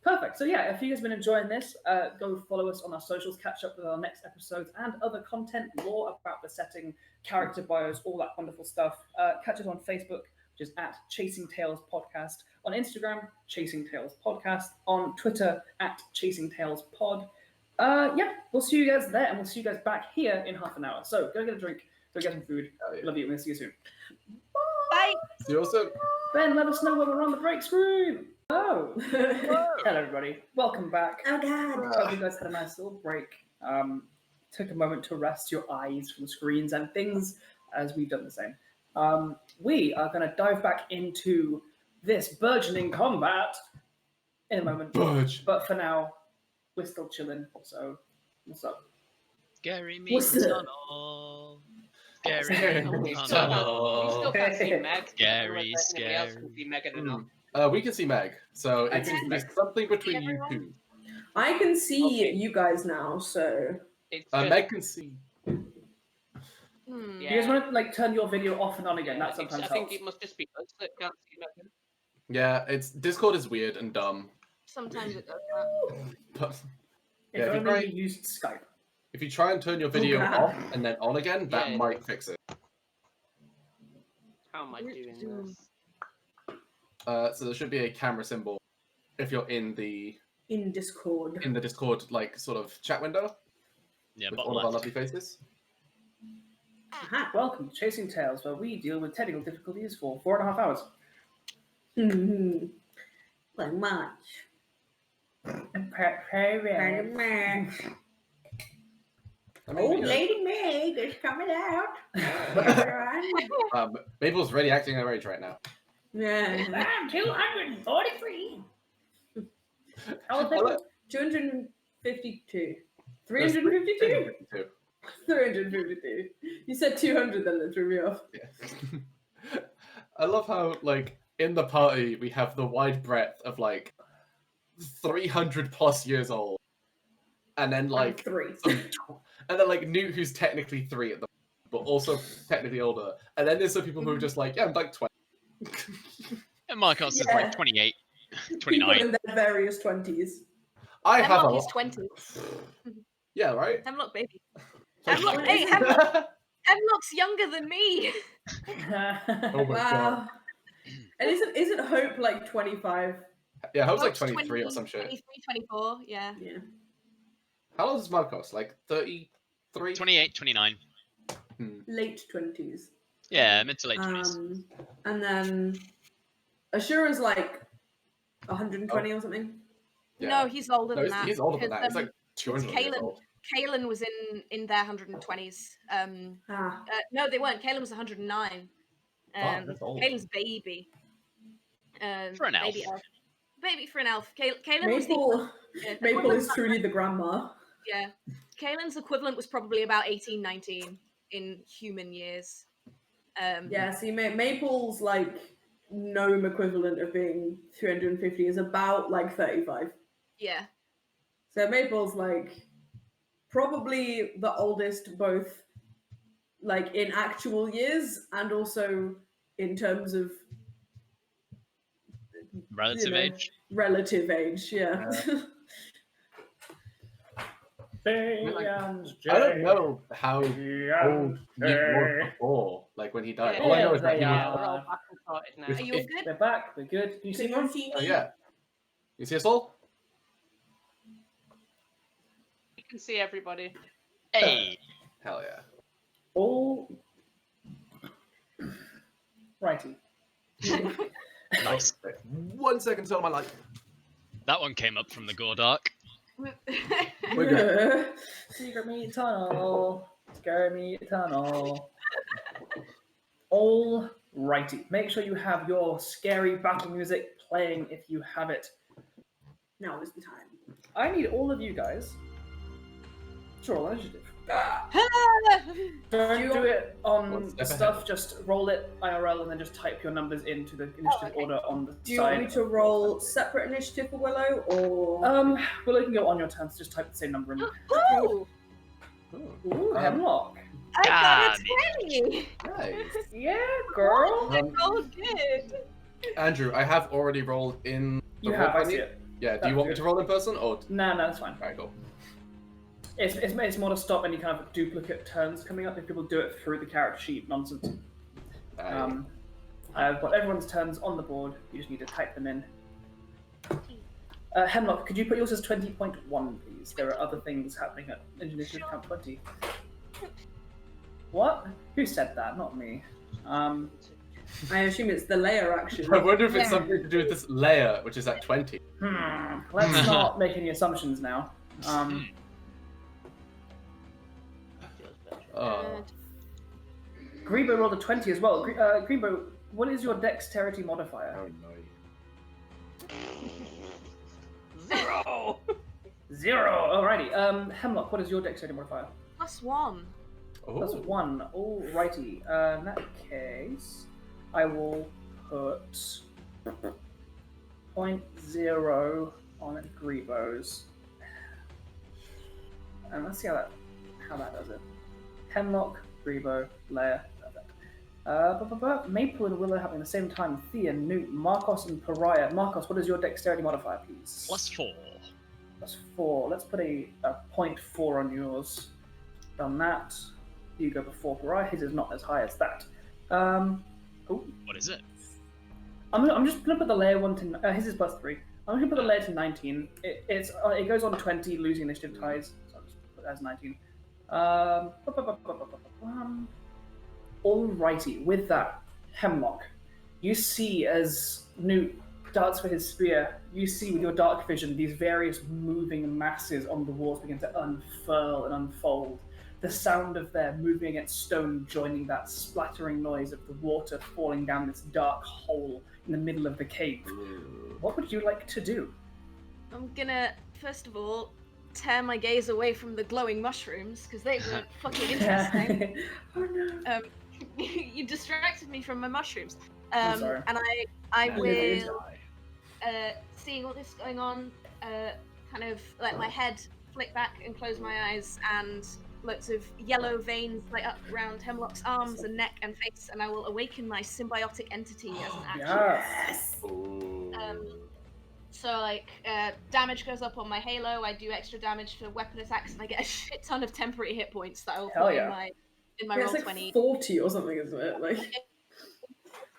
Perfect. So yeah, if you guys have been enjoying this, go follow us on our socials, catch up with our next episodes and other content, lore about the setting, character bios, all that wonderful stuff. Catch us on Facebook, which is at Chasing Tales Podcast, on Instagram, Chasing Tales Podcast, on Twitter at Chasing Tales Pod. Yeah, we'll see you guys there, and we'll see you guys back here in half an hour. So go get a drink, go get some food. Yeah. Love you. We'll see you soon. Bye. See you also. Ben, let us know when we're on the break screen. Oh, hello everybody. Welcome back. Oh god. Hope you guys had a nice little break. Took a moment to rest your eyes from screens and things, as we've done the same. We are going to dive back into this burgeoning combat in a moment. Budge. But for now, we're still chilling. So, what's up? Scary me What's the- tunnel. Scary Scary me me tunnel. We still can't see Meg. Scary, Anybody else scary. can see Meg enough. We can see Meg, so I it's, can see it's Meg. something between you Everyone? two. I can see Okay. you guys now, so It's just, Meg can see. Hmm. You guys want to like turn your video off and on again? That I think, sometimes I think helps. it must just be us that can't see Meg. Yeah, it's Discord is weird and dumb. Sometimes it does that. But If Yeah, if you only try- you used Skype. if you try and turn your video God. off and then on again, that Yeah. might fix it. How am I doing this? So there should be a camera symbol if you're in the in Discord. Discord like sort of chat window Yeah, with bottom all of our left. lovely faces. Aha. Welcome to Chasing Tales, where we deal with technical difficulties for 4.5 hours. Hmm. Like much. Very much. I mean, Old you know, Lady Meg is coming out. Mabel's really acting her age right now. Yeah. I'm 243. How old Hello. is 252. 352? 352. You said 200, then that threw me off. Yeah. I love how, like, in the party, we have the wide breadth of, like, 300 plus years old. and then like I'm 3. and then like Newt, who's technically 3 at the moment, but also technically older. And then there's some people who are just like, yeah, I'm like 20. And Markos is Yeah. like 28, People 29. in their various 20s. I have a Hemlock is lot. 20. Yeah, right. Hemlock baby. Like, Hemlock, hey, Hemlock's younger than me. Oh my god. Wow. And isn't Hope like 25? Yeah, I was like Hope's 23 or some shit. 23, 24, yeah. Yeah. How old is Markos? Like 33? 28, 29. Late 20s. Yeah, mid to late 20s. And then Ashura's like 120 or something. Yeah. No, he's older No, than that. he's older than that. because, He's like 200 years Kalen, old. Kalen was in their 120s. No, they weren't. Kalen was 109. that's old. Kalen's baby. For an elf. Baby for an elf. Kalen was the Maple is truly the grandma. yeah. Kalen's equivalent was probably about 18, 19 in human years. Yeah, see, Maple's like gnome equivalent of being 350 is about like 35. Yeah. So Maple's like probably the oldest, both like in actual years and also in terms of Relative age. Relative age, yeah. I don't know how old Newt was before, like when he died. Yeah, All I know is that they he are. was. We're all back and sorted now. Are you all good? We're back. We're good. Do you see Can me? you see Oh me? yeah. You see us all? You can see everybody. Hey! Hell yeah. All righty. Nice. 1 second till my life. That one came up from the Gordark. We're good. Secret meat tunnel. Scare me tunnel. All righty. Make sure you have your scary battle music playing if you have it. Now is the time. I need all of you guys to roll initiative. Don't do it on One step stuff, ahead. just roll it IRL and then just type your numbers into the initiative okay. order on the Do you want me side. to roll separate initiative for Willow or Willow can go on your turn, so just type the same number in. Ooh, Ooh, Hemlock. I got God. a 20. Nice. Yeah, girl. Oh, good. Andrew, I have already rolled in. the You have, I roll see for it. Yeah, do That's you want me good. to roll in person or? No, that's fine. Alright, cool. It's more to stop any kind of duplicate turns coming up if people do it through the character sheet nonsense. I've got everyone's turns on the board. You just need to type them in. Hemlock, could you put yours as 20.1, please? There are other things happening at initiative count 20. What? Who said that? Not me. I assume it's the layer action. I wonder if it's something to do with this layer, which is at 20. Let's not make any assumptions now. Greenbow rolled a 20 as well. Greenbow, what is your dexterity modifier? Oh no. 0. 0. Alrighty. Hemlock, what is your dexterity modifier? +1. That's 1. Alrighty. In that case, I will put 0.0 on Greenbow's. And let's see how that does it. Hemlock, Greenbow, layer. Perfect. Maple and Willow happening at the same time. Thea, Newt, Markos, and Pariah. Markos, what is your dexterity modifier, please? +4. +4. Let's put a 0.4 on yours. Done that. You go before Pariah. His is not as high as that. What is it? I'm just gonna put the layer one to. His is +3. I'm gonna put the layer to 19. It goes on 20, losing initiative ties. So I'll just put it as 19. Alrighty, with that, Hemlock, you see as Newt darts for his spear, you see with your dark vision these various moving masses on the walls begin to unfurl and unfold. The sound of their moving against stone joining that splattering noise of the water falling down this dark hole in the middle of the cave. What would you like to do? I'm gonna, first of all, tear my gaze away from the glowing mushrooms, because they were fucking interesting. Oh no. You distracted me from my mushrooms. I'm sorry. And I No, will, seeing all this going on, kind of let my head flick back and close my eyes, and lots of yellow veins light up around Hemlock's arms and neck and face, and I will awaken my symbiotic entity as an action. Yes. Ooh. So damage goes up on my halo. I do extra damage for weapon attacks, and I get a shit ton of temporary hit points that I will Hell put yeah. in my Yeah, roll it's like 20 40 or something, isn't it? Like,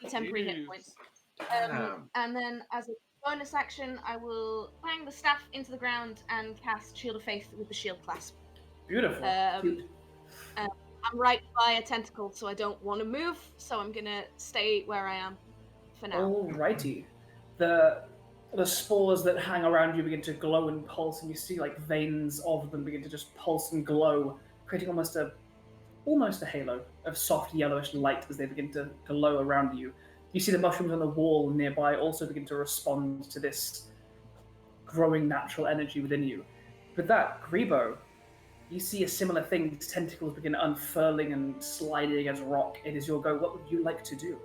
temporary hit Jeez. points. Damn. And then as a bonus action, I will bang the staff into the ground and cast Shield of Faith with the shield clasp. Beautiful. cute. I'm right by a tentacle, so I don't want to move, so I'm gonna stay where I am for now. Alrighty. The spores that hang around you begin to glow and pulse, and you see like veins of them begin to just pulse and glow, creating almost a halo of soft yellowish light as they begin to glow around you. You see the mushrooms on the wall nearby also begin to respond to this growing natural energy within you. With that, Grebo, you see a similar thing. These tentacles begin unfurling and sliding against rock. It is your go. What would you like to do?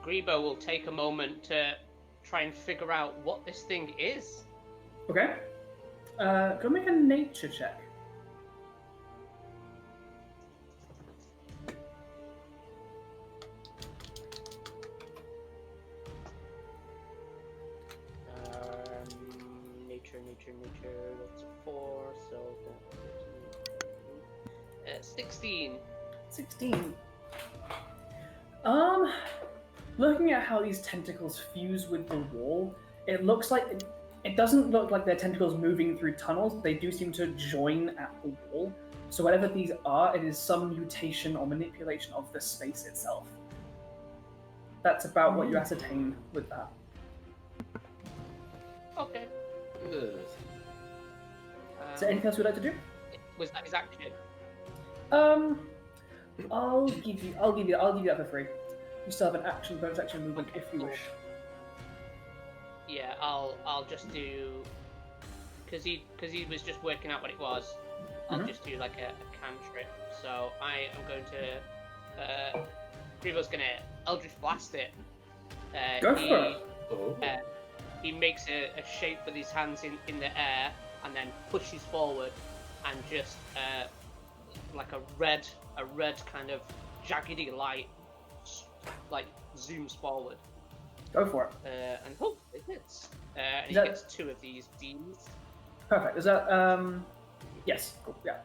Grebo will take a moment to try and figure out what this thing is. Okay. Go make a nature check. Nature. That's a 4, so 16. 16. Looking at how these tentacles fuse with the wall, it looks like it doesn't look like they're tentacles moving through tunnels. They do seem to join at the wall. So whatever these are, it is some mutation or manipulation of the space itself. That's about what you ascertain with that. Okay. Ugh. Is there anything else you'd like to do? Was that his action? I'll give you that for free. You still have an action, bonus action movement if you wish. Yeah, I'll just do, because he was just working out what it was. I'll just do like a cantrip. So I am going to. Grebo's gonna Eldritch Blast it. Go for it. Oh. He makes a shape with his hands in the air and then pushes forward and just like a red kind of jaggedy light like zooms forward. Go for it. And hopefully it hits. And he That- gets 2 of these beams. Perfect. Is that yes, cool. Yeah.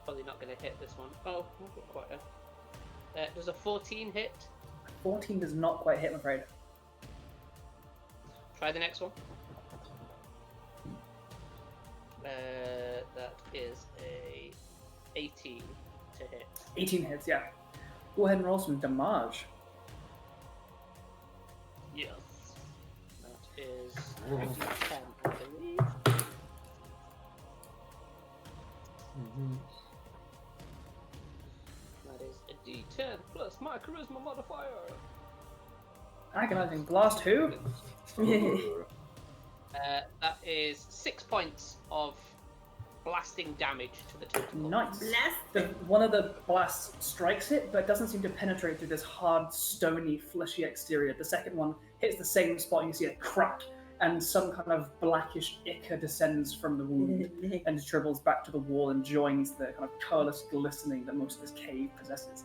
Probably not going to hit this one. Oh, not quite. Does a 14 hit? 14 does not quite hit, I'm afraid. Try the next one. That is a 18 to hit. 18 hits, yeah. Go ahead and roll some damage. Yes. That is 10, I believe. That is a D10 plus my charisma modifier. Agonizing blast. Who? That is 6 points of blasting damage to the tentacle. Nice. One of the blasts strikes it, but doesn't seem to penetrate through this hard, stony, fleshy exterior. The second one hits the same spot, and you see a crack, and some kind of blackish ichor descends from the wound and dribbles back to the wall and joins the kind of colorless glistening that most of this cave possesses.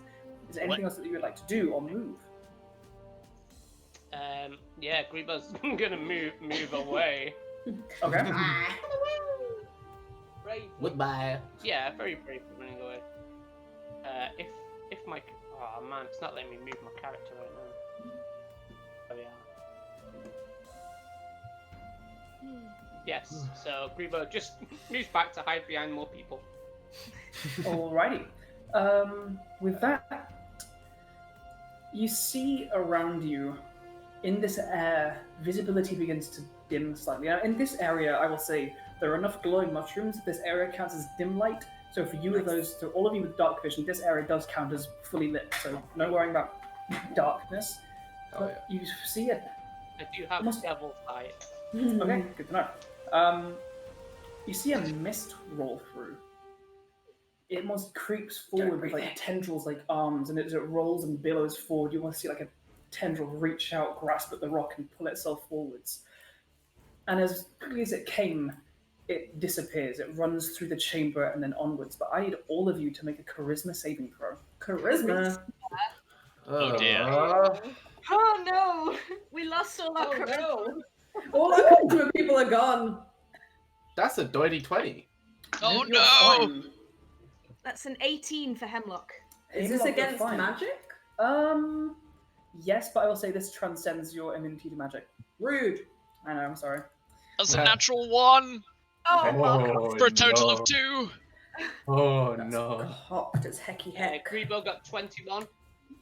Is there anything else that you would like to do or move? Yeah, Grebo's gonna move away. Okay. Right. Goodbye. Yeah, very brave running away. If my oh man, it's not letting me move my character right now. Oh yeah. Yes. So Grebo just moves back to hide behind more people. Alrighty. With that, you see around you, in this air, visibility begins to dim slightly. Now, in this area, I will say there are enough glowing mushrooms. This area counts as dim light. So for you, so all of you with dark vision, this area does count as fully lit. So no worrying about darkness. Oh, But you see it. I do have Must- devil's sight. Okay, good to know. You see a mist roll through. It almost creeps forward with like tendrils like arms, and as it rolls and billows forward, you want to see like tendril reach out, grasp at the rock, and pull itself forwards. And as quickly as it came, it disappears. It runs through the chamber and then onwards. But I need all of you to make a charisma saving throw. Charisma. Oh dear. Oh no! We lost all our Oh charisma. no! All our culture people are gone. That's a doity 20. Oh You're no! fine. That's an 18 for Hemlock. Is this Hemlock, you're against fine. magic? Yes, but I will say this transcends your immunity to magic. Rude. I know, I'm sorry. That's a natural 1 Oh, Markos. for a total of 2. Oh That's no. cocked as hecky heck. Grebo got 21.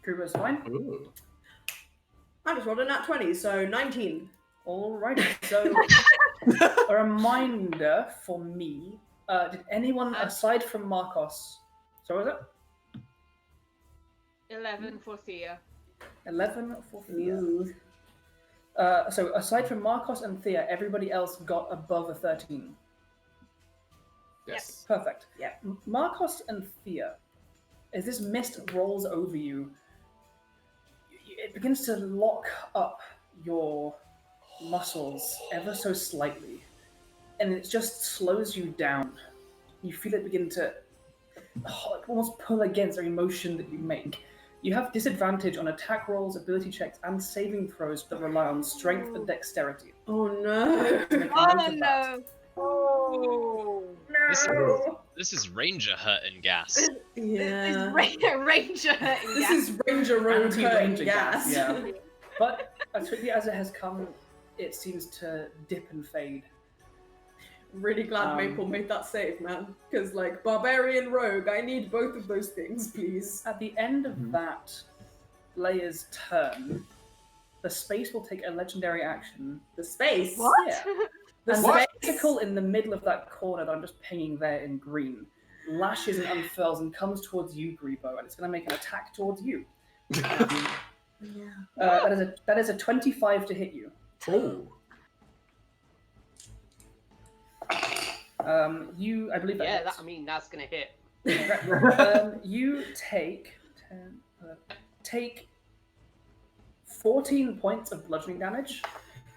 Gruber's fine. Ooh. I just rolled a nat 20, so 19. Alrighty, so a reminder for me, did anyone, aside from Markos, so was it? 11 for Thea. 11 for Thea. Ooh. So aside from Markos and Thea, everybody else got above a 13. Yes. Perfect. Yeah. Markos and Thea, as this mist rolls over you, it begins to lock up your muscles ever so slightly, and it just slows you down. You feel it begin to almost pull against every motion that you make. You have disadvantage on attack rolls, ability checks, and saving throws that rely on strength and dexterity. Oh no. Make a note Oh of that. no! Oh! This is Ranger hurting gas. Yeah. Ranger hurting This gas. is Ranger Road Anti-ranger gas. yeah. But as quickly as it has come, it seems to dip and fade. Really glad Maple made that save, man. Because, like, Barbarian Rogue, I need both of those things, please. At the end of that player's turn, the space will take a legendary action. The space. What? Yeah. The And space. the tentacle in the middle of that corner that I'm just pinging there in green lashes and unfurls and comes towards you, Grebo, and it's going to make an attack towards you. That is a 25 to hit you. Oh. You, I believe that Yeah, hits. that's gonna hit. You take 10, take 14 points of bludgeoning damage,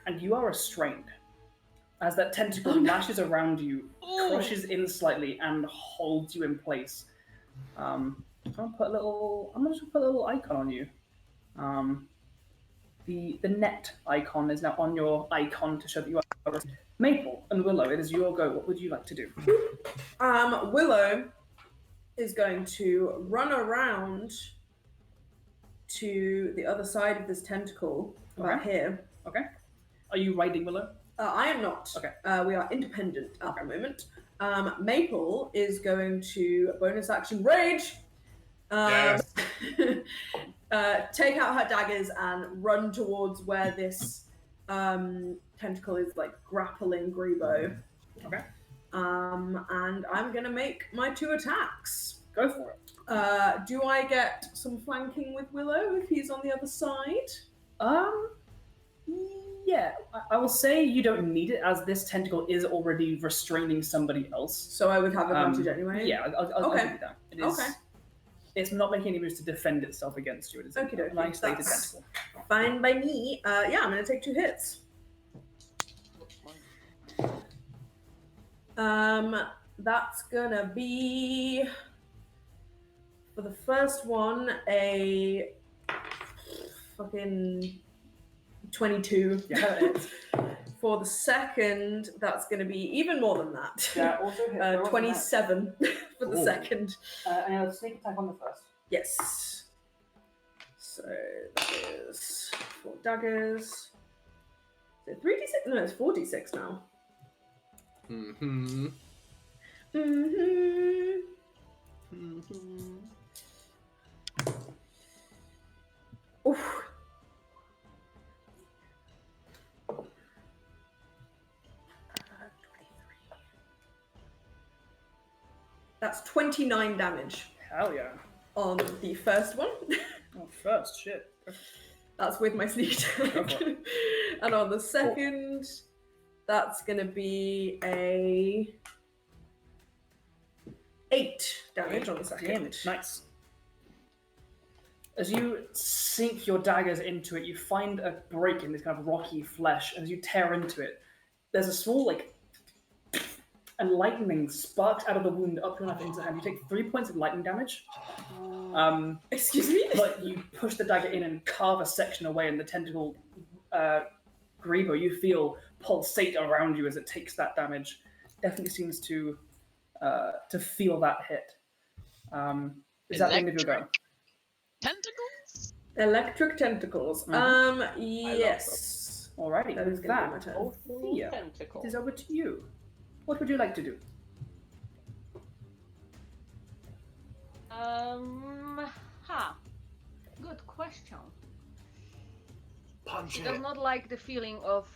and you are restrained as that tentacle lashes around you, crushes in slightly, and holds you in place. I'm gonna just put a little icon on you. The net icon is now on your icon to show that you are Maple and Willow. It is your go. What would you like to do? Willow is going to run around to the other side of this tentacle, about here. Okay. Are you riding Willow? I am not. Okay. We are independent at the moment. Maple is going to bonus action rage. Yes. Take out her daggers and run towards where this tentacle is like grappling Grebo. Okay. And I'm gonna make my 2 attacks. Go for it. Do I get some flanking with Willow if he's on the other side? Yeah, I will say you don't need it as this tentacle is already restraining somebody else. So I would have advantage anyway? Yeah, I'll Okay. give you that. It is, Okay. It's not making any moves to defend itself against you. It is a Okey-dokey, nice stated that's- tentacle. Fine by me. Yeah, I'm gonna take 2 hits. That's gonna be for the first one a fucking 22. Yeah, that hits. For the second, that's gonna be even more than that. Yeah, also hit. 27 for the Ooh. second. And a sneak attack on the first. Yes. So that is 4 daggers. Is it 3d6? No, it's 4d6 now. Mm-hmm. Mm-hmm. Mm-hmm. Oof. That's 29 damage Hell yeah. on the first one. Oh, first, shit. That's with my sneak attack. Go for it. And on the second, that's going to be a 8 damage on the second. Damage. Nice. As you sink your daggers into it, you find a break in this kind of rocky flesh, and as you tear into it, there's a small, and lightning sparks out of the wound up enough into the hand. You take 3 points of lightning damage. Excuse me? But you push the dagger in and carve a section away, and the tentacle grebo you feel pulsate around you as it takes that damage. Definitely seems to feel that hit. Is that the end of your go? Tentacles? Electric tentacles. Yes. Alrighty, That is with gonna be my that, turn. Thea, Tentacle. it is over to you. What would you like to do? Good question. Punch She it. does not like the feeling of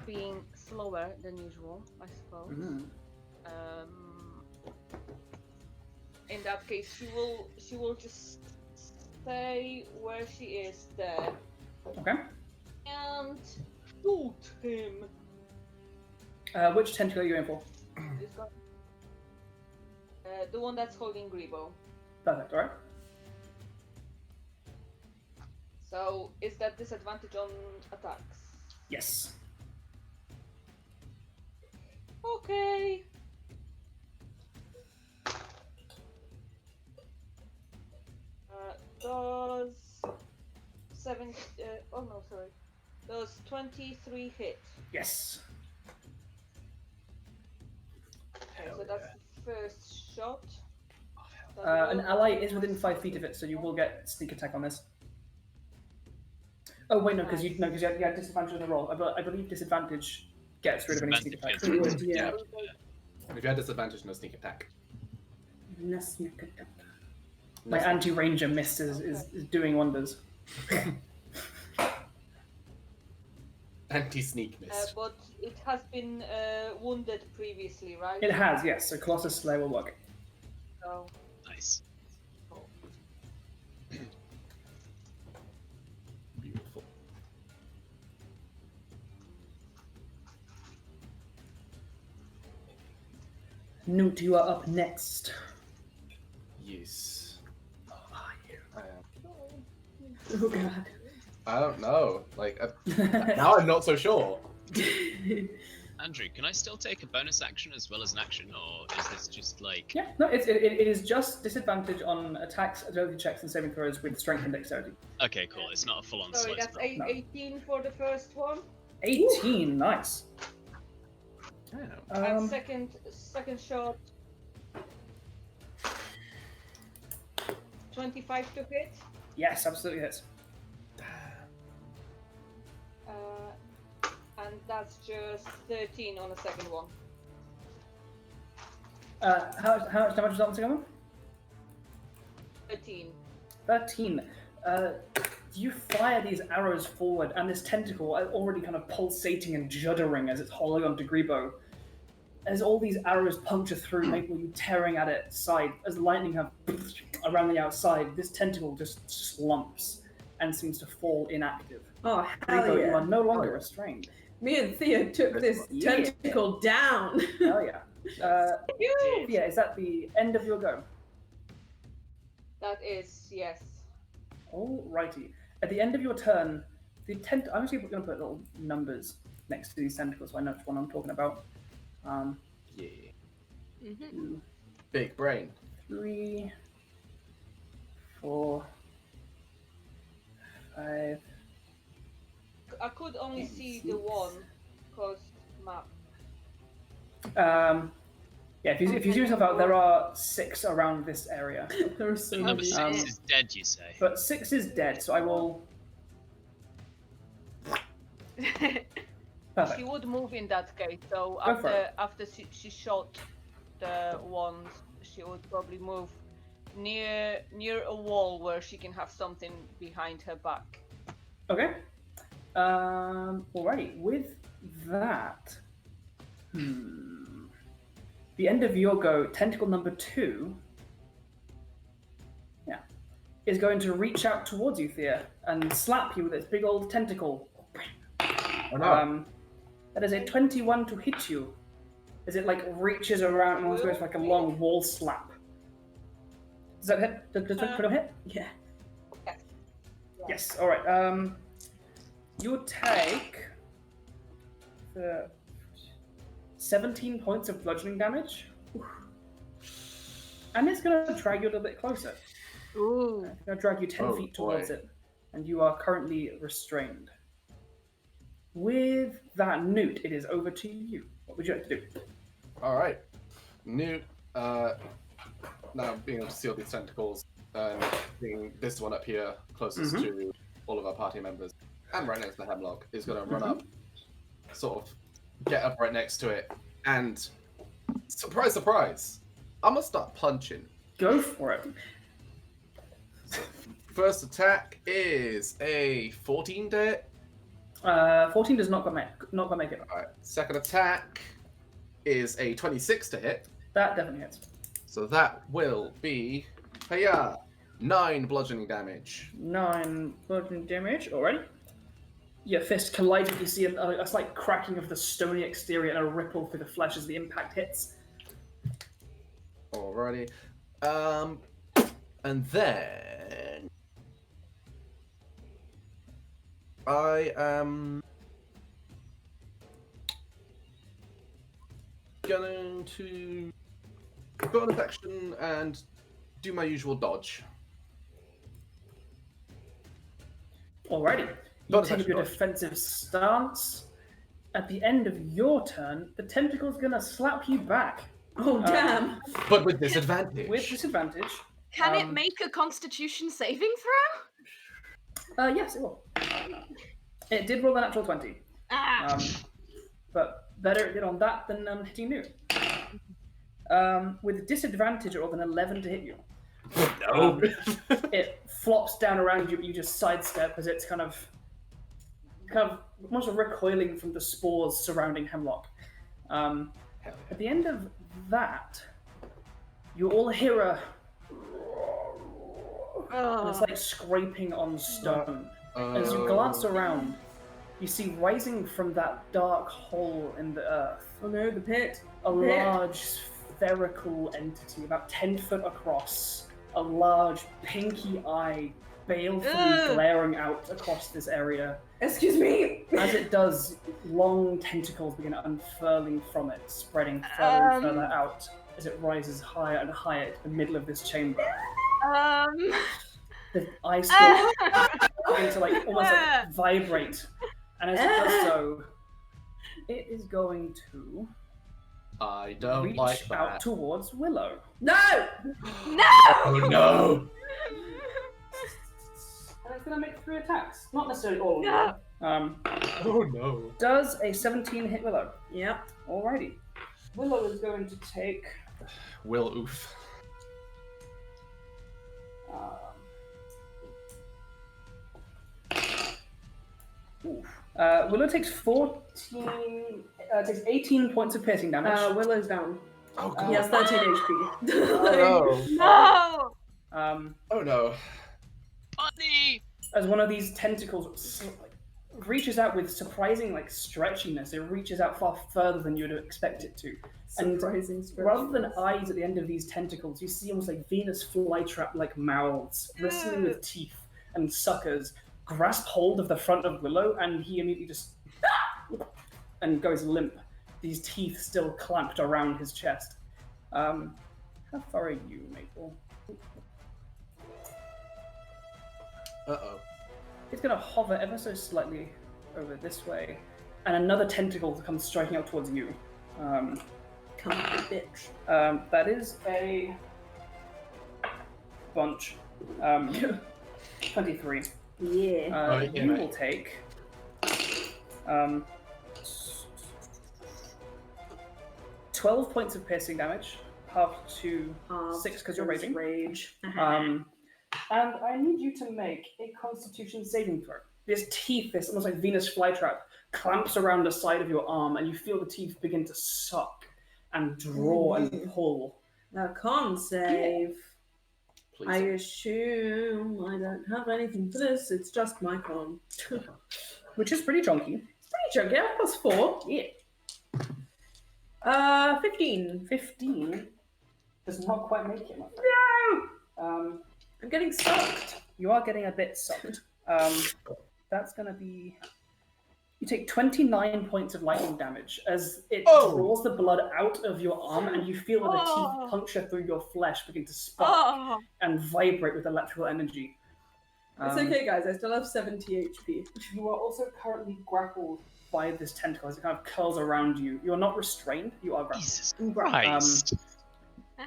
being slower than usual, I suppose. In that case, she will just stay where she is there Okay. and shoot him. Which tentacle are you in for? This guy. The one that's holding Grebo. Perfect, alright. So, is that disadvantage on attacks? Yes. Okay. Does 7? Does 23 hit? Yes. So that's the first shot. An ally is within 5 feet of it, so you will get sneak attack on this. Oh wait, no, because you had disadvantage on the roll. I believe disadvantage gets rid of any sneak attack. Disadvantage gets Yeah. And if you had disadvantage, no sneak attack. No sneak attack. My anti-ranger mist is doing wonders. Anti-sneak mist. But it has been wounded previously, right? It has, yes. So Colossus Slayer will work. So, Nice. Beautiful. Newt, you are up next. Yes. Are you? I am. Oh god. I don't know. Now I'm not so sure. Andrew, can I still take a bonus action as well as an action, or is this just like... Yeah, no, it is just disadvantage on attacks, agility checks, and saving throws with strength and dexterity. Okay, cool. It's not a full-on sorry, slow that's spell. No. 18 for the first one. 18, nice. And second shot. 25 to hit. Yes, absolutely hits. And that's just 13 on the second one. How much damage is that one second one? 13. 13. You fire these arrows forward, and this tentacle already kind of pulsating and juddering as it's holding onto Grebo. As all these arrows puncture through, making you tearing at its side, as the lightning have around the outside, this tentacle just slumps and seems to fall inactive. Oh, Grebo, hell you yeah. are no longer restrained. Me and Thea took this Yeah. tentacle down. Hell yeah. Yeah, is that the end of your go? That is, yes. Alrighty. At the end of your turn, I'm actually going to put little numbers next to these tentacles so I know which one I'm talking about. Yeah. Mm-hmm. Big brain. 3, 4, 5. I could only see the one because map. Yeah, if you zoom yourself out, there are 6 around this area. There are so Number many. 6 is dead, you say? But 6 is dead, so I will... Perfect. She would move in that case, so Go for after she shot the ones, she would probably move near a wall where she can have something behind her back. Okay. Alrighty. With that, the end of your go, tentacle number 2, is going to reach out towards you, Thea, and slap you with its big old tentacle. Oh no. That is a 21 to hit you, as it reaches around and almost goes like a long wall slap. Does that hit? Does 20 hit? Yeah. Yes. All right. You take 17 points of bludgeoning damage, and it's going to drag you a little bit closer. Ooh. It's going to drag you 10 feet towards it, and you are currently restrained. With that, Newt, it is over to you. What would you like to do? All right, Newt. Now being able to see all these tentacles and being this one up here closest to all of our party members and right next to the Hemlock is going to run up, sort of get up right next to it, and surprise, surprise, I'm gonna start punching. Go for it. First attack is a 14 to hit. 14 does not quite make it. All right. Second attack is a 26 to hit. That definitely hits. So that will be 9 bludgeoning damage. 9 bludgeoning damage already. Your fist collides. You see a slight cracking of the stony exterior and a ripple through the flesh as the impact hits. Alrighty. And then I am going to go on action and do my usual dodge. Alrighty. You Dodge take up action, your dodge. defensive stance. At the end of your turn, the tentacle's gonna slap you back. Oh, damn. But with disadvantage. With disadvantage. Can it make a Constitution saving throw? Yes, it will. It did roll a natural 20. But better it did on that than hitting you. With disadvantage, it rolled an 11 to hit you. No. It flops down around you, but you just sidestep as it's kind of almost recoiling from the spores surrounding Hemlock. At the end of that, you all hear and it's like scraping on stone. As you glance around, you see rising from that dark hole in the earth Oh no, the pit. a large spherical entity about 10 foot across, a large pinky eye balefully glaring out across this area. Excuse me. As it does, long tentacles begin unfurling from it, spreading further and further out as it rises higher and higher to the middle of this chamber. The ice begin to like almost like vibrate, and as it does so, it is going to I don't reach like that. out towards Willow. No. No! Oh no! And it's going to make 3 attacks. Not necessarily all of No. them. Oh no. Does a 17 hit Willow? Yep. Alrighty. Willow is going to take... Will oof. Willow takes 18 points of piercing damage. Willow's down. Oh god. He has 13 HP. Oh No! Oh no. Bunny! As one of these tentacles reaches out with surprising stretchiness, it reaches out far further than you would expect it to. Surprising. Rather than eyes at the end of these tentacles, you see almost like Venus flytrap-like mouths, bristling with teeth and suckers, grasp hold of the front of Willow, and he immediately just and goes limp. These teeth still clamped around his chest. How far are you, Maple? Uh-oh. It's going to hover ever so slightly over this way, and another tentacle comes striking out towards you. Come on, bitch. That is a bunch. 23. Yeah. You will take 12 points of piercing damage, half to 6 because you're raging. Rage. And I need you to make a Constitution saving throw. This teeth, this almost like Venus flytrap, clamps around the side of your arm, and you feel the teeth begin to suck and draw and pull. Now, con save. Please. I assume I don't have anything for this. It's just my con. Which is pretty chunky. It's pretty chunky. Yeah, plus 4. Yeah. 15. 15 does not quite make it. No! I'm getting sucked. You are getting a bit sucked. That's going to be... You take 29 points of lightning damage as it draws the blood out of your arm, and you feel the teeth puncture through your flesh, begin to spark and vibrate with electrical energy. It's okay, guys. I still have 70 HP. You are also currently grappled by this tentacle as it kind of curls around you. You are not restrained. You are grappled. Jesus Christ.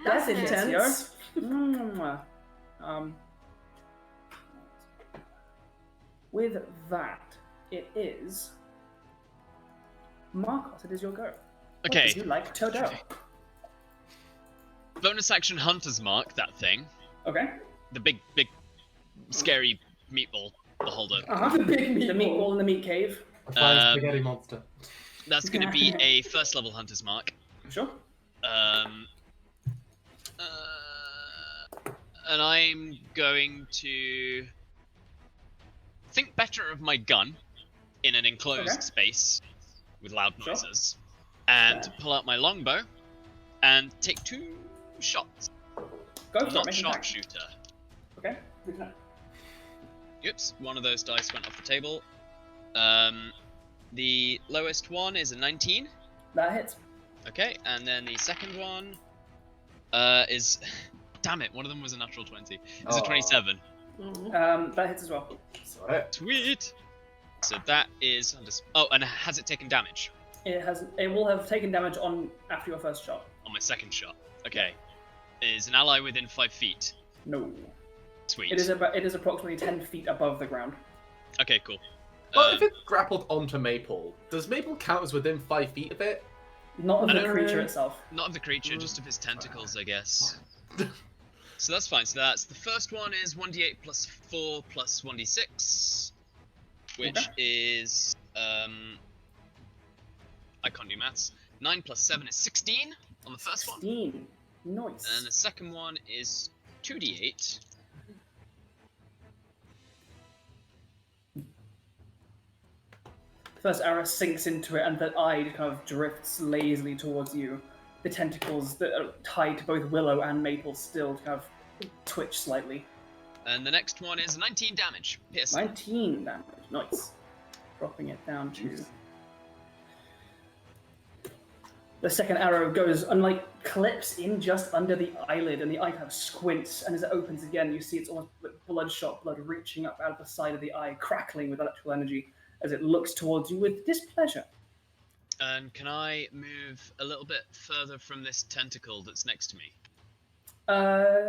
That's intense. With that, it is Markos. It is your go. Okay. What would you like to do? Bonus action Hunter's Mark, that thing. Okay. The big, scary meatball beholder. The big The meatball in the meat cave. A flying spaghetti monster. That's going to be a first level Hunter's Mark. Sure. And I'm going to think better of my gun in an enclosed space with loud noises, and pull out my longbow and take 2 shots. Go for it. Not Make an attack. sharpshooter. Okay. Good enough. Oops, one of those dice went off the table. The lowest one is a 19. That hits. Okay, and then the second one is... Damn it, one of them was a natural 20. It's a 27. That hits as well. Sweet! So that is... Oh, and has it taken damage? It will have taken damage on after your first shot. On my second shot. Okay. Is an ally within 5 feet? No. Sweet. It is approximately 10 feet above the ground. Okay, cool. Well, if it's grappled onto Maple, does Maple count as within 5 feet of it? Not of the creature itself. Not of the creature, just of its tentacles, I guess. So that's fine. So that's the first one is 1d8 plus 4 plus 1d6, which is I can't do maths. 9 plus 7 is 16 on the first one. 16. Nice. And the second one is 2d8. First arrow sinks into it, and the eye kind of drifts lazily towards you. The tentacles that are tied to both Willow and Maple still kind of twitch slightly. And the next one is 19 damage. Pierce. 19 damage. Nice. Dropping it down to... The second arrow goes and clips in just under the eyelid, and the eye kind of squints, and as it opens again, you see it's almost like bloodshot blood reaching up out of the side of the eye, crackling with electrical energy as it looks towards you with displeasure. And can I move a little bit further from this tentacle that's next to me?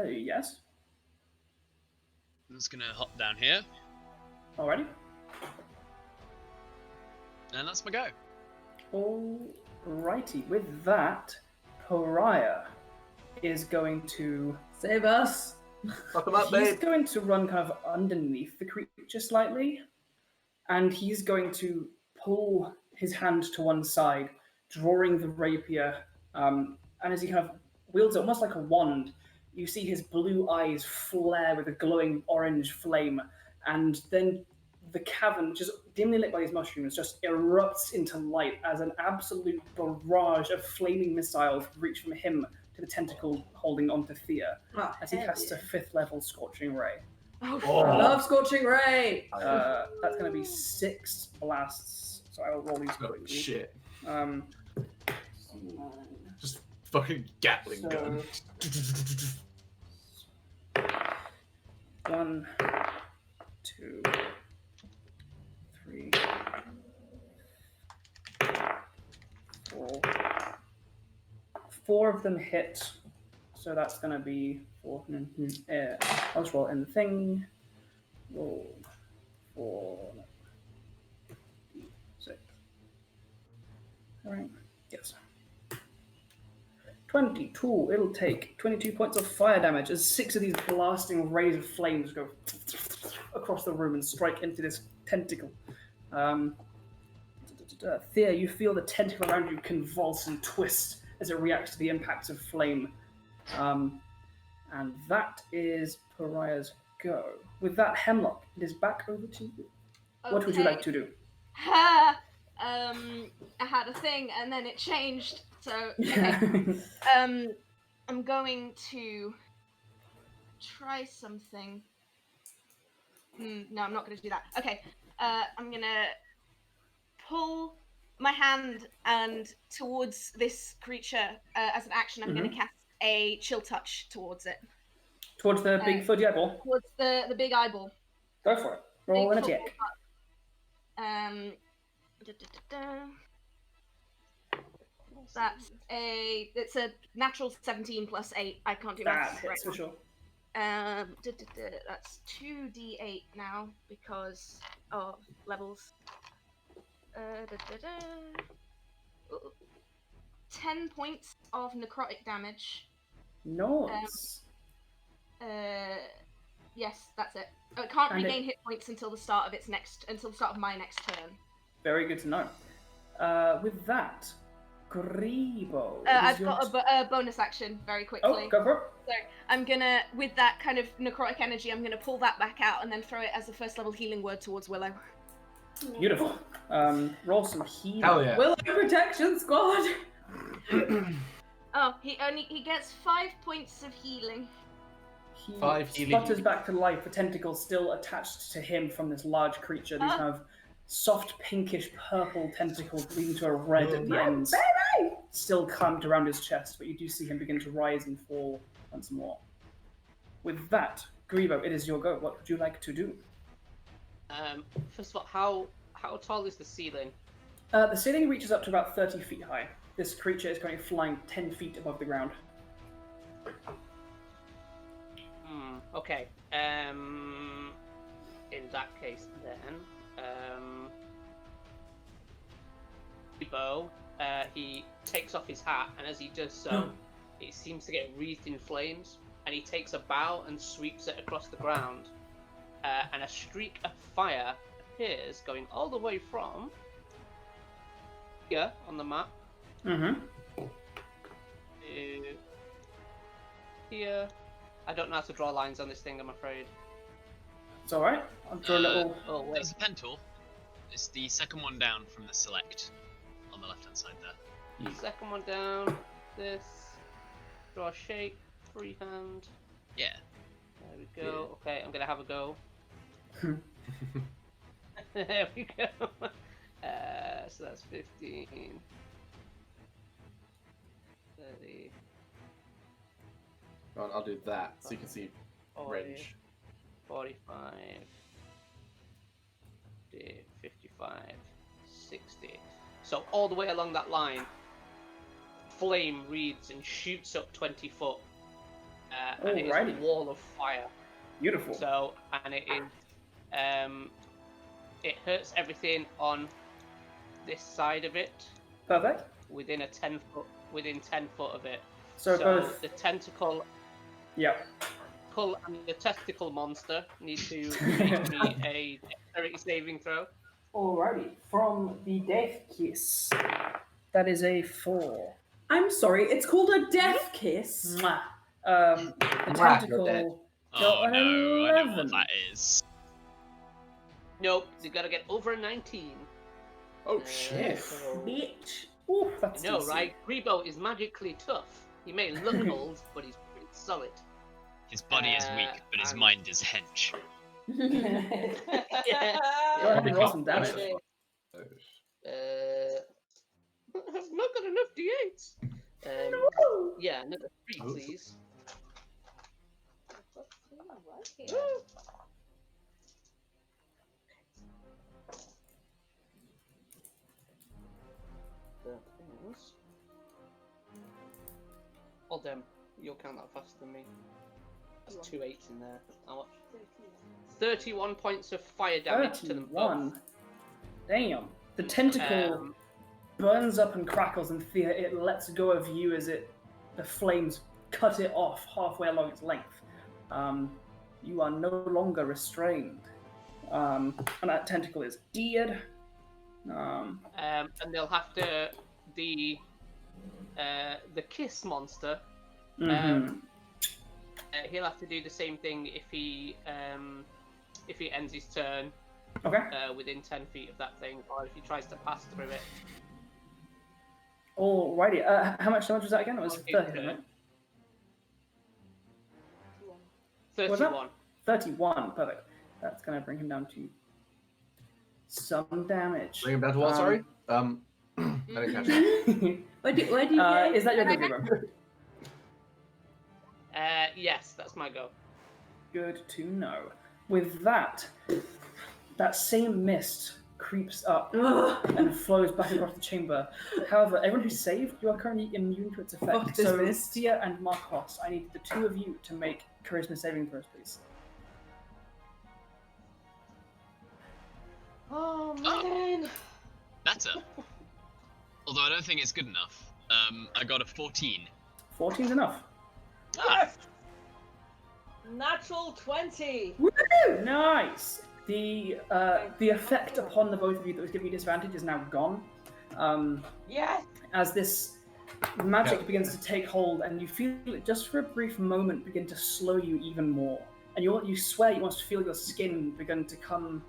Yes. I'm just gonna hop down here. Alrighty. And that's my go. Alrighty. With that, Pariah is going to... Save us. Fuck him up, He's babe. going to run kind of underneath the creature slightly, and he's going to pull his hand to one side, drawing the rapier, and as he kind of wields it almost like a wand, you see his blue eyes flare with a glowing orange flame, and then the cavern, which is dimly lit by these mushrooms, just erupts into light as an absolute barrage of flaming missiles reach from him to the tentacle holding onto Thea, as he casts a 5th level Scorching Ray. I love Scorching Ray! That's going to be 6 blasts, so I will roll these Oh, quickly. shit. 9. Just fucking Gatling So- gun. 1, 2, 3, 4. 4 of them hit, so that's going to be 4. I'll just roll it in the thing. Roll 4, 6. Alright, yes. 22. It'll take 22 points of fire damage as 6 of these blasting rays of flames go across the room and strike into this tentacle. Thea, you feel the tentacle around you convulse and twist as it reacts to the impacts of flame. And that is Pariah's go. With that, Hemlock, it is back over to you. What would you like to do? Ha! I had a thing and then it changed. So okay. I'm going to try something. No, I'm not going to do that. Okay, I'm going to pull my hand and towards this creature as an action. I'm going to cast a chill touch towards it. Towards the big fudgy eyeball. Towards the big eyeball. Go for it. Roll an Big attack. It's a natural 17 plus 8. I can't do maths right for sure. That's 2d8 now because of levels. 10 points of necrotic damage. Nice. Yes, that's it. It can't regain hit points until the start of my next turn. Very good to know. With that, Grebo. I've got a bonus action very quickly. Oh, go for it. So I'm gonna, with that kind of necrotic energy, I'm gonna pull that back out and then throw it as a first level healing word towards Willow. Beautiful. Roll some healing. Hell yeah. Willow protection squad. Oh, he gets 5 points of healing. He 5 healing. sputters back to life, a tentacle still attached to him from this large creature. These kind of soft pinkish purple tentacles leading to a red at the ends. Still clamped around his chest, but you do see him begin to rise and fall once more. With that, Grebo, it is your go. What would you like to do? First of all, how tall is the ceiling? The ceiling reaches up to about 30 feet high. This creature is currently flying 10 feet above the ground. Okay. In that case, then, Grebo, he takes off his hat, and as he does so, it seems to get wreathed in flames, and he takes a bow and sweeps it across the ground, and a streak of fire appears, going all the way from here on the map. Here. I don't know how to draw lines on this thing, I'm afraid. It's alright. I'll draw a little... Oh, wait. There's a pen tool. It's the second one down from the select on the left-hand side there. Second one down. This. Draw a shape. Freehand. Yeah. There we go. Okay, I'm gonna have a go. There we go. So that's 15. 30. Right, I'll do that so you can see 40, range. 45. 55. 60. So all the way along that line, flame wreathes and shoots up 20 foot. And it is a wall of fire. Beautiful. So, and it is, it hurts everything on this side of it. Perfect. Within 10 foot of it. So both the tentacle. Yep. Pull and the testicle monster need to make me a dexterity saving throw. Alrighty. From the death kiss. That is a 4. I'm sorry, it's called a death kiss. Mwah. The tentacle. Oh an no, I know 11. what that is. Nope, you gotta get over a 19. Oh shit. Bitch. Ooh, that's No, decent. right? Grebo is magically tough. He may look old, but he's pretty solid. His body is weak, but his mind is hench. Yeah. Go ahead and roll some damage. I've not got enough d8s. Yeah, another 3, please. Oh damn, you'll count that faster than me. That's 2 8s in there. How much? 31 points of fire damage to them both. 31. Damn. The tentacle burns up and crackles, and Thea, it lets go of you as the flames cut it off halfway along its length. You are no longer restrained. And that tentacle is dead. And they'll have to the kiss monster. He'll have to do the same thing if he ends his turn. Okay. Within 10 feet of that thing, or if he tries to pass through it. Alrighty. How much damage was that again? It was 30, right? was that? 31. 31, perfect. That's going to bring him down to some damage. Bring him down to what? Sorry. I didn't catch that. Why do you Is that your go, Vibram? Yes, that's my go. Good to know. With that, that same mist creeps up and flows back across the chamber. However, everyone who's saved, you are currently immune to its effect. Fuck this So, mist. Thea and Markos, I need the two of you to make charisma saving throws, please. Oh man. Better. Although I don't think it's good enough. I got a 14. 14's enough. Yes! Natural 20. Nice. The effect upon the both of you that was giving you disadvantage is now gone. Yes. As this magic begins to take hold, and you feel it just for a brief moment begin to slow you even more. And you swear you want to feel your skin begin to come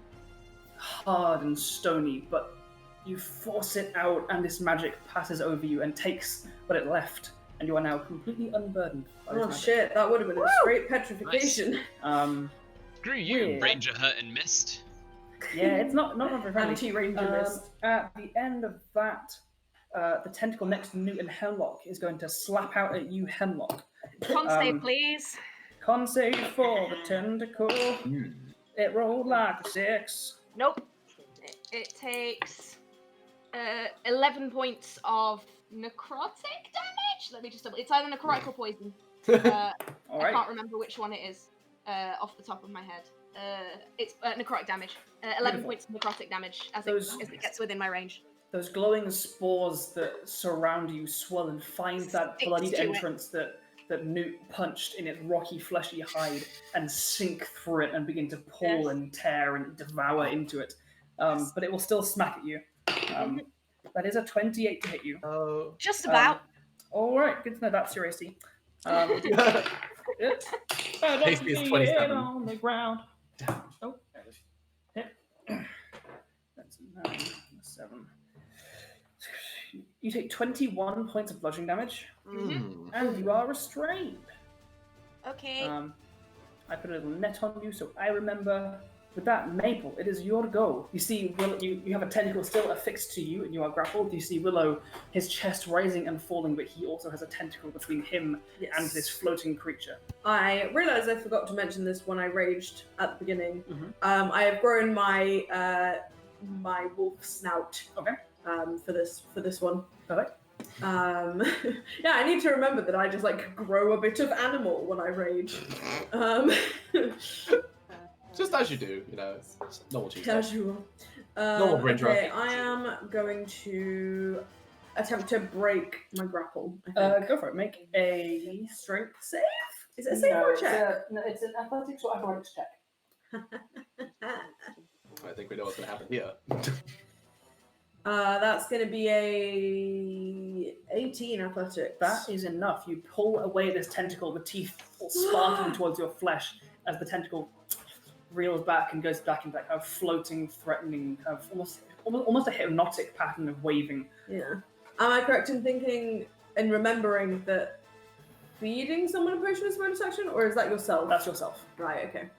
hard and stony, but you force it out, and this magic passes over you and takes what it left, and you are now completely unburdened by this Oh magic. shit, that would have been a straight petrification. Screw you, Weird. Ranger Hurt and Mist. Yeah, it's not very friendly. Anti-ranger mist. At the end of that, the tentacle next to Newt and Hemlock is going to slap out at you, Hemlock. Con save, please. Con save for the tentacle. It rolled like a 6. Nope. It takes 11 points of necrotic damage. Let me just double. It's either necrotic or poison. All I right. can't remember which one it is off the top of my head. It's necrotic damage. 11 Beautiful. points of necrotic damage as it gets within my range. Those glowing spores that surround you swell and find that Sticks bloodied to it. entrance that Newt punched in its rocky, fleshy hide and sink through it and begin to pull Yes. and tear and devour into it. But it will still smack at you. That is a 28 to hit you. Oh. Just about. All right, good to know that's your AC. AC is 27. On the ground. Oh, there it is. Hit. That's a 9, a 7. You take 21 points of bludgeoning damage, and you are restrained. Okay. I put a little net on you, so I remember. With that, Maple, it is your go. You see, you have a tentacle still affixed to you, and you are grappled. You see Willow, his chest rising and falling, but he also has a tentacle between him and this floating creature. I realised I forgot to mention this when I raged at the beginning. Mhm. I have grown my my wolf snout. Okay. For this one. Perfect. Yeah, I need to remember that I just like grow a bit of animal when I rage. Just as you do, it's normal Tuesday. Casual. Normal ranger. Okay, I am going to attempt to break my grapple. I think. Go for it. Make a Strength save? Is it a save or a check? It's an athletics or athletics check. I think we know what's going to happen here. That's going to be a 18 athletics. That is enough. You pull away this tentacle, the teeth sparkling towards your flesh as the tentacle reels back and goes back into a floating, threatening, kind of almost a hypnotic pattern of waving. Yeah. Am I correct in thinking and remembering that feeding someone a potion is a bonus action, or is that yourself? That's yourself. Right, okay.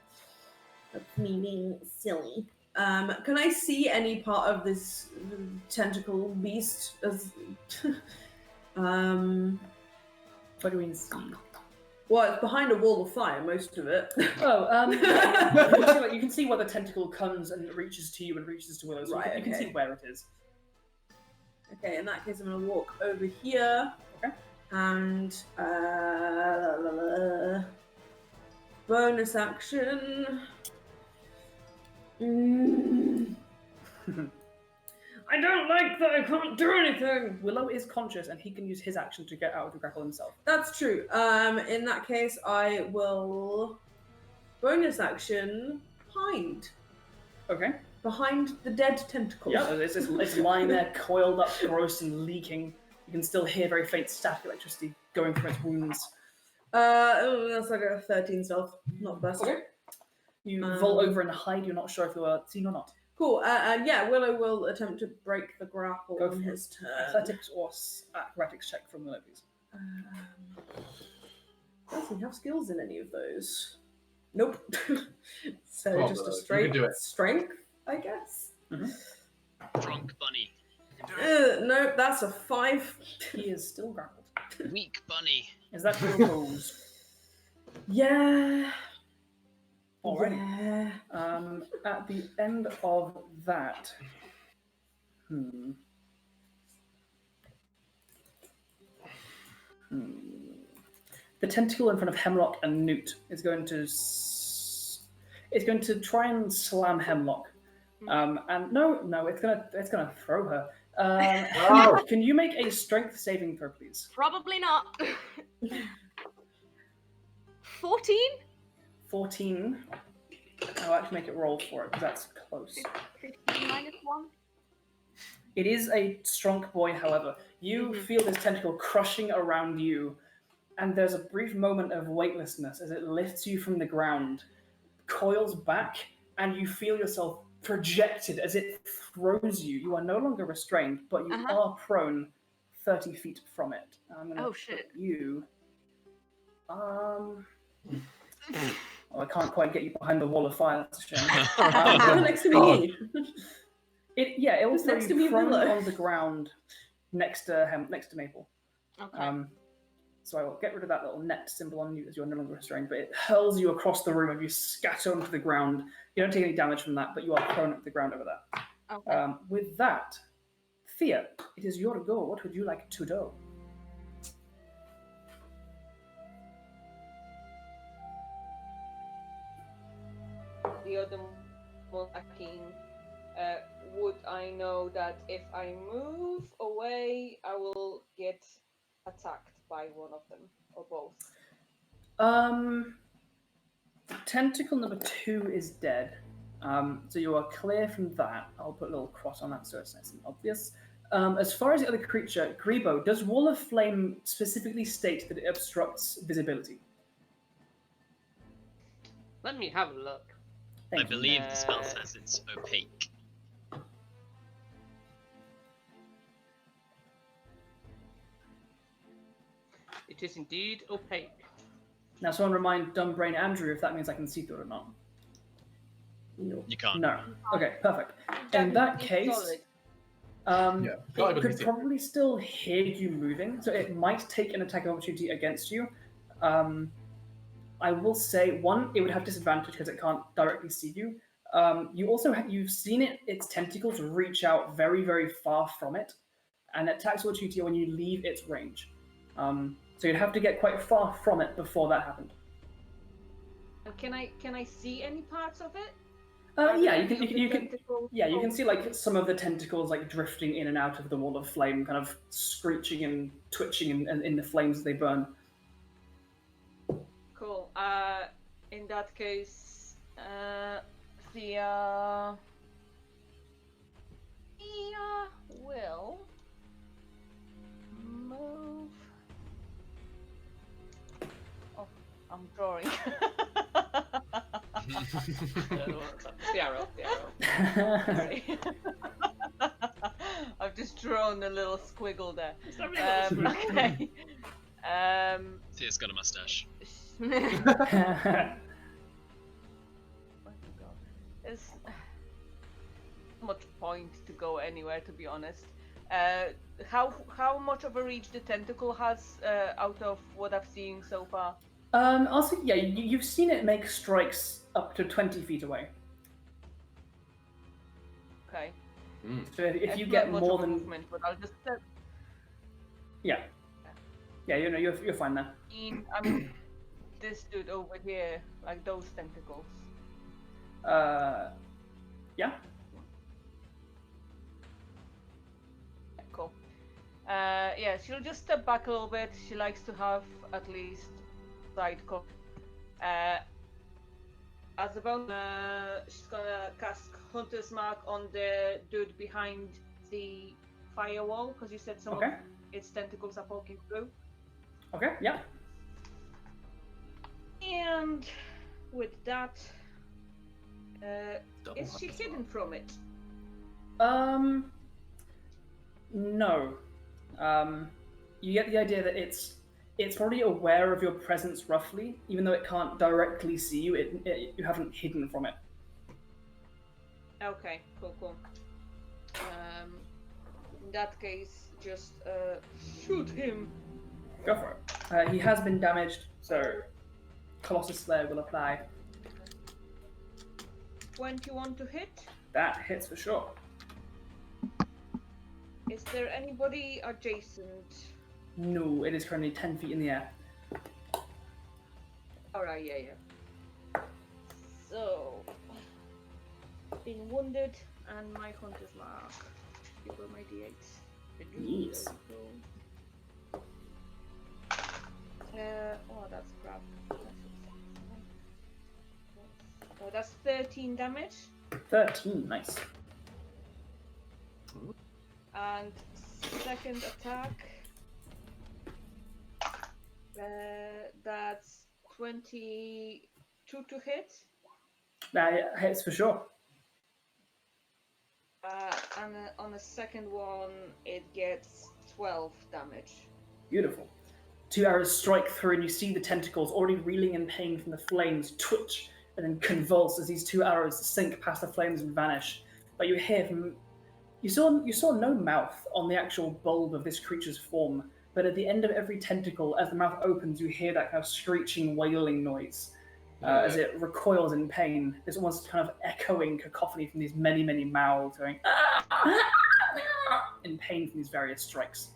That's me being silly. Can I see any part of this tentacle beast as What do we see? well, it's behind a wall of fire, most of it. You can see where the tentacle comes and reaches to you and reaches to Willow, so Right, you can okay. see where it is. Okay, in that case, I'm going to walk over here. Okay. And bonus action. I don't like that I can't do anything. Willow is conscious and he can use his action to get out of the grapple himself. That's true. In that case, I will bonus action hide. Okay. Behind the dead tentacle. Yeah, it's lying there, coiled up, gross and leaking. You can still hear very faint static electricity going from its wounds. That's like a 13 stealth. Not the best. Okay. You vault over and hide. You're not sure if you are seen or not. Cool. Yeah, Willow will attempt to break the grapple Go on for his turn. Athletics or acrobatics check from Willow, please. Does he have skills in any of those? Nope. So Come on, just a Willow, you can straight do it. strength, I guess. Drunk bunny. No, that's a 5. He is still grappled. Weak bunny. Is that your goals? Yeah. Alrighty. Yeah. At the end of that, the tentacle in front of Hemlock and Newt is going to try and slam Hemlock. And no, it's gonna throw her. Oh. Can you make a strength saving throw, please? Probably not. 14? 14. I'll actually make it roll for it because that's close. 15 minus 1. It is a strong boy, however. You feel this tentacle crushing around you, and there's a brief moment of weightlessness as it lifts you from the ground, coils back, and you feel yourself projected as it throws you. You are no longer restrained, but you are prone 30 feet from it. I'm gonna shit. put you... I can't quite get you behind the wall of fire, that's a shame. Next to me. It will Who's throw next you to me, prone Willow? on the ground next to Maple. Okay. So I will get rid of that little net symbol on you as you are no longer restrained, but it hurls you across the room and you scatter onto the ground. You don't take any damage from that, but you are prone to the ground over there. Okay. With that, Thea, it is your go. What would you like to do? The other one attacking. Would I know that if I move away, I will get attacked by one of them or both? Tentacle number 2 is dead. So you are clear from that. I'll put a little cross on that so it's nice and obvious. As far as the other creature, Grebo, does Wall of Flame specifically state that it obstructs visibility? Let me have a look. I believe the spell says it's opaque. It is indeed opaque. Now, someone remind Dumbbrain Andrew if that means I can see through it or not. You can't. No. Okay, perfect. In that case, it could probably still hear you moving, so it might take an attack of opportunity against you. I will say, one, it would have disadvantage because it can't directly see you. You also you've seen its tentacles reach out very, very far from it, and attacks of opportunity when you leave its range. So you'd have to get quite far from it before that happened. And can I see any parts of it? Yeah, you can see like some of the tentacles like drifting in and out of the wall of flame, kind of screeching and twitching in the flames as they burn. Cool. In that case, Thea will move. Oh, I'm drawing. The arrow. Sorry. I've just drawn a little squiggle there. Okay. Thea's got a mustache. Oh my God. There's not much point to go anywhere, to be honest. How much of a reach the tentacle has out of what I've seen so far? Also, yeah, you've seen it make strikes up to 20 feet away. Okay. So if you It's get not much more of a than movement, but I'll just. yeah, you're fine there. I mean, this dude over here, like those tentacles. Yeah. Cool. Yeah, she'll just step back a little bit. She likes to have at least side cover. As a bonus, she's gonna cast Hunter's Mark on the dude behind the firewall, because you said some of its tentacles are poking through. Okay, yeah. And with that, is she hidden from it? No. You get the idea that it's probably aware of your presence roughly, even though it can't directly see you. You haven't hidden from it. Okay, cool. In that case, just shoot him. Go for it. He has been damaged, so Colossus Slayer will apply. 21 to hit. That hits for sure. Is there anybody adjacent? No, it is currently 10 feet in the air. Alright, yeah. So, being wounded, and my Hunter's Mark. Give her my d8s. Yes. Oh, that's crap. Oh, that's 13 damage. 13, nice. And second attack. That's 22 to hit. That hits for sure. And on the second one, it gets 12 damage. Beautiful. 2 arrows strike through, and you see the tentacles already reeling in pain from the flames twitch and then convulse as these 2 arrows sink past the flames and vanish. But you hear from... You saw no mouth on the actual bulb of this creature's form, but at the end of every tentacle, as the mouth opens, you hear that kind of screeching, wailing noise as it recoils in pain. There's almost kind of echoing cacophony from these many, many mouths going in pain from these various strikes.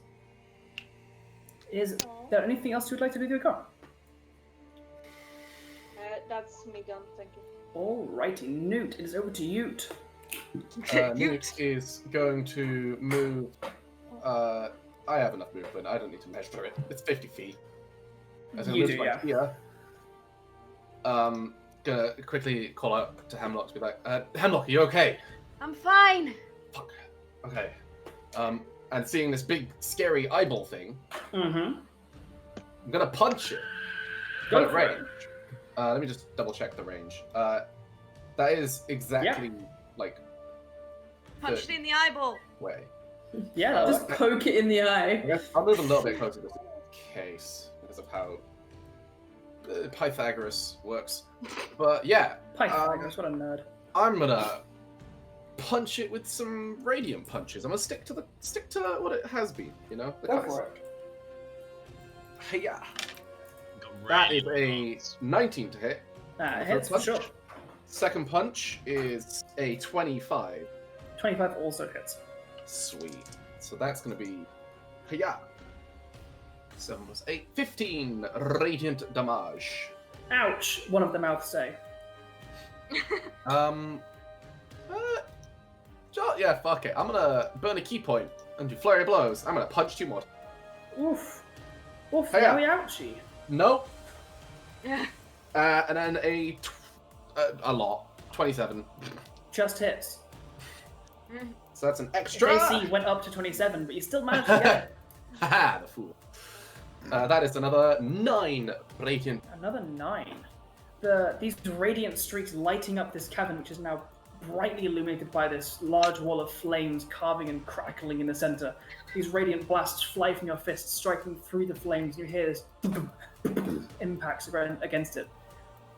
Is there anything else you would like to do to go? That's me done, thank you. Alrighty, Newt, it is over to Ute. Newt is going to move. I have enough movement. I don't need to measure it. It's 50 feet. You do, yeah. Here. Gonna quickly call out to Hemlock to be like, Hemlock, are you okay? I'm fine. Fuck. Okay. And seeing this big, scary eyeball thing, Mm-hmm. I'm gonna punch it. Go Got for range. Let me just double check the range. That is exactly like Punched in the eyeball. way. Yeah, that Just poke it in the I eye. guess I'll move a little bit closer just in case because of how Pythagoras works. But yeah, Pythagoras, what a nerd. I'm gonna punch it with some radiant punches. I'm gonna stick to what it has been. You know. The Go classic. for it. Hey-ya. Got That is radiant a 19 to hit. It First hits for punch. sure. Second punch is a 25. 25 also hits. Sweet. So that's going to be... Hiya! 7 plus 8. 15 radiant damage. Ouch! One of the mouths say. Yeah, fuck it. I'm going to burn a key point and do flurry of blows. I'm going to punch 2 more. Oof. Oof, Hiya. very ouchy. Nope. Yeah. And then a lot. 27. Just hits. So that's an Its extra... AC went up to 27, but you still managed to get it. Haha, the fool. That is another 9 radiant. Another 9. These radiant streaks lighting up this cavern, which is now brightly illuminated by this large wall of flames carving and crackling in the center. These radiant blasts fly from your fists, striking through the flames. You hear this impacts against it.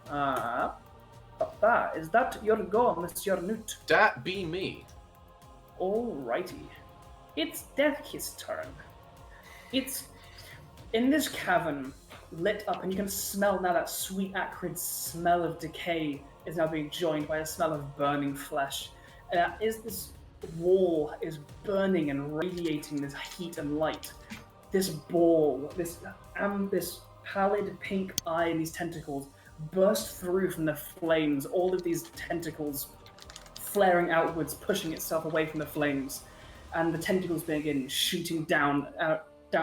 Papa, is that your go, Monsieur Newt? That be me. Alrighty. It's Deathkiss' turn. It's in this cavern, lit up, and you can smell now that sweet, acrid smell of decay is now being joined by a smell of burning flesh. And this wall is burning and radiating this heat and light. This ball, this pallid pink eye and these tentacles burst through from the flames, all of these tentacles flaring outwards, pushing itself away from the flames, and the tentacles begin shooting down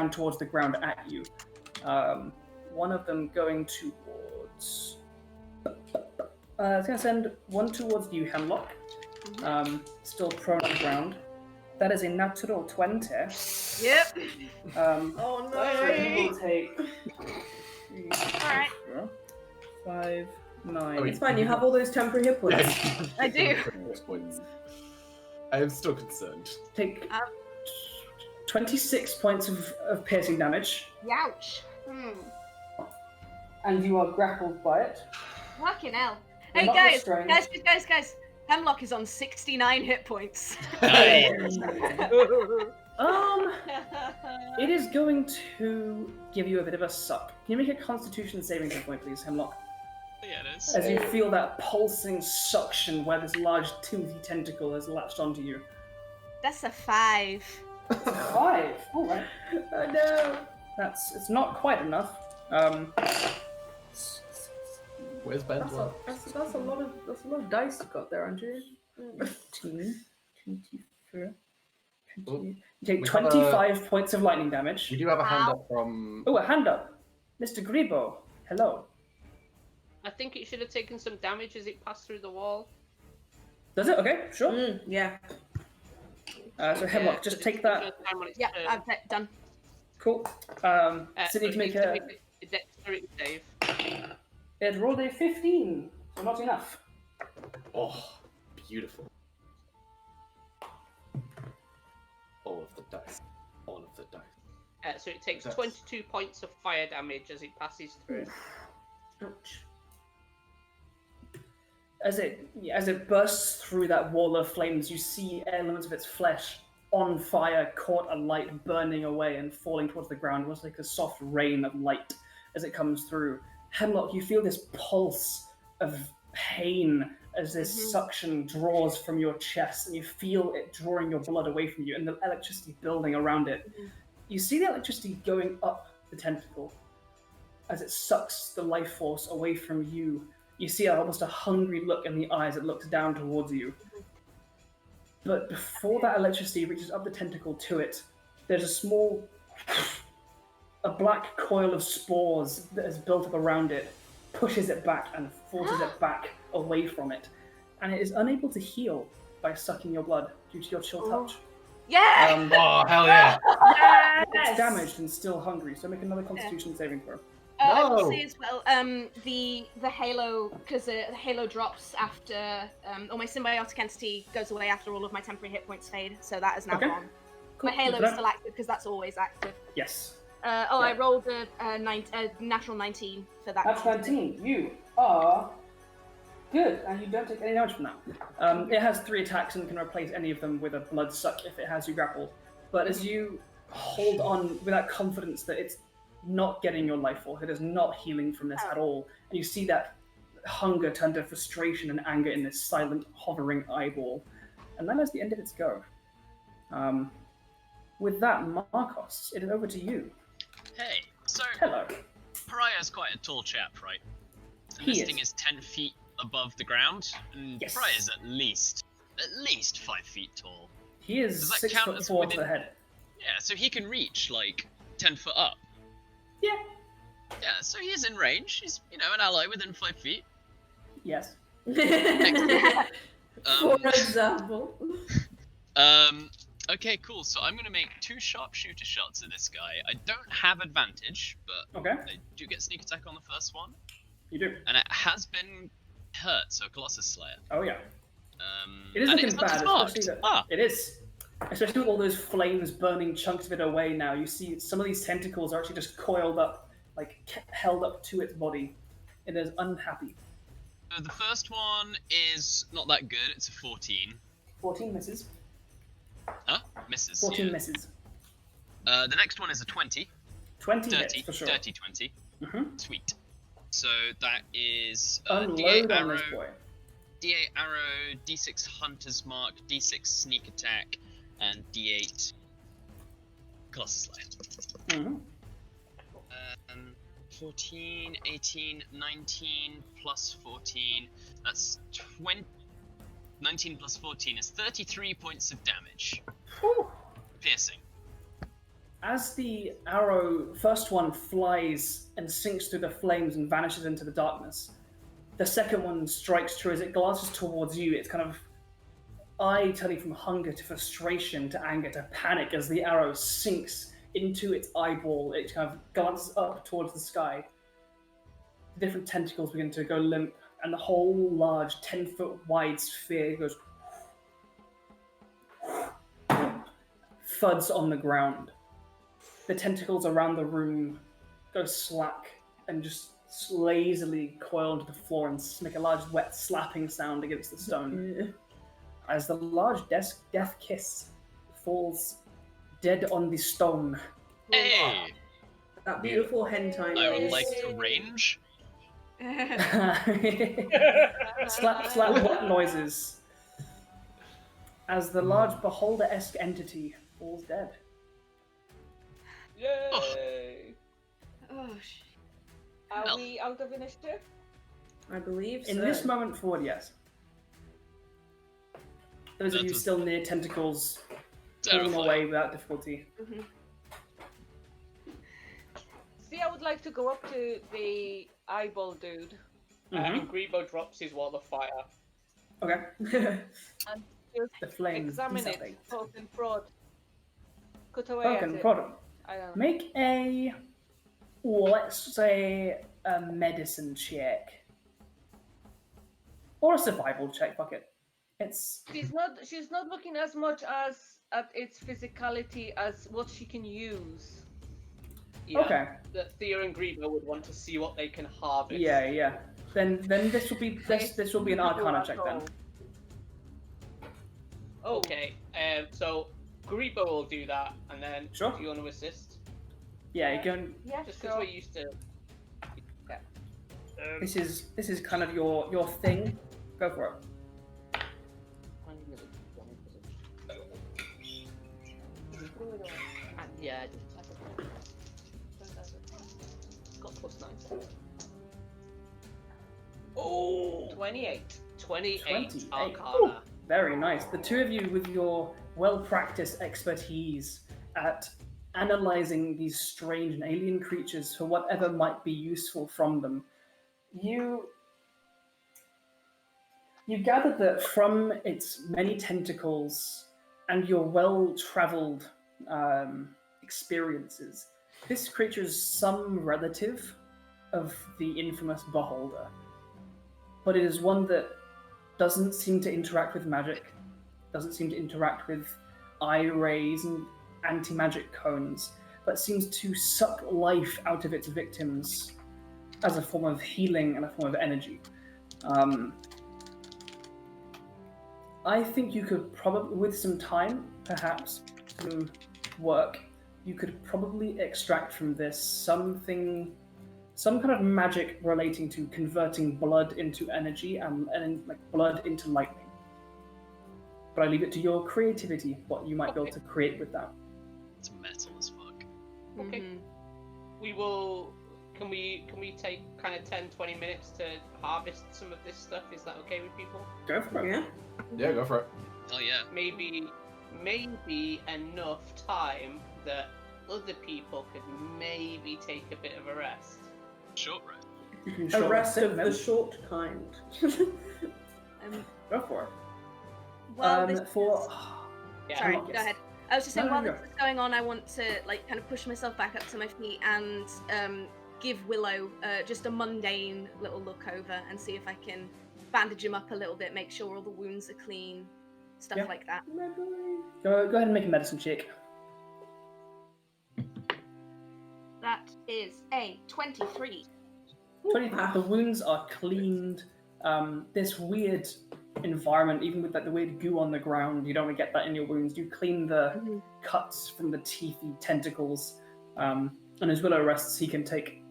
towards the ground at you. One of them going towards... it's going to send one towards you, Hemlock. Still prone on the ground. That is a natural 20. Yep. Oh no! Will take... Alright. 5, 9... Oh, It's fine, you have all those temporary hit points. I do. I am still concerned. Take 26 points of piercing damage. Youch. And you are grappled by it. Fucking hell. You're Hey not guys, restrained. guys. Hemlock is on 69 hit points. Nice. It is going to give you a bit of a suck. Can you make a Constitution saving throw for me, please, Hemlock? Yeah, it is. As you feel that pulsing suction where this large toothy tentacle has latched onto you. That's a 5. 5. All right. Oh no. It's not quite enough. Where's Ben? That's a lot of dice you've got there, aren't you? 18, 24, Oh, 20. You take we have 25 points of lightning damage. We do have a hand up from. Oh, a hand up. Mr. Grebo, hello. I think it should have taken some damage as it passed through the wall. Does it? Okay, sure. Yeah. So Hemlock, just take that. Yeah, I've done. Cool. So City it to make needs a. a dexterity save. It rolled a 15, so not enough. Oh, beautiful. All of the dice. All of the dice. So it takes That's- 22 points of fire damage as it passes through. Ouch. As it bursts through that wall of flames, you see elements of its flesh on fire, caught alight, burning away and falling towards the ground. It was like a soft rain of light as it comes through. Hemlock, you feel this pulse of pain as this suction draws from your chest, and you feel it drawing your blood away from you, and the electricity building around it. You see the electricity going up the tentacle as it sucks the life force away from you. You see almost a hungry look in the eyes. It looks down towards you. But before that electricity reaches up the tentacle to it, there's a black coil of spores that is built up around it, pushes it back and forces it back away from it. And it is unable to heal by sucking your blood due to your chill touch. Yeah! Oh, hell yeah! It's damaged and still hungry, so make another Constitution saving throw. I will No! say as well, the halo, because the halo drops after, or my symbiotic entity goes away after all of my temporary hit points fade, so that is now Okay. gone. Cool. My halo Good is to know. still active because that's always active. Yes. I rolled a natural 19 for that. That's 19. You are good, and you don't take any damage from that. It has 3 attacks and can replace any of them with a blood suck if it has you grappled. But as you hold on with that confidence that it's not getting your life force, it is not healing from this at all, and you see that hunger turn to frustration and anger in this silent, hovering eyeball. And that is the end of its go. With that, Markos, it is over to you. Hey, so Hello. Pariah's quite a tall chap, right? And He this is. thing is 10 feet above the ground, and Yes. Pariah's at least 5 feet tall. He is Does that 6 count foot as 4 to within- the head. Yeah, so he can reach like 10 foot up. Yeah. Yeah, so he is in range. He's, an ally within 5 feet. Yes. For example. Okay, cool. So I'm gonna make 2 sharpshooter shots at this guy. I don't have advantage, but Okay. I do get sneak attack on the first one, You do. and it has been hurt. So Colossus Slayer. Oh yeah. It is and looking it's bad, marked. especially that Ah, it is. Especially with all those flames burning chunks of it away now, you see some of these tentacles are actually just coiled up, like held up to its body. It is unhappy. so the first one is not that good. It's a 14. 14 misses. Huh? Misses. 14 yeah. misses. The next one is a 20. 20 Dirty, hits for sure. dirty 20. Mm-hmm. Sweet. So that is Unload D8 on arrow, this boy. D8 arrow, D6 Hunter's Mark, D6 Sneak Attack, and D8 Colossus Slayer. Mm-hmm. 14, 18, 19 plus 14. That's 20. 19 plus 14 is 33 points of damage. Whew. Piercing. As the arrow, first one flies and sinks through the flames and vanishes into the darkness, the second one strikes true. As it glances towards you, it's kind of eye turning from hunger to frustration to anger to panic as the arrow sinks into its eyeball. It kind of glances up towards the sky. The different tentacles begin to go limp, and the whole large 10-foot wide sphere goes thuds on the ground. The tentacles around the room go slack and just lazily coil onto the floor and make a large wet slapping sound against the stone. As the large death kiss falls dead on the stone. Hey! That beautiful hentai I would noise. like to range. Slap, slap, what noises? As the large beholder-esque entity falls dead. Yay! Oh, shit. Are we out of initiative? I believe so. In this moment forward, yes. Those of That you was still near tentacles, pulling terrifying. away without difficulty. See, I would like to go up to the eyeball dude. Mhm. Grebo drops his wall of fire. Okay. And just The flames examine it, dissipate. poke and prod. Cut away Poke at and it. prod. I don't know. Make a, let's say, a medicine check. Or a survival check, fuck it. It's... She's not looking as much as at its physicality as what she can use. Yeah, Okay. that Thea and Grebo would want to see what they can harvest. Yeah. Then this will be this will be an Arcana check then. Oh. Okay, so Grebo will do that, and then Sure. do you want to assist? Yeah, you can. Yeah, Just because sure. we're used to. This is kind of your thing. Go for it. Yeah, got +9. Oh, 28. 28 Ooh, Arcana. very nice. The two of you, with your well-practiced expertise at analyzing these strange and alien creatures for whatever might be useful from them, you gather that from its many tentacles and your well-traveled experiences, this creature is some relative of the infamous Beholder, but it is one that doesn't seem to interact with magic, doesn't seem to interact with eye rays and anti-magic cones, but seems to suck life out of its victims as a form of healing and a form of energy. I think you could probably, with some time, perhaps some work, you could probably extract from this some kind of magic relating to converting blood into energy and like blood into lightning. But I leave it to your creativity, what you might be able to create with that. It's metal as fuck. Okay. We will. Can we take kind of 10-20 minutes to harvest some of this stuff? Is that okay with people? Go for it. Yeah. Yeah, go for it. Oh yeah. Maybe enough time that other people could maybe take a bit of a rest. Short rest. You can A short rest it of then. the short kind. Go for it. Well, this Yeah. Sorry, Markos. go ahead. I was just saying, No, while no, this is going on, I want to like kind of push myself back up to my feet and give Willow just a mundane little look over and see if I can bandage him up a little bit, make sure all the wounds are clean, stuff Yeah. like that. Go ahead and make a medicine check. That is a 23. 20, the wounds are cleaned. This weird environment, even with like the weird goo on the ground, you don't want to get that in your wounds. You clean the cuts from the teethy tentacles, and as Willow rests, he can take.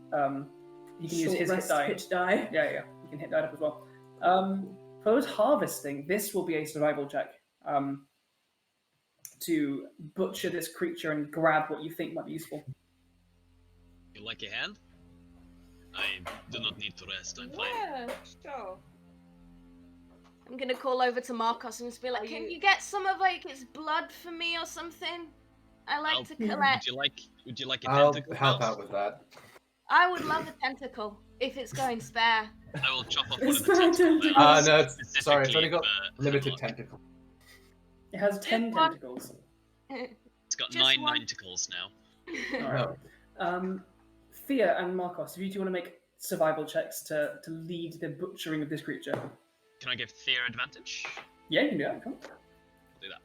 He can use Short his hit rest, die. hit die. Yeah, you can hit that up as well. For those harvesting, this will be a survival check. To butcher this creature and grab what you think might be useful. You like a hand? I do not need to rest. I'm fine. Yeah, sure. I'm gonna call over to Markos and just be like, "Can you get some of like its blood for me or something? I like to collect." Would you like a I'll tentacle? help Mouse? out with that. I would love a tentacle if it's going spare. I will chop off It's one of the not tentacles. tentacles. No, it's, sorry, it's only got specifically limited for tentacle. It has 10 one. tentacles. It's got Just 9 one. tentacles now. Alright. Thea and Markos, if you do want to make survival checks to lead the butchering of this creature. Can I give Thea advantage? Yeah, you can do that. Come on. I'll do that.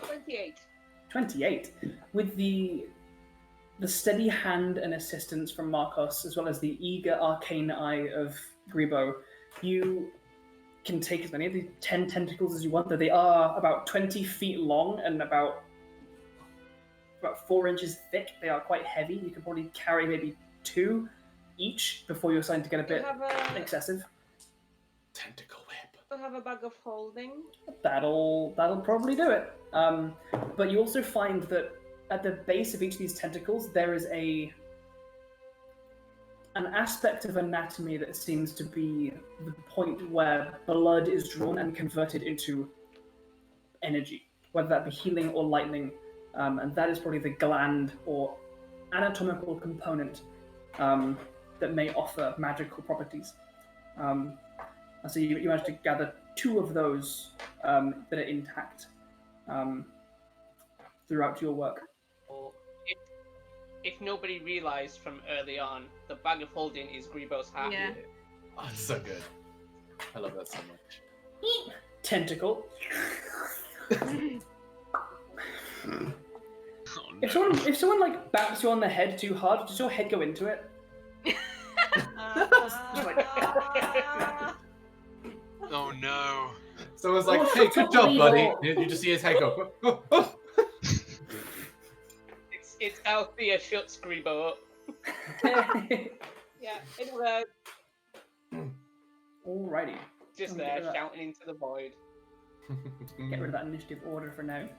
28. 28. With the steady hand and assistance from Markos, as well as the eager arcane eye of Gribo, you can take as many of the 10 tentacles as you want, though they are about 20 feet long and about 4 inches thick. They are quite heavy. You can probably carry maybe 2 each before you're starting to get a bit excessive. Tentacle whip. To have a bag of holding. That'll probably do it. But you also find that at the base of each of these tentacles, there is an aspect of anatomy that seems to be the point where blood is drawn and converted into energy, whether that be healing or lightning. And that is probably the gland or anatomical component that may offer magical properties. So you managed to gather 2 of those that are intact throughout your work. If nobody realized from early on, the bag of holding is Gribo's hat. Yeah. Oh, it's so good. I love that so much. Tentacle. Oh, no. If someone like bats you on the head too hard, does your head go into it? Oh no. So it's like, hey, good job, buddy. You just see his head go. Oh, oh. It's Althea shuts Gribo up. Yeah, it worked. Alrighty. Just Get there, rid of that. shouting into the void. Get rid of that initiative order for now.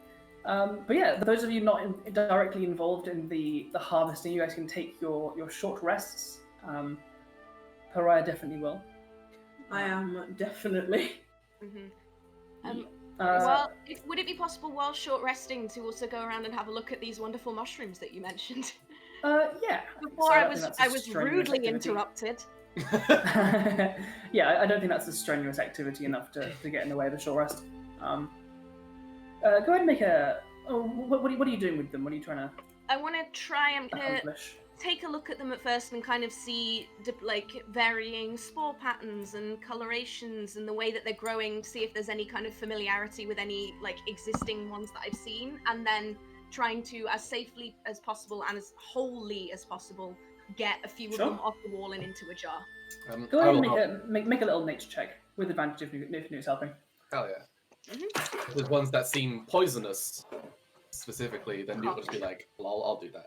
But yeah, those of you not directly involved in the harvesting, you guys can take your short rests. Pariah definitely will. I am definitely. Well, would it be possible while short resting to also go around and have a look at these wonderful mushrooms that you mentioned? Yeah. Before I was rudely interrupted. Yeah, I don't think that's a strenuous activity enough to get in the way of the short rest. Go ahead and make a. Oh, what are you doing with them? What are you trying to I want to try and accomplish? take a look at them at first and kind of see like varying spore patterns and colorations and the way that they're growing, see if there's any kind of familiarity with any like existing ones that I've seen, and then trying to, as safely as possible and as wholly as possible, get a few of them off the wall and into a jar. Go ahead and make a little nature check with advantage if Newt's helping. Hell yeah. If there's ones that seem poisonous, specifically, then you'll just be like, well, I'll do that.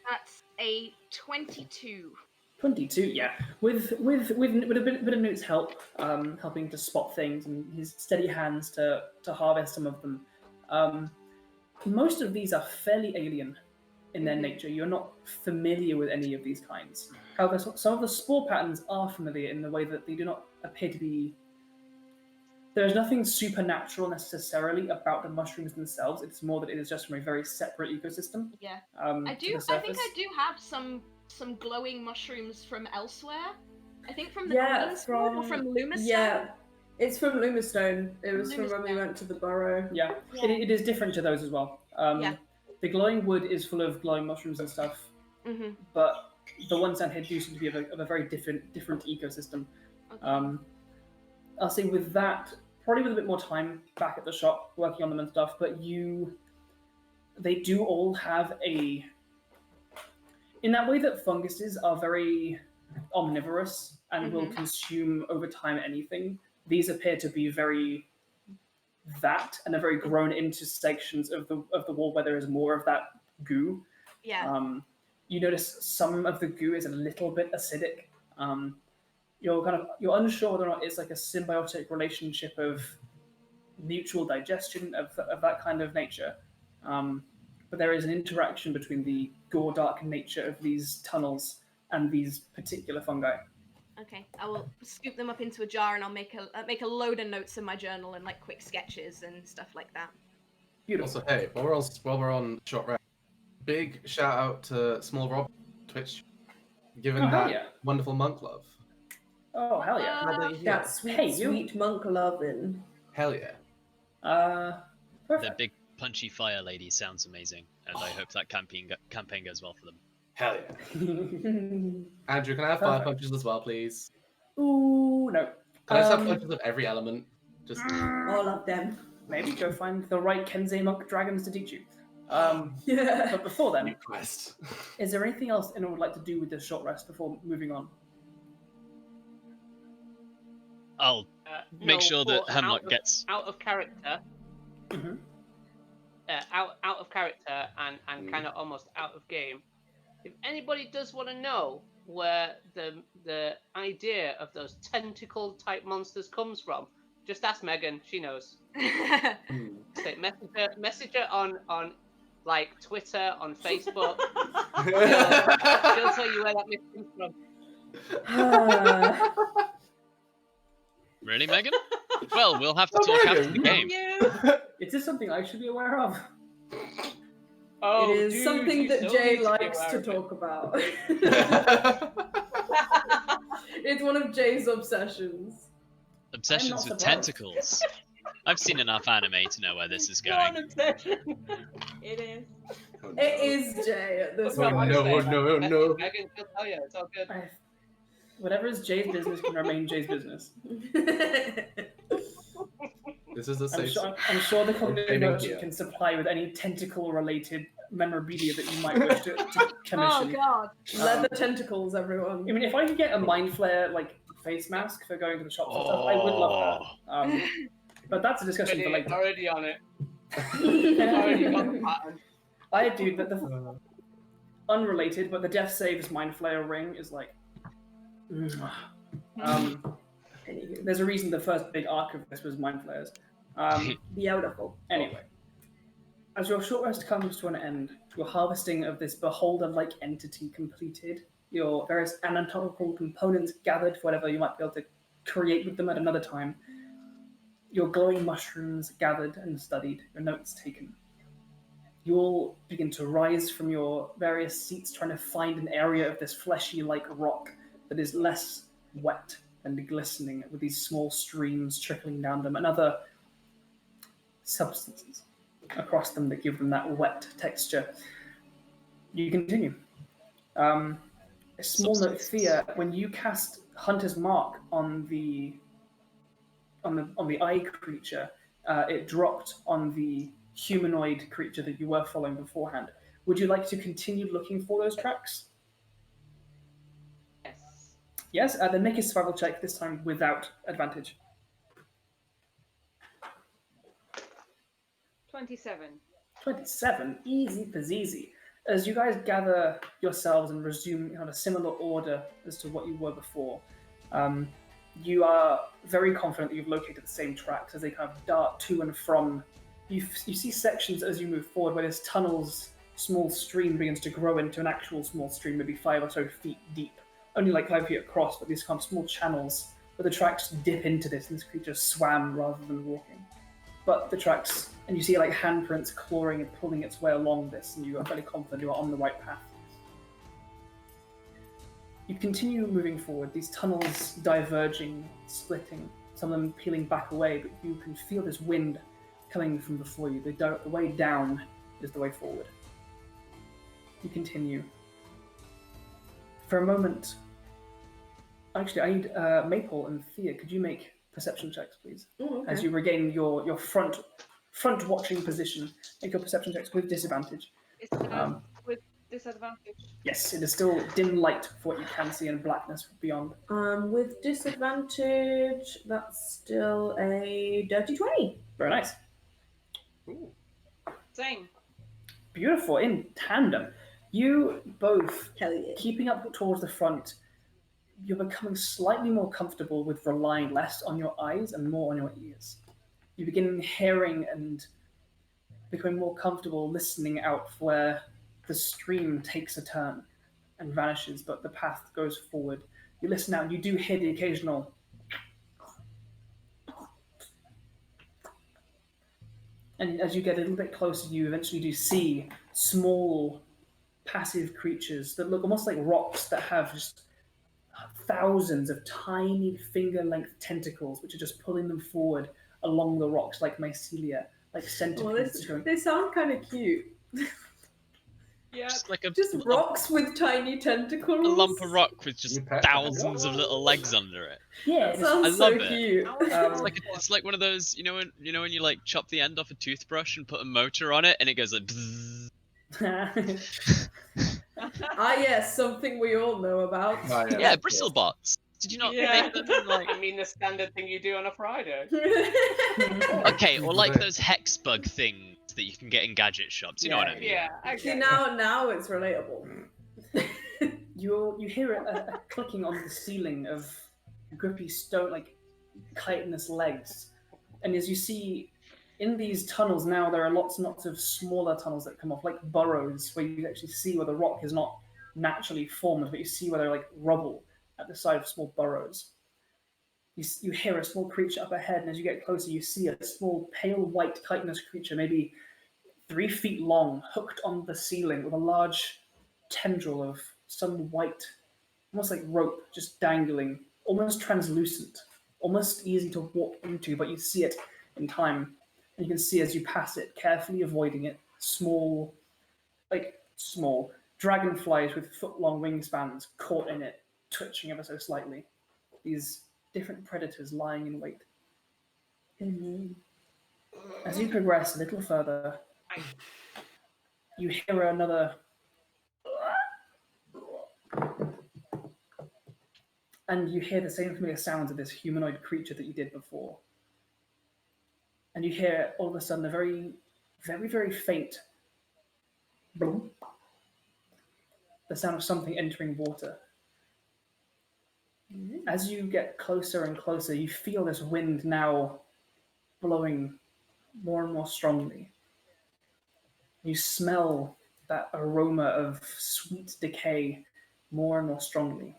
That's a 22. 22, yeah. With a bit of Newt's help, helping to spot things and his steady hands to harvest some of them. Most of these are fairly alien in their nature. You're not familiar with any of these kinds. However, some of the spore patterns are familiar in the way that they do not appear to be. There's nothing supernatural necessarily about the mushrooms themselves. It's more that it is just from a very separate ecosystem. Yeah. I think I do have some glowing mushrooms from elsewhere. I think from the Queen's Sword or from Lumistone. Yeah, it's from Lumistone. It was from when we Lumistone. went to the burrow. Yeah, Yeah. it is different to those as well. The glowing wood is full of glowing mushrooms and stuff, but the ones down here do seem to be of a very different ecosystem. Okay. I'll say with that, probably with a bit more time back at the shop working on them and stuff, but they do all have in that way that funguses are very omnivorous and will consume over time anything. These appear to be very that, and they're very grown into sections of the wall where there is more of that goo. Yeah. You notice some of the goo is a little bit acidic. You're unsure whether or not it's like a symbiotic relationship of mutual digestion of that kind of nature. But there is an interaction between the gore-dark nature of these tunnels and these particular fungi. Okay, I will scoop them up into a jar and I'll make a load of notes in my journal and like quick sketches and stuff like that. Beautiful. Also, hey, while we're on short rest, big shout out to Small Rob Twitch, given that wonderful monk love. Oh hell yeah! That sweet monk loving. Hell yeah. Perfect. The big punchy fire lady sounds amazing, and I hope that campaign goes well for them. Hell yeah. Andrew, can I have fire punches as well, please? Ooh, no. Can I just have punches of every element? Just all of them. maybe go find the right Kensei monk dragons to teach you. Yeah. But before then, New quest. is there anything else anyone would like to do with this short rest before moving on? I'll make sure that but Hemlock gets. out of character. Mm-hmm. Out of character and kind of almost out of game. If anybody does want to know where the idea of those tentacle type monsters comes from, just ask Megan. She knows. Say, message her on like Twitter, on Facebook. She'll tell you where that myth comes from. Really, Megan? Well, we'll have to talk after the game. Is this something I should be aware of? Oh, It is dude, something you that still Jay need to be likes aware to of it. talk about. It's one of Jay's obsessions. Obsessions with surprised. tentacles. I've seen enough anime to know where this is One going. obsession. It is. It is Jay at this Oh, point. no, no, no. Megan, she'll tell you. It's all good. Whatever is Jay's business can remain Jay's business. This is the safe. I'm sure the culinary Aiming merchant here. can supply with any tentacle-related memorabilia that you might wish to commission. Oh god. Leather tentacles, everyone. I mean, if I could get a Mind Flare like face mask for going to the shops and stuff, I would love that. But that's a discussion for later. Already on it. Already got the pattern. I do that. The unrelated, but the Death Saves Mind Flayer ring is like. There's a reason the first big arc of this was Mind Flayers. Beautiful. Anyway, as your short rest comes to an end, your harvesting of this beholder-like entity completed, your various anatomical components gathered for whatever you might be able to create with them at another time, your glowing mushrooms gathered and studied, your notes taken. You all begin to rise from your various seats, trying to find an area of this fleshy-like rock that is less wet and glistening, with these small streams trickling down them and other substances across them that give them that wet texture. You continue. A small note, Thea, when you cast Hunter's Mark on the eye creature, it dropped on the humanoid creature that you were following beforehand. Would you like to continue looking for those tracks? Yes, then make a survival check, this time without advantage. 27. 27, easy peasy. As you guys gather yourselves and resume on a similar order as to what you were before, you are very confident that you've located the same tracks as they kind of dart to and from. You see sections as you move forward where this tunnel's small stream begins to grow into an actual small stream, maybe 5 or so feet deep. Only like 5 feet across, but these kind of small channels where the tracks dip into this, and this creature swam rather than walking. But the tracks, and you see like handprints clawing and pulling its way along this, and you are fairly confident you are on the right path. You continue moving forward, these tunnels diverging, splitting, some of them peeling back away, but you can feel this wind coming from before you. The way down is the way forward. You continue. For a moment, actually, I need Maple and Thea. Could you make perception checks, please? Ooh, okay. As you regain your front watching position, make your perception checks with disadvantage. Is with disadvantage? Yes, it is still dim light for what you can see and blackness beyond. With disadvantage, that's still a dirty 20. Very nice. Same. Beautiful, in tandem. You both, Hell yeah. keeping up towards the front, you're becoming slightly more comfortable with relying less on your eyes and more on your ears. You begin hearing and becoming more comfortable listening out for where the stream takes a turn and vanishes, but the path goes forward. You listen out and you do hear the occasional and as you get a little bit closer, you eventually do see small passive creatures that look almost like rocks that have just thousands of tiny finger-length tentacles which are just pulling them forward along the rocks like mycelia, like centipedes. Well, they sound kind of cute. Yeah. Just like a Just rocks with tiny tentacles. a lump of rock with just You pet thousands of little legs under it. Yeah, That it's- sounds I so love it. cute. It's like one of those, when you like chop the end off a toothbrush and put a motor on it and it goes like bzzz. Ah, yes, something we all know about. Oh, yeah. Yeah, bristle bots. Did you not Yeah. make them in like I mean the standard thing you do on a Friday. okay, or like those hex bug things that you can get in gadget shops, you know what I mean? Yeah, I See, get it. now it's relatable. You hear a clicking on the ceiling of grippy stone, like chitinous legs, and as you see in these tunnels now, there are lots and lots of smaller tunnels that come off, like burrows, where you actually see where the rock is not naturally formed, but you see where they're like rubble at the side of small burrows. You hear a small creature up ahead, and as you get closer, you see a small pale white chitinous creature, maybe 3 feet long, hooked on the ceiling with a large tendril of some white, almost like rope, just dangling, almost translucent, almost easy to walk into, but you see it in time. And you can see as you pass it, carefully avoiding it, small dragonflies with foot-long wingspans caught in it, twitching ever so slightly. These different predators lying in wait. As you progress a little further, you hear another, and you hear the same familiar sounds of this humanoid creature that you did before. And you hear all of a sudden a very, very, very faint bloom, the sound of something entering water. As you get closer and closer, you feel this wind now blowing more and more strongly. You smell that aroma of sweet decay more and more strongly.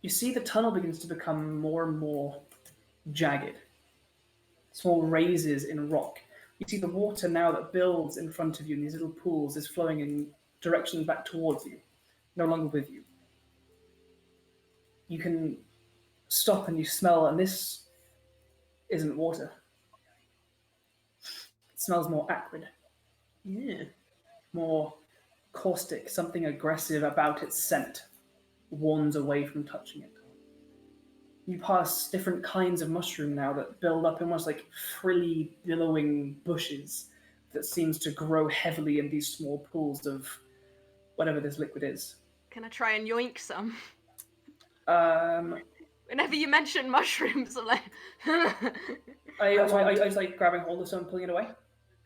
You see the tunnel begins to become more and more jagged. Small raises in rock. You see the water now that builds in front of you in these little pools is flowing in directions back towards you, no longer with you. You can stop and you smell, and this isn't water. It smells more acrid. Yeah. More caustic, something aggressive about its scent warns away from touching it. You pass different kinds of mushroom now that build up almost like frilly, billowing bushes that seems to grow heavily in these small pools of whatever this liquid is. Can I try and yoink some? Whenever you mention mushrooms, I'm like, I was like grabbing hold of something, pulling it away.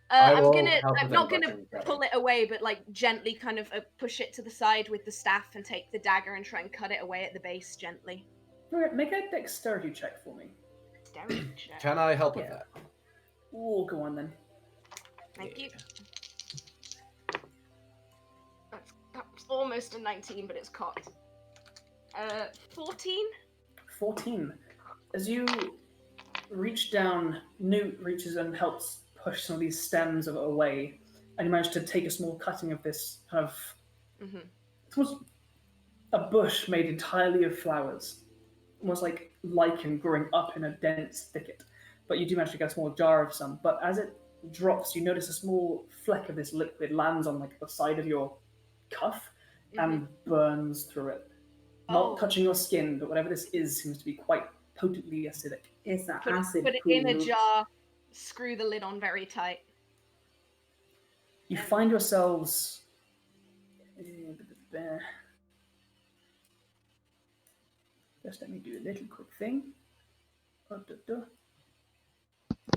I'm will gonna. help I'm with not that gonna button, pull it away, but like gently, kind of push it to the side with the staff and take the dagger and try and cut it away at the base gently. Alright, make a dexterity check for me. Dexterity check. Can I help with Yeah. that? Oh, go on then. Thank you. That's almost a 19, but it's cocked. 14. 14. As you reach down, Newt reaches and helps push some of these stems of it away, and you manage to take a small cutting of this kind of. It's almost a bush made entirely of flowers, almost like lichen growing up in a dense thicket. But you do manage to get a small jar of some. But as it drops, you notice a small fleck of this liquid lands on like the side of your cuff and burns through it. Not touching your skin, but whatever this is seems to be quite potently acidic. It's that Put acid it pool. in a jar. Screw the lid on very tight. You find yourselves. Just let me do a little quick thing.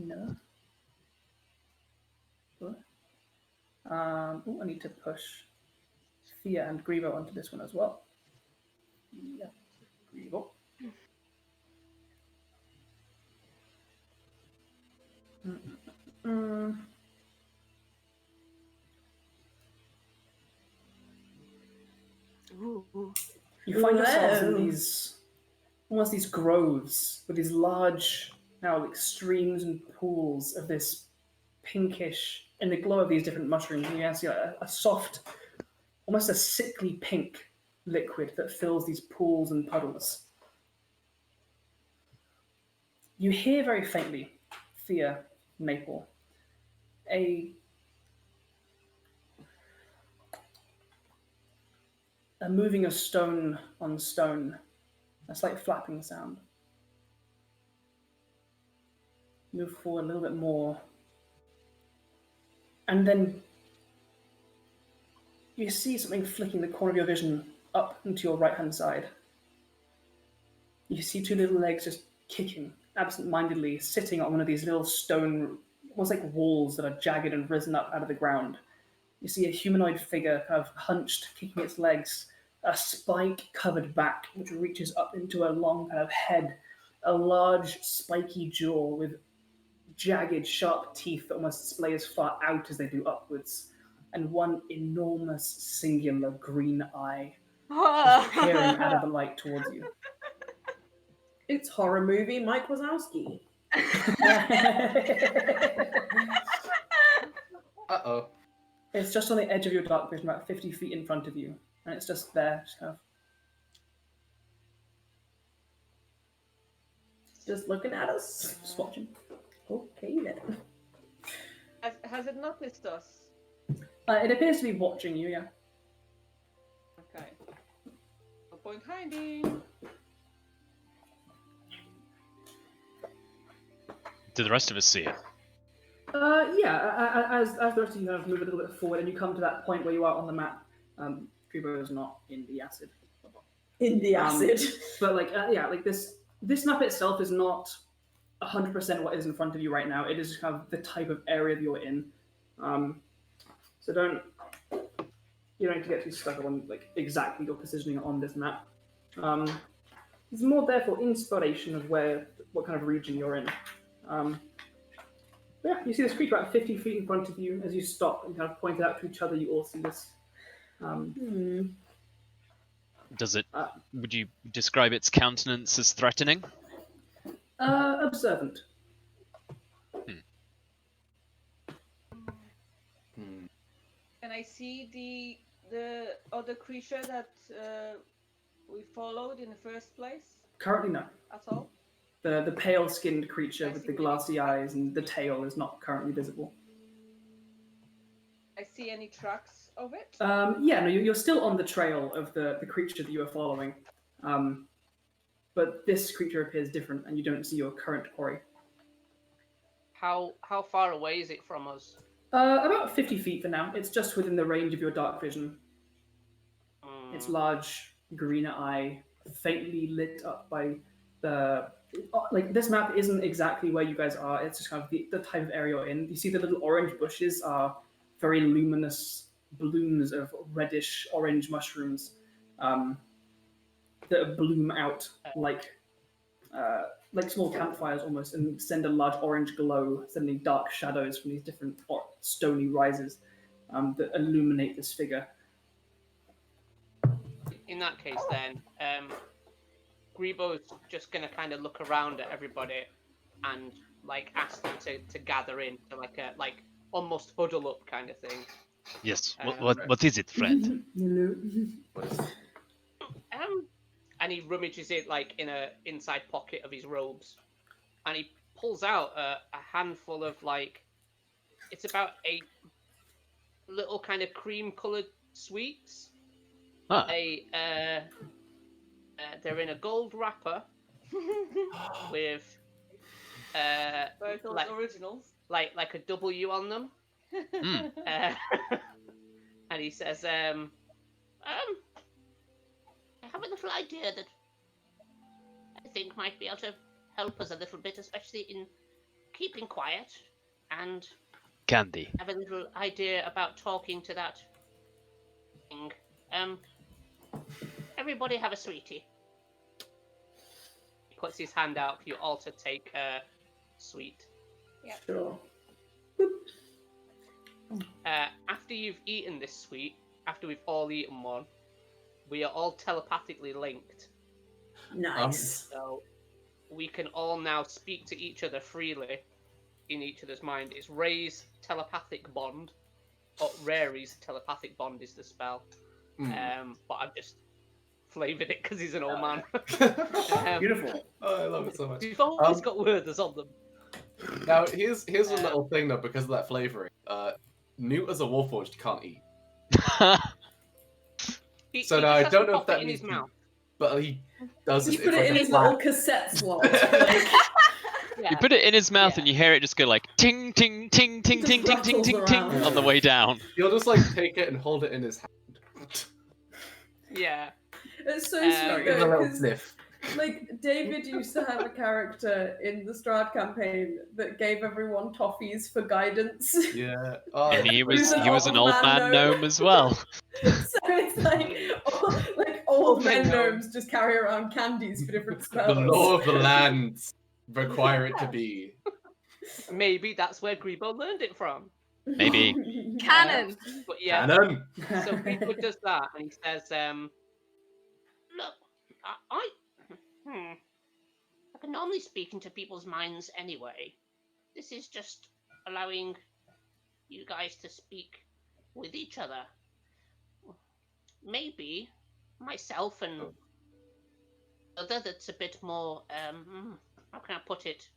No. I need to push Thea and Grievo onto this one as well. Yeah, Grievo. Ooh. You find yourselves in these, almost these groves with these large, now like streams and pools of this pinkish, in the glow of these different mushrooms, you can see a soft, almost a sickly pink liquid that fills these pools and puddles. You hear very faintly, Thea, Maple, a a moving of stone on stone, a slight flapping sound. Move forward a little bit more. And then you see something flicking the corner of your vision up into your right-hand side. You see two little legs just kicking absent-mindedly, sitting on one of these little stone, almost like walls that are jagged and risen up out of the ground. You see a humanoid figure kind of hunched, kicking its legs, a spike-covered back which reaches up into a long kind of head, a large spiky jaw with jagged, sharp teeth that almost display as far out as they do upwards, and one enormous, singular green eye peering out of the light towards you. It's horror movie Mike Wazowski. Uh-oh. It's just on the edge of your dark vision, about 50 feet in front of you, and it's just there, just kind of. Just looking at us. Just watching. Okay then. Has it noticed us? It appears to be watching you, yeah. Okay. No point hiding. Do the rest of us see it? As the rest of you kind of move a little bit forward and you come to that point where you are on the map, Kubo is not in the acid. In the acid. But like this map itself is not 100% what is in front of you right now. It is kind of the type of area that you're in. So you don't need to get too stuck on like exactly your positioning on this map. It's more there for inspiration of what kind of region you're in. Yeah, you see this creature about 50 feet in front of you. As you stop and kind of point it out to each other, you all see this. Does it? Would you describe its countenance as threatening? Observant. Can I see the other creature that we followed in the first place Currently, no. at all? The pale-skinned creature with the glassy eyes and the tail is not currently visible. I see any tracks of it? Yeah, no, you're still on the trail of the creature that you are following. But this creature appears different, and you don't see your current quarry. How far away is it from us? About 50 feet for now. It's just within the range of your dark vision. Its large green eye, faintly lit up by the... Like, this map isn't exactly where you guys are. It's just kind of the type of area you're in. You see the little orange bushes are very luminous blooms of reddish orange mushrooms that bloom out like small campfires almost, and send a large orange glow, sending dark shadows from these different stony rises that illuminate this figure. In that case, then, Grebo's just gonna kind of look around at everybody and like ask them to gather in to like almost huddle up kind of thing. Yes. What is it, friend? And he rummages it like in a inside pocket of his robes, and he pulls out a handful of like, it's about 8 little kind of cream-colored sweets. Ah. They're in a gold wrapper with Those originals. like a W on them. And he says, I have a little idea that I think might be able to help us a little bit, especially in keeping quiet, and Candy. have a little idea about talking to that thing. Everybody have a sweetie. He puts his hand out for you all to take a sweet. Yeah. Sure. After you've eaten this sweet, after we've all eaten one, we are all telepathically linked. Nice. So we can all now speak to each other freely in each other's mind. It's Ray's telepathic bond, or Rary's telepathic bond is the spell. But I've just flavoured it because he's an old man. Beautiful. Oh, I love it so much. We've always got words on them. Now, here's a little thing, though, because of that flavouring. Newt as a Warforged can't eat. He So just now I has don't to know pop if that it in means his mouth. but he does He's it. put it in his little cassette slot. Like, You put it in his mouth Yeah. and you hear it just go like ting ting ting ting Just ting ting ting rattles ting ting around. on the way down. He'll just like take it and hold it in his hand. Yeah. It's so Sorry, sweet Give it a though, little because sniff. like David used to have a character in the Strahd campaign that gave everyone toffees for guidance. Yeah. Oh, And he was an an old old man man gnome as well. So it's like old men men gnomes just carry around candies for different the spells. law of the land require it to be. Maybe that's where Grebo learned it from. Maybe. Canon. But yeah, Cannon. so Grebo does that and he says, look, I can normally speak into people's minds anyway. This is just allowing you guys to speak with each other. Maybe myself and other that's a bit more, how can I put it?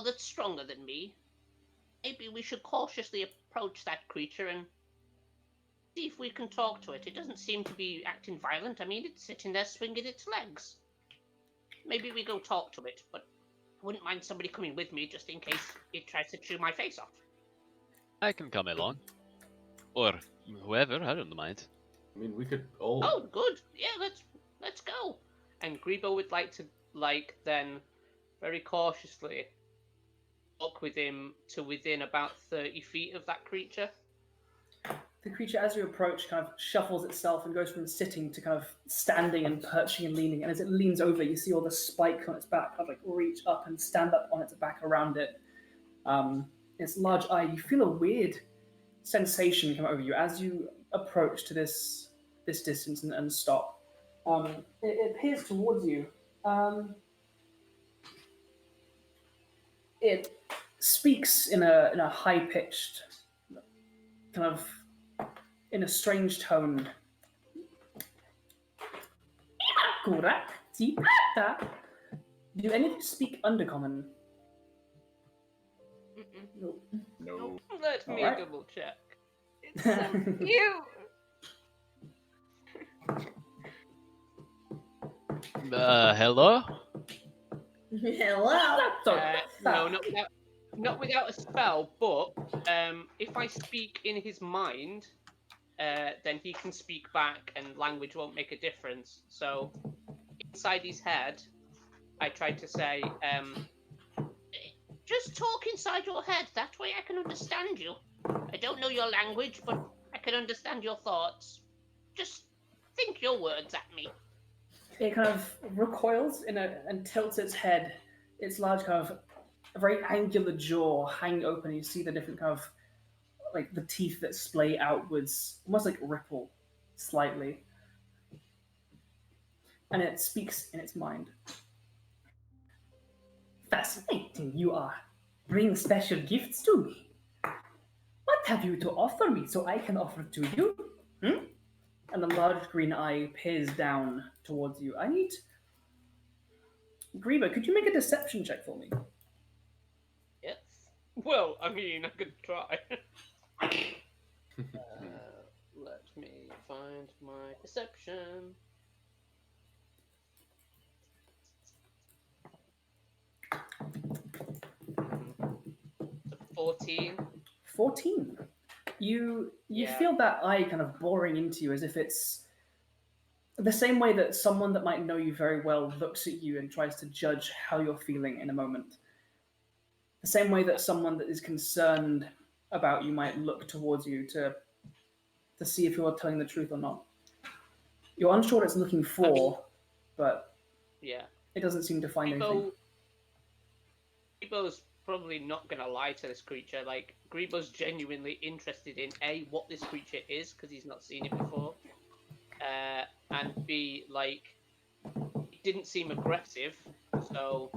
That's stronger than me. Maybe we should cautiously approach that creature and see if we can talk to it. It doesn't seem to be acting violent. I mean, it's sitting there swinging its legs. Maybe we go talk to it, but I wouldn't mind somebody coming with me just in case it tries to chew my face off. I can come along. Or whoever, I don't mind. I mean, we could all. Oh, good. Yeah, let's go. And Grebo would like to then very cautiously walk with him to within about 30 feet of that creature. The creature, as you approach, kind of shuffles itself and goes from sitting to kind of standing and perching and leaning. And as it leans over, you see all the spikes on its back kind of like reach up and stand up on its back around it. Its large eye, you feel a weird sensation come over you as you approach to this distance and stop. It appears towards you. It speaks in a high-pitched, kind of in a strange tone. Do any of you speak Undercommon? No. Let me Alright. double check. It's so cute. Hello? Hello. No, not without a spell. But if I speak in his mind, then he can speak back, and language won't make a difference. So inside his head, I tried to say, just talk inside your head. That way I can understand you. I don't know your language, but I can understand your thoughts. Just think your words at me. It kind of recoils and tilts its head. Its large kind of a very angular jaw hang open. You see the different kind of like the teeth that splay outwards, almost like ripple slightly. And it speaks in its mind. Fascinating you are. Bring special gifts to me. What have you to offer me so I can offer to you? And the large green eye peers down towards you. I need... Greba, could you make a deception check for me? Yes. Well, I mean, I could try. Let me find my deception. 14. 14. You Yeah. feel that eye kind of boring into you as if it's the same way that someone that might know you very well looks at you and tries to judge how you're feeling in a moment. The same way that someone that is concerned about you might look towards you to see if you're telling the truth or not. You're unsure what it's looking for, but Yeah. it doesn't seem to find anything. Grebo's probably not going to lie to this creature. Like, Grebo's genuinely interested in A, what this creature is, because he's not seen it before. And B, like, it didn't seem aggressive, so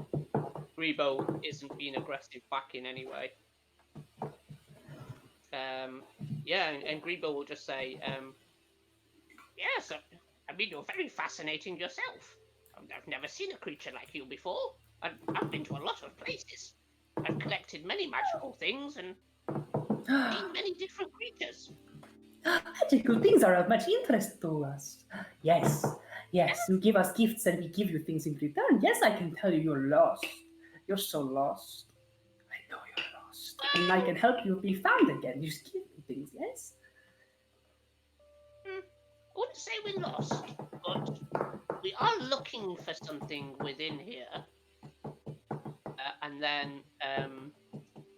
Grebo isn't being aggressive back in any way. Yeah, and Grebo will just say, yes, I mean, you're very fascinating yourself. I've never seen a creature like you before. I've been to a lot of places. I've collected many magical things and seen many different creatures. Magical things are of much interest to us. Yes, you give us gifts and we give you things in return. Yes, I can tell you you're lost. You're so lost. I know you're lost. And I can help you be found again. You just give me things, yes? I wouldn't say we're lost, but we are looking for something within here. And then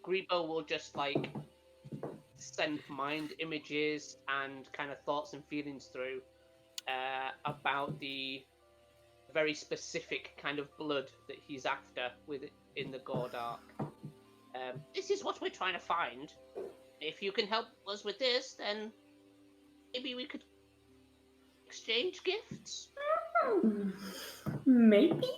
Grebo will just like send mind images and kind of thoughts and feelings through about the very specific kind of blood that he's after in the Gordark. This is what we're trying to find. If you can help us with this, then maybe we could exchange gifts. Maybe.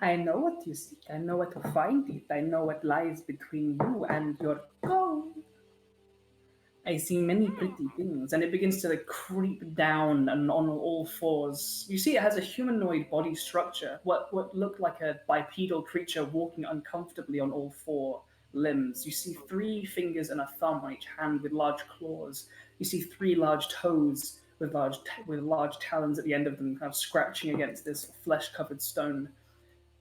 I know what you seek. I know where to find it. I know what lies between you and your goal. I see many pretty things, and it begins to like creep down and on all fours. You see, it has a humanoid body structure. What looked like a bipedal creature walking uncomfortably on all four limbs. You see 3 fingers and a thumb on each hand with large claws. You see 3 large toes with large talons at the end of them, kind of scratching against this flesh-covered stone.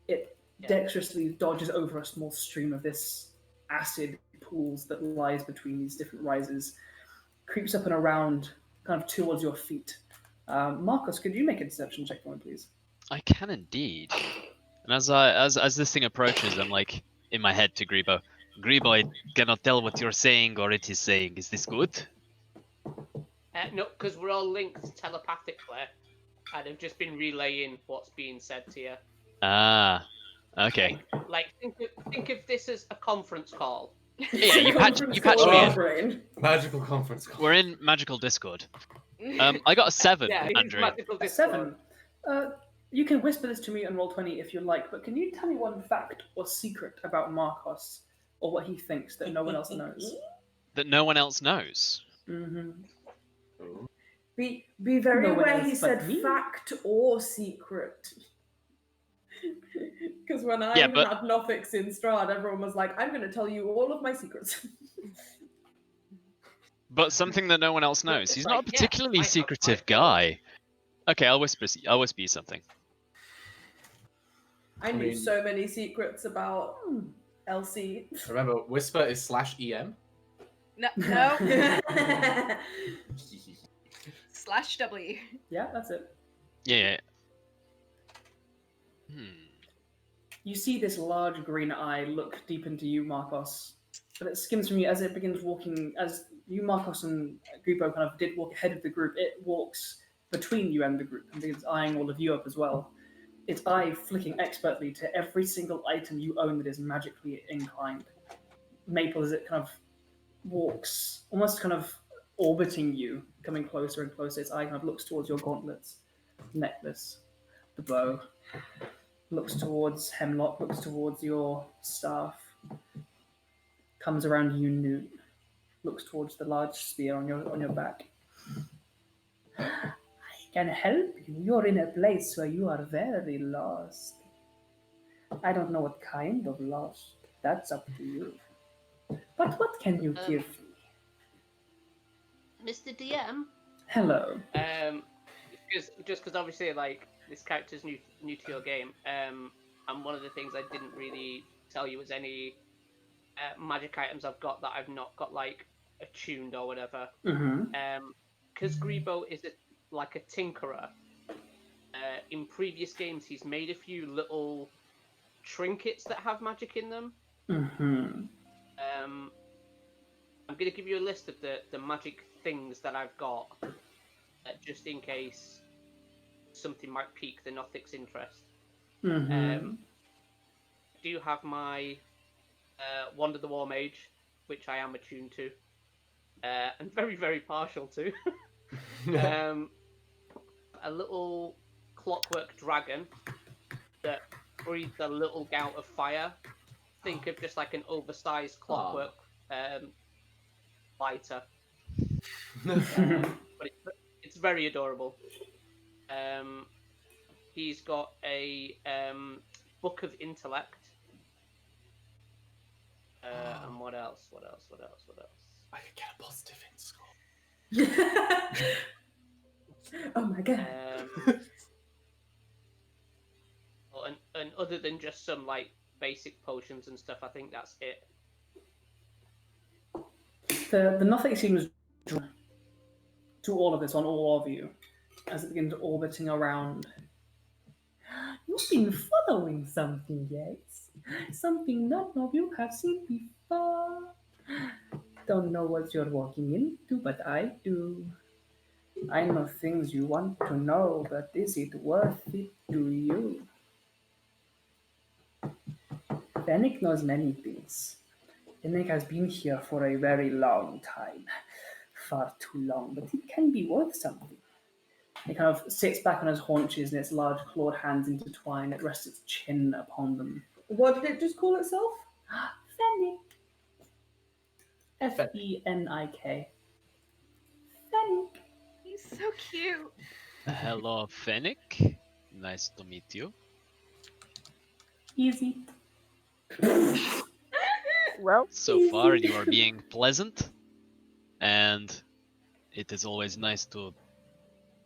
It dexterously dodges over a small stream of this acid pools that lies between these different rises, creeps up and around, kind of towards your feet. Markos, could you make a deception check for me, please? I can indeed. And as this thing approaches, I'm like in my head to Grebo. Grebo, I cannot tell what you're saying or it is saying. Is this good? No, because we're all linked telepathically, and have just been relaying what's being said to you. Ah, okay. Like think of this as a conference call. Yeah, you patch me in. Brain. Magical conference call. We're in magical Discord. I got a 7, Yeah, Andrew. A 7. You can whisper this to me on Roll20 if you like, but can you tell me one fact or secret about Markos, or what he thinks that no one else knows? That no one else knows. Mm-hmm. Be very No one aware else he but said me. fact or secret. Because when I Yeah, but- had Nothix in Strahd, everyone was like, I'm going to tell you all of my secrets. But something that no one else knows. He's not a Like, yeah, particularly I have secretive 5 guy. Okay, I'll whisper you something. I knew mean- so many secrets about LC. Remember, whisper is /EM. No. /W. Yeah, that's it. Yeah. You see this large green eye look deep into you, Markos, but it skims from you as it begins walking. As you, Markos, and Grebo kind of did walk ahead of the group, it walks between you and the group and begins eyeing all of you up as well. Its eye flicking expertly to every single item you own that is magically inclined. Maple, as it kind of walks, almost kind of orbiting you, coming closer and closer. Its eye kind of looks towards your gauntlets, necklace, the bow. Looks towards Hemlock, looks towards your staff, comes around you, Newt, looks towards the large spear on your back. I can help you. You're in a place where you are very lost. I don't know what kind of lost. That's up to you. But what can you give me? Mr. DM. Hello. Just because obviously like this character's new to your game, and one of the things I didn't really tell you was any magic items I've got that I've not got like attuned or whatever. Because Grebo is like a tinkerer. In previous games, he's made a few little trinkets that have magic in them. I'm going to give you a list of the magic things that I've got, just in case something might pique the Nothic's interest. I do have my Wand of the War Mage, which I am attuned to, and very, very partial to. A little clockwork dragon that breathes a little gout of fire. Think of just like an oversized clockwork lighter. But it's very adorable. He's got a book of intellect. And what else? I could get a positive in score. Oh my god. And other than just some like basic potions and stuff, I think that's it. The nothing seems drawn to all of this on all of you as it begins orbiting around. You've been following something, yes? Something none of you have seen before. Don't know what you're walking into, but I do. I know things you want to know, but is it worth it to you? Fennec knows many things. Fennec has been here for a very long time. Far too long, but it can be worth something. It kind of sits back on its haunches and its large clawed hands intertwine. It rests its chin upon them. What did it just call itself? Fennec. F-E-N-I-K. Fennec. He's so cute. Hello, Fennec. Nice to meet you. Easy. Well, So far, you are being pleasant, and it is always nice to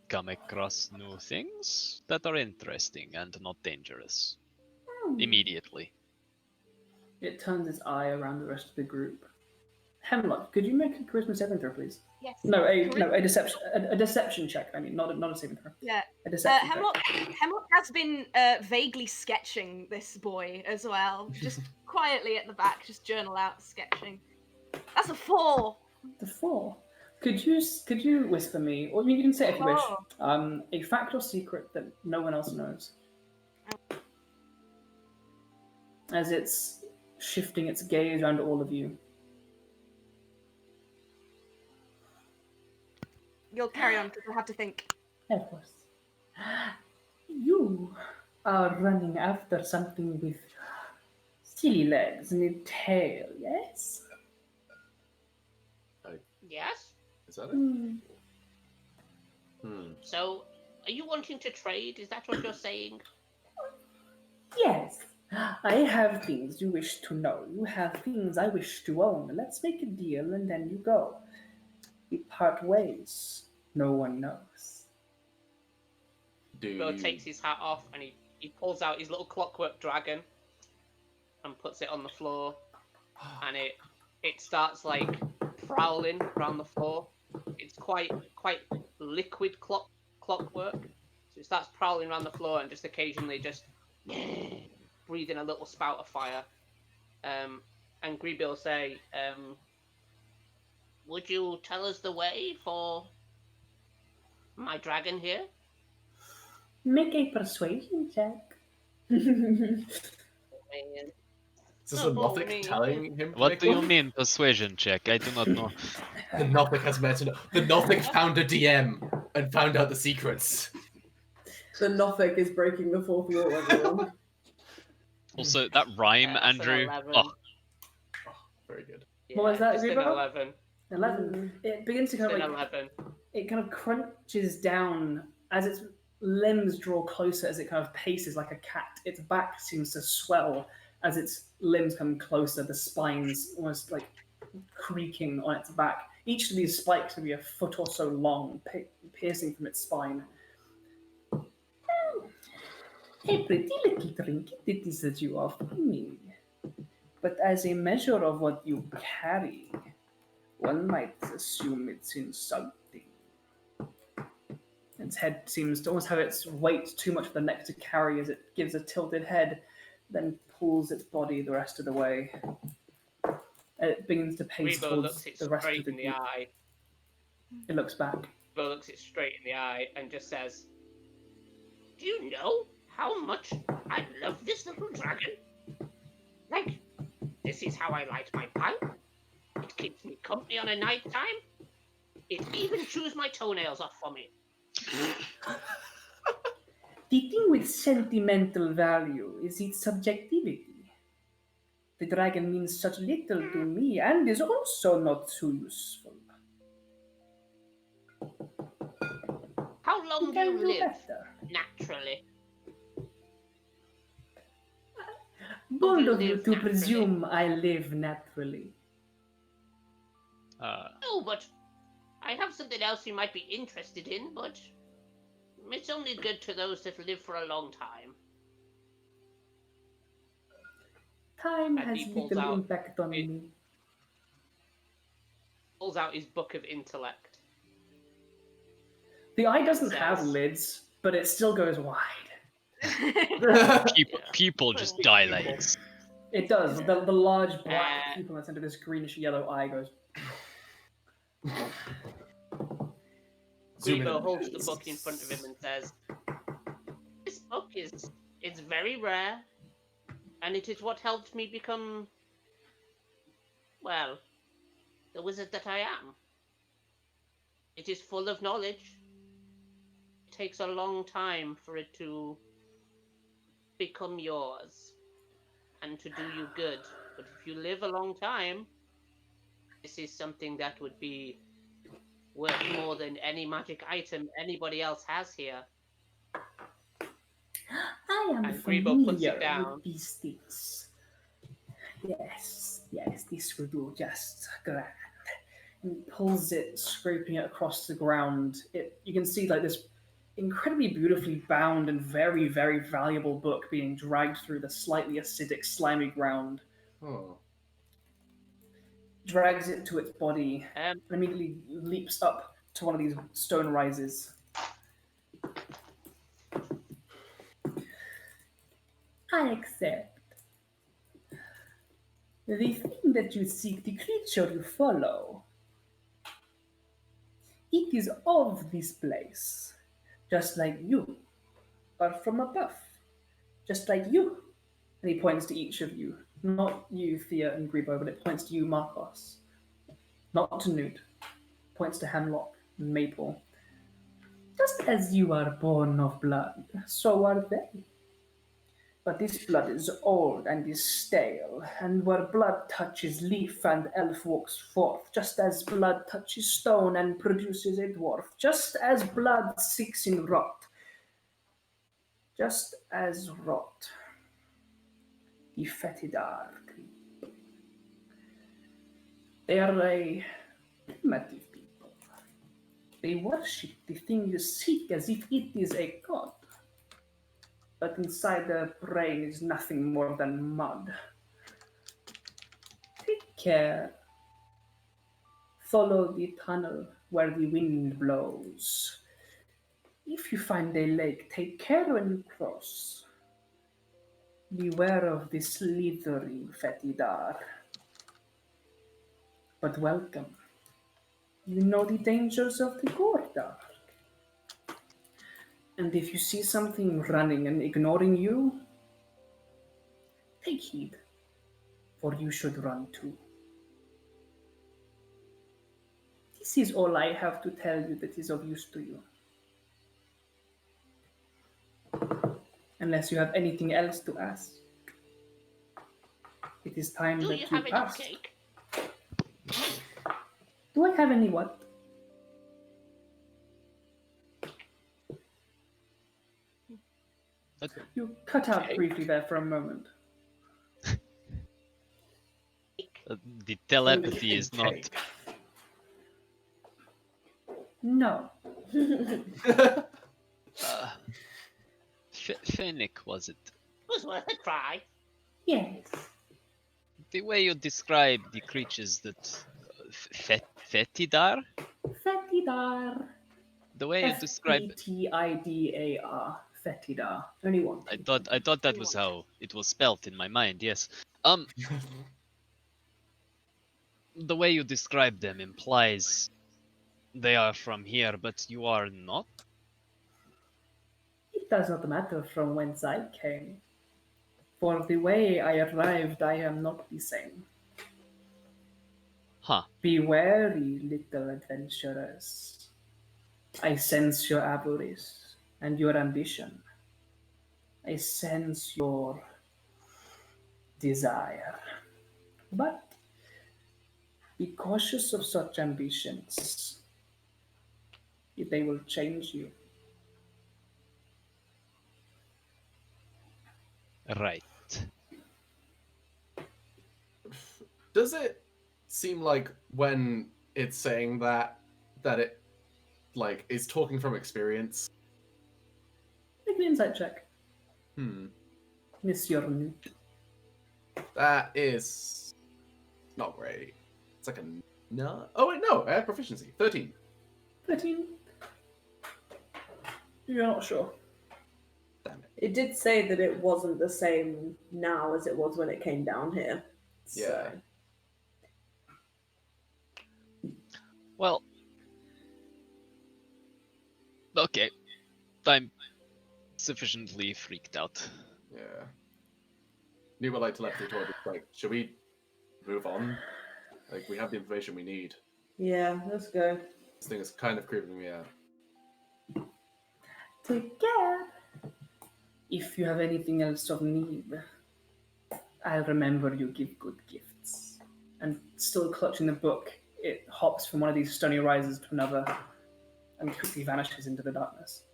come across new things that are interesting and not dangerous. Immediately. It turns its eye around the rest of the group. Hemlock, could you make a charisma saving throw, please? Yes. No, a deception check. I mean, not a saving throw. Yeah. A deception Hemlock has been vaguely sketching this boy as well, just quietly at the back, just journal out sketching. That's a 4. The 4. Could you whisper me, or you can say it if you wish, a fact or secret that no one else knows? As it's shifting its gaze around all of you. You'll carry on because I have to think. Hepworth, you are running after something with silly legs and a tail, yes? Yes. Is that it? So, are you wanting to trade? Is that what you're saying? Yes. I have things you wish to know. You have things I wish to own. Let's make a deal and then you go. We part ways. No one knows. Bill takes his hat off and he pulls out his little clockwork dragon and puts it on the floor, and it starts like prowling around the floor. It's quite liquid clockwork, so it starts prowling around the floor and just occasionally just breathing a little spout of fire. And Greebill will say, would you tell us the way for my dragon here? Make a persuasion check. Man. Is this a Nothic telling him? What do you mean, persuasion check? I do not know. The Nothic has met the Nothic found a DM and found out the secrets. The Nothic is breaking the fourth wall, everyone. Also, that rhyme, That's an Andrew. 11. Oh, Very good. What was that, Just an Greebill? 11. 11. It begins to kind Just of an like 11. it kind of crunches down as its limbs draw closer as it kind of paces like a cat. Its back seems to swell as its limbs come closer, the spines almost like creaking on its back. Each of these spikes will be a foot or so long, piercing from its spine. A pretty little trinket it is that you offer me. But as a measure of what you carry, one might assume it's insulting. Its head seems to almost have its weight too much for the neck to carry as it gives a tilted head, then pulls its body the rest of the way. And it begins to pace Rebo towards looks it the rest of straight the in the group. eye. It looks back. Rebo looks it straight in the eye and just says, do you know how much I love this little dragon? Like, this is how I light my pipe. It keeps me company on a night time. It even chews my toenails off for me. The thing with sentimental value is its subjectivity. The dragon means such little to me and is also not too useful. How long do Can you do live better. naturally? Bold of you live to naturally. presume I live naturally. No, but I have something else you might be interested in, but it's only good to those that live for a long time. Time And has he pulls little out impact on it- me. Pulls out his book of intellect. The eye doesn't have Says- lids, but it still goes wide. Pupil just dilates. It does. The large black Uh, pupil in the center of this greenish yellow eye goes. Zoom in. Grebo holds the book in front of him and says, "This book is very rare, and it is what helped me become, well, the wizard that I am. It is full of knowledge. It takes a long time for it to become yours and to do you good. But if you live a long time, this is something that would be worth more than any magic item anybody else has here." I am And Grebo puts familiar it down. with these things. Yes, this will do just grand. And he pulls it, scraping it across the ground. You can see like this incredibly beautifully bound and very, very valuable book being dragged through the slightly acidic, slimy ground. Oh. Drags it to its body Um, and immediately leaps up to one of these stone rises. I accept. The thing that you seek, the creature you follow, it is of this place, just like you, but from above, just like you. And he points to each of you. Not you, Thea and Grebo, but it points to you, Markos. Not to Newt. Points to Hemlock and Maple. Just as you are born of blood, so are they. But this blood is old and is stale, and where blood touches leaf and elf walks forth, just as blood touches stone and produces a dwarf, just as blood seeks in rot, just as rot. The Fetidar. They are a primitive people. They worship the thing you seek as if it is a god. But inside their brain is nothing more than mud. Take care. Follow the tunnel where the wind blows. If you find a lake, take care when you cross. Beware of the slithering Fetidar. But welcome. You know the dangers of the Gorda. And if you see something running and ignoring you, take heed, for you should run too. This is all I have to tell you that is of use to you. Unless you have anything else to ask. It is time do that you you have any pass. cake? Do I have any what? You cut out Okay. briefly there for a moment. The telepathy is not. Cake. No. Fennec, was it? It was worth a try. Yes. The way you describe the creatures that. Fetidar? Fetidar. The way you describe. Fetidar. Fetidar. Only one. I thought that was how it was spelt in my mind, yes. The way you describe them implies they are from here, but you are not? It does not matter from whence I came. For the way I arrived, I am not the same. Huh. Be wary, little adventurers. I sense your avarice and your ambition. I sense your desire. But be cautious of such ambitions. They will change you. Right. Does it seem like when it's saying that that it like is talking from experience? Make an insight check, Hmm. Monsieur Newt. That is not great. It's like a no. Oh wait, no. I have proficiency. 13. 13. You're not sure. Damn it. It did say that it wasn't the same now as it was when it came down here. Yeah. So. Well, okay. I'm sufficiently freaked out. Yeah. New would like telepathy toward it. Like, should we move on? Like, we have the information we need. Yeah, let's go. This thing is kind of creeping me out. Take care. If you have anything else of need, I'll remember you give good gifts. And still clutching the book, it hops from one of these stony rises to another and quickly vanishes into the darkness.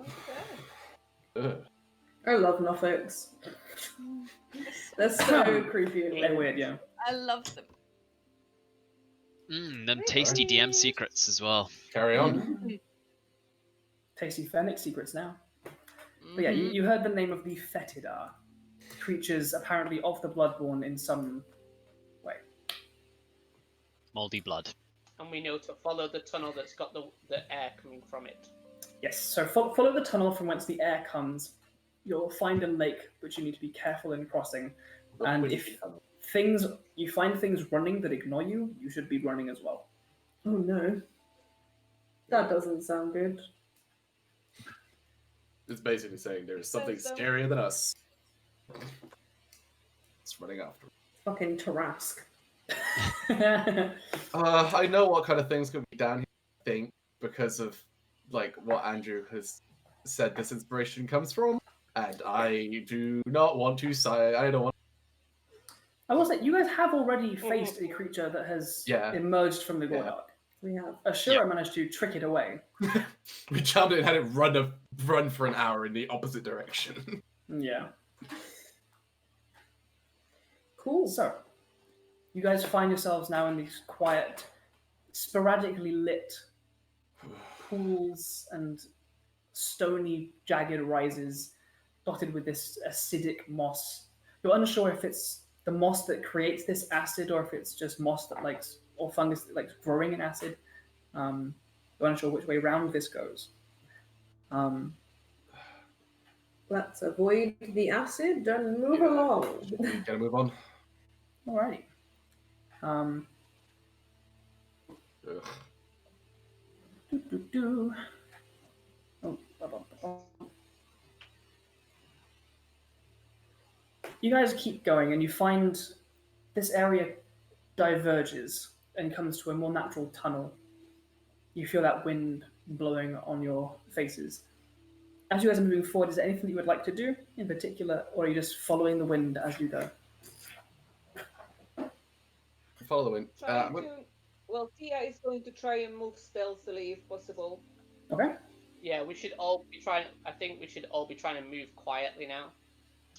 Okay. Ugh. I love Norfolks. They're so creepy and They're weird. weird, yeah. I love them. Them tasty DM secrets as well. Carry on. Mm-hmm. Tasty Fennec secrets now. But yeah, Mhm. you heard the name of the Fetidar. Creatures apparently of the Bloodborne in some way. Moldy blood. And we know to follow the tunnel that's got the air coming from it. Yes, so follow the tunnel from whence the air comes. You'll find a lake which you need to be careful in crossing. And if you find things running that ignore you, you should be running as well. Oh no. That doesn't sound good. It's basically saying there is something So- scarier than us. It's running after. Fucking Tarask. I know what kind of things could be down here, I think, because of like what Andrew has said this inspiration comes from. And I do not want to say I don't want. I will say, you guys have already faced a creature that has Yeah. emerged from the Yeah. Gordark. We have. Ashura managed to trick it away. We charmed it and had it run for an hour in the opposite direction. Yeah. Cool. So, you guys find yourselves now in these quiet, sporadically lit pools and stony, jagged rises dotted with this acidic moss. You're unsure if it's the moss that creates this acid or if it's just moss that likes, or fungus that likes growing in acid. You're unsure which way round this goes. Let's avoid the acid and move along. Gotta move on. Alrighty. Ugh. Oh, you guys keep going and you find this area diverges and comes to a more natural tunnel. You feel that wind blowing on your faces. As you guys are moving forward, is there anything that you would like to do in particular, or are you just following the wind as you go? Follow the wind. Well, Tia is going to try and move stealthily if possible. Okay. Yeah, we should all be trying. I think we should all be trying to move quietly now.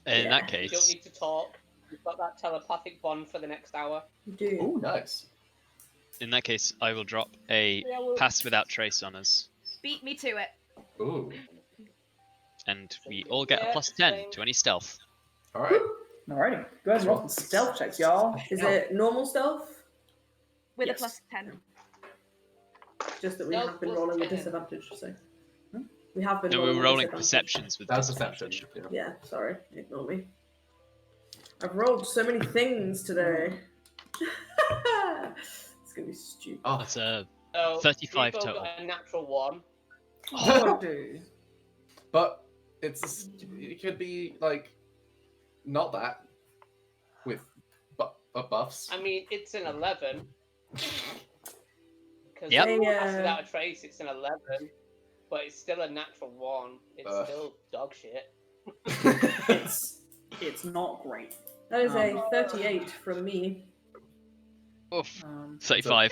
In that We case, don't need to talk. We've got that telepathic bond for the next hour. We do. Oh, nice. I will drop a Yeah, well, pass without trace on us, Beat me to it. Ooh. and we all get a Yeah, plus 10 same. to any stealth. All right. Alrighty. You guys roll some stealth checks, y'all. Is it normal stealth? With Yes. a plus 10. Just that we Stealth have been plus rolling with 10. disadvantage, so. We have been No, we rolling were with rolling disadvantage. perceptions with That's disadvantage. perception. Yeah. Yeah, sorry. Ignore me. I've rolled so many things today. It's gonna be stupid. Oh, That's a So 35 we've all total. got a natural one. Oh, dude. but it could be like not that with buffs. I mean, it's an 11. Because Yep. without a trace, it's an 11. But it's still a natural one. It's still dog shit. It's not great. That is a 38 from me. Oof. 'Cause 35.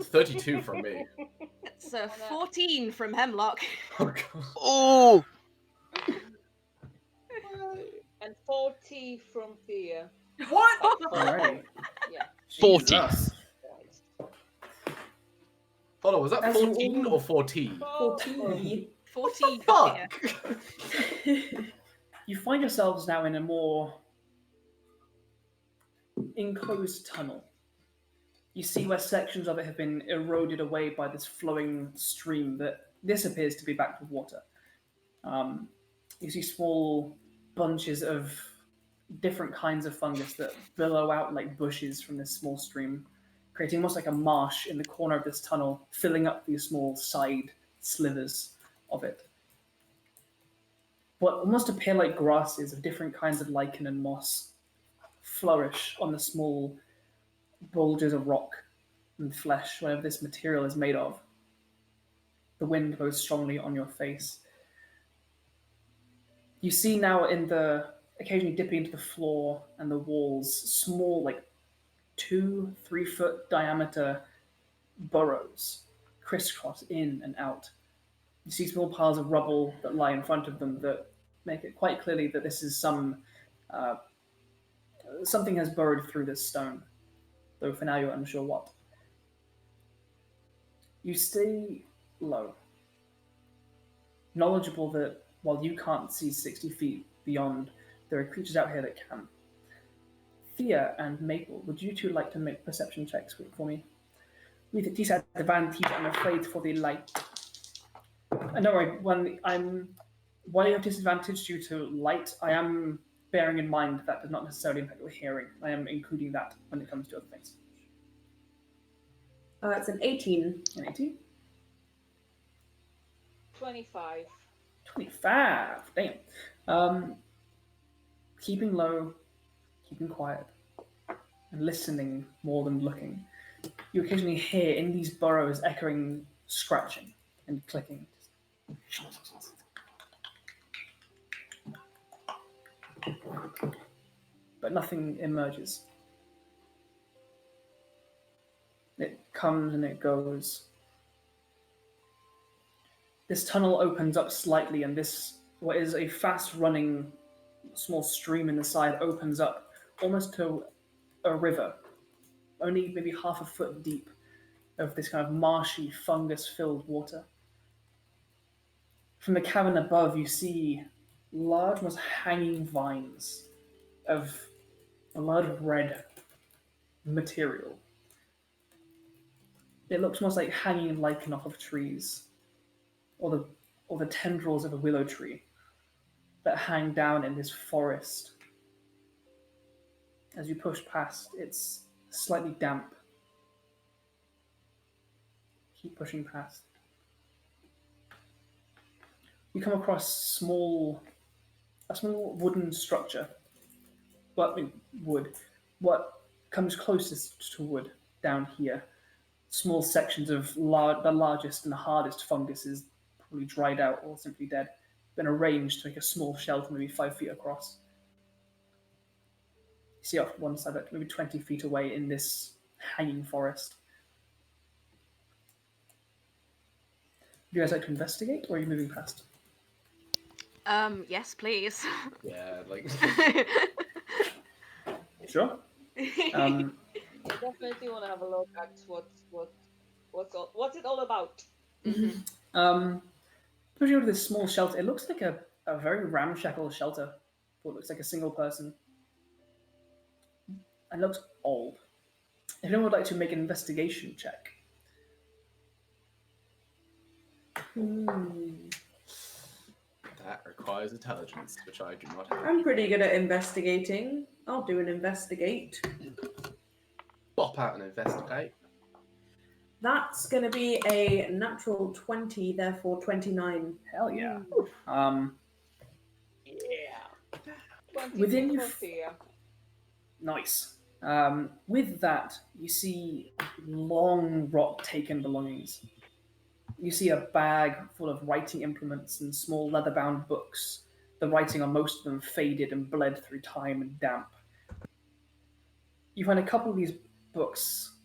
32 from me. It's a 14 from Hemlock. Oh god. Oh! And 40 from Thea. What? Alrighty. Yeah. 40. Jesus. Hold on, was that As you 14 all- or 14? 40. 40 for Fuck! Thea. You find yourselves now in a more enclosed tunnel. You see where sections of it have been eroded away by this flowing stream that this appears to be backed with water. You see small bunches of different kinds of fungus that billow out like bushes from this small stream, creating almost like a marsh in the corner of this tunnel, filling up these small side slivers of it. What almost appear like grasses of different kinds of lichen and moss flourish on the small bulges of rock and flesh, whatever this material is made of. The wind blows strongly on your face. You see now occasionally dipping into the floor and the walls, small, like 2-3 foot diameter burrows, crisscross in and out. You see small piles of rubble that lie in front of them that make it quite clearly that this is something has burrowed through this stone, though for now you're unsure what. You stay low, knowledgeable that while you can't see 60 feet beyond, there are creatures out here that can. Thea and Maple, would you two like to make perception checks for me? With disadvantage, I'm afraid, for the light. No, worry, while you have disadvantage due to light, I am bearing in mind that does not necessarily impact your hearing. I am including that when it comes to other things. It's an 18. An 18? 25. 25. Damn. Keeping low, keeping quiet, and listening more than looking. You occasionally hear in these burrows echoing scratching and clicking. But nothing emerges. It comes and it goes. This tunnel opens up slightly, and what is a fast-running small stream in the side opens up almost to a river, only maybe half a foot deep, of this kind of marshy, fungus-filled water. From the cavern above, you see large, almost hanging vines of blood red material. It looks almost like hanging lichen off of trees, or the tendrils of a willow tree that hang down in this forest. As you push past, it's slightly damp. Keep pushing past. You come across a small wooden structure. Well, I mean, wood. What comes closest to wood down here? Small sections of the largest and hardest fungus is probably dried out or simply dead, been arranged to make a small shelf maybe 5 feet across. You see off one side, maybe 20 feet away in this hanging forest. Would you guys like to investigate, or are you moving past? Yes, please. Yeah, like Sure. Definitely want to have a look at what's it all about. Pushing over this small shelter, it looks like a very ramshackle shelter. What looks like a single person. And looks old. If anyone would like to make an investigation check. that requires intelligence, which I do not have. I'm pretty good at investigating. I'll do an investigate. Pop out and investigate. That's going to be a natural 20, therefore 29. Hell yeah. Yeah. 20 Within your for Thea. Nice. With that, you see long rock-taken belongings. You see a bag full of writing implements and small leather-bound books. The writing on most of them faded and bled through time and damp. You find a couple of these books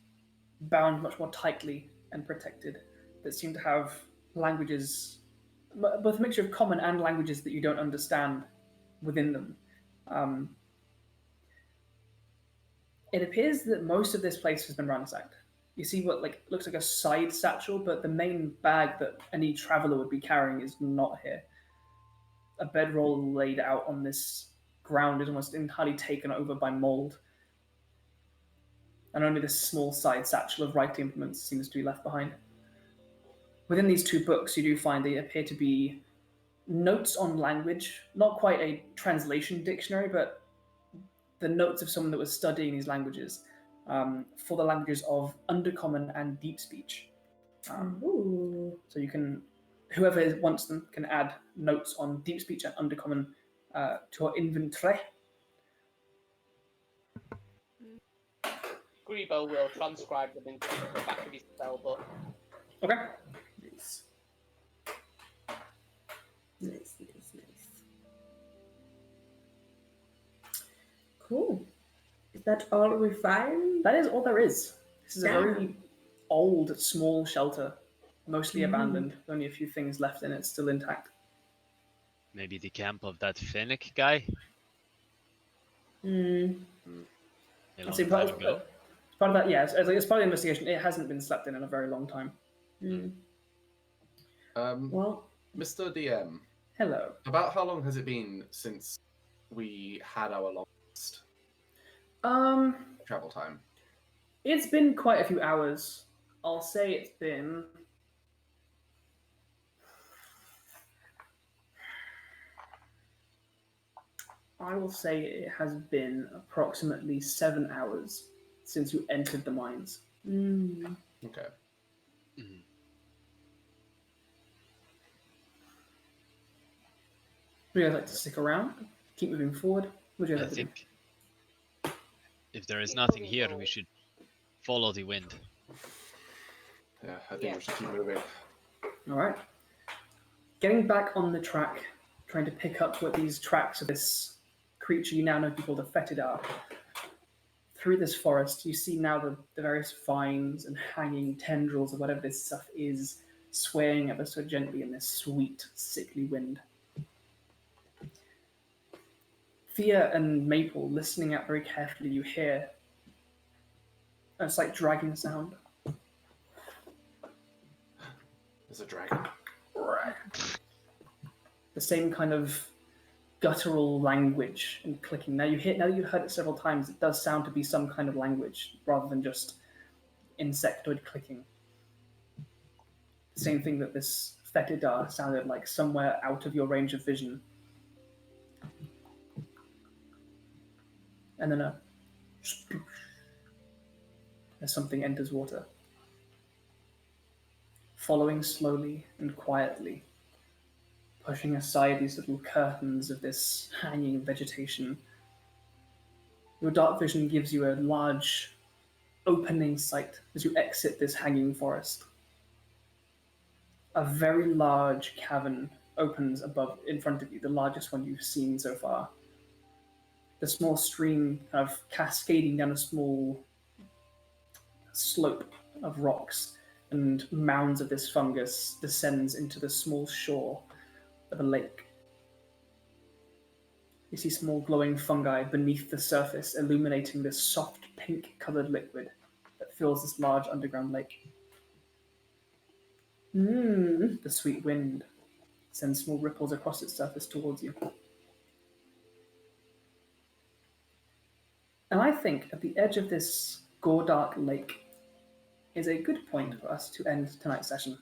bound much more tightly and protected that seem to have languages, both a mixture of common and languages that you don't understand within them. It appears that most of this place has been ransacked. You see what looks like a side satchel, but the main bag that any traveler would be carrying is not here. A bedroll laid out on this ground is almost entirely taken over by mold. And only this small side satchel of writing implements seems to be left behind. Within these two books, you do find they appear to be notes on language, not quite a translation dictionary, but the notes of someone that was studying these languages for the languages of Undercommon and Deep Speech. So you can, whoever wants them, can add notes on Deep Speech and Undercommon to our inventory. Grebo will transcribe them into the back of his spell book. Okay. Nice. Nice. Cool. Is that all we find? That is all there is. This is a very old, small shelter, mostly abandoned. Only a few things left in it, still intact. Maybe the camp of that Fennec guy? Hmm. A long See, time ago. part of that, yeah, as part of the investigation, it hasn't been slept in a very long time. Well, Mr. DM, Hello. about how long has it been since we had our longest travel time? It's been quite a few hours. I'll say it's been... I will say it has been approximately 7 hours since you entered the mines. Okay. Mhm. Would you guys like to stick around? Keep moving forward? Would you I guys like to do? think if there is nothing here, we should follow the wind. Yeah, I think we should keep moving. All right. Getting back on the track, trying to pick up what these tracks of this creature you now know to be called a fetid are. Through this forest, you see now the various vines and hanging tendrils of whatever this stuff is swaying ever so gently in this sweet, sickly wind. Thea and Maple, listening out very carefully, you hear a slight dragging sound. There's a dragon. The same kind of guttural language and clicking. Now that you've heard it several times, it does sound to be some kind of language rather than just insectoid clicking. The same thing that this fetidar sounded like somewhere out of your range of vision. And then a sploosh as something enters water. Following slowly and quietly, pushing aside these little curtains of this hanging vegetation. Your dark vision gives you a large opening sight as you exit this hanging forest. A very large cavern opens above in front of you, the largest one you've seen so far. The small stream kind of cascading down a small slope of rocks and mounds of this fungus descends into the small shore of a lake. You see small glowing fungi beneath the surface, illuminating this soft pink-colored liquid that fills this large underground lake. The sweet wind sends small ripples across its surface towards you. And I think at the edge of this gore-dark lake is a good point for us to end tonight's session.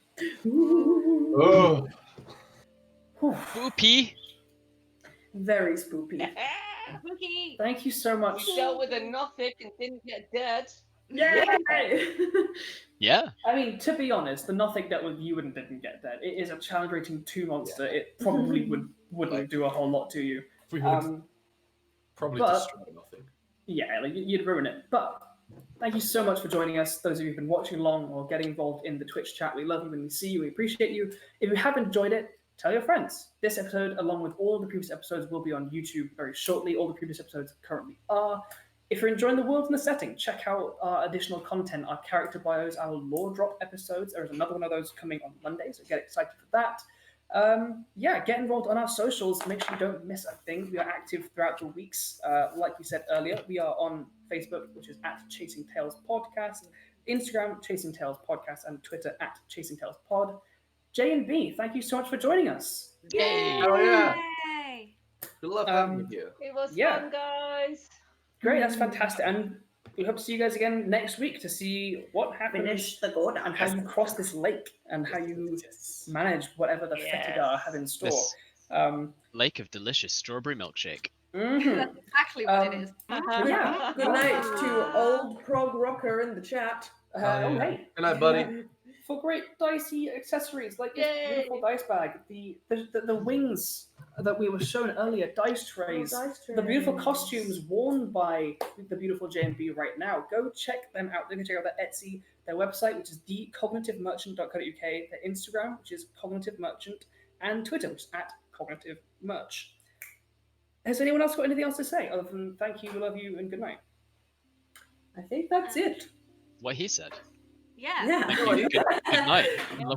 Oh, Boopy! very spoopy. Spooky. Thank you so much. We dealt with a Nothic and didn't get dead. Yay! Yeah. I mean, to be honest, the Nothic dealt with you and didn't get dead. It is a challenge rating 2 monster. It probably wouldn't do a whole lot to you. We would probably but- destroy nothing. Yeah, like you'd ruin it. But thank you so much for joining us. Those of you who've been watching along or getting involved in the Twitch chat, we love you when we see you. We appreciate you. If you have enjoyed it, tell your friends. This episode, along with all the previous episodes, will be on YouTube very shortly. All the previous episodes currently are. If you're enjoying the world and the setting, check out our additional content, our character bios, our lore drop episodes. There's another one of those coming on Monday, so get excited for that. Yeah, get involved on our socials. Make sure you don't miss a thing. We are active throughout the weeks. Like you said earlier, we are on Facebook, which is at Chasing Tails Podcast, Instagram, Chasing Tails Podcast, and Twitter at Chasing Tails Pod. J and B, thank you so much for joining us. Yay! Oh yeah, Yay! we love having you here. It was Yeah. fun, guys. Great, that's fantastic. And we hope to see you guys again next week to see what happens Finish the goddamn and how you cross this lake and how you manage whatever the Fetigar have in store. This lake of delicious strawberry milkshake. Mhm. That's exactly what it is. Yeah. Good night to old prog rocker in the chat. Oh, yeah. hey. Good night, buddy. For great dicey accessories like this Yay. beautiful dice bag, the wings that we were shown earlier, dice trays, the beautiful costumes worn by the beautiful JMB right now. Go check them out. You can check out their Etsy, their website, which is thecognitivemerchant.co.uk, their Instagram, which is Cognitive Merchant, and Twitter, which is at Cognitive Merch. Has anyone else got anything else to say other than thank you, we love you, and good night? I think that's it. What he said. Yeah. Yeah. Good night.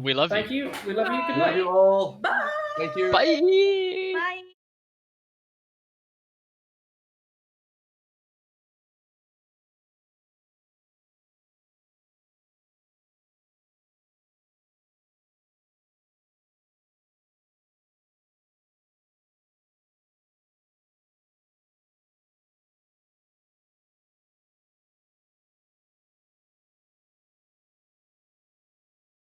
We love you. Thank you, we love you, good Love night. you all. Bye. Thank you. Bye.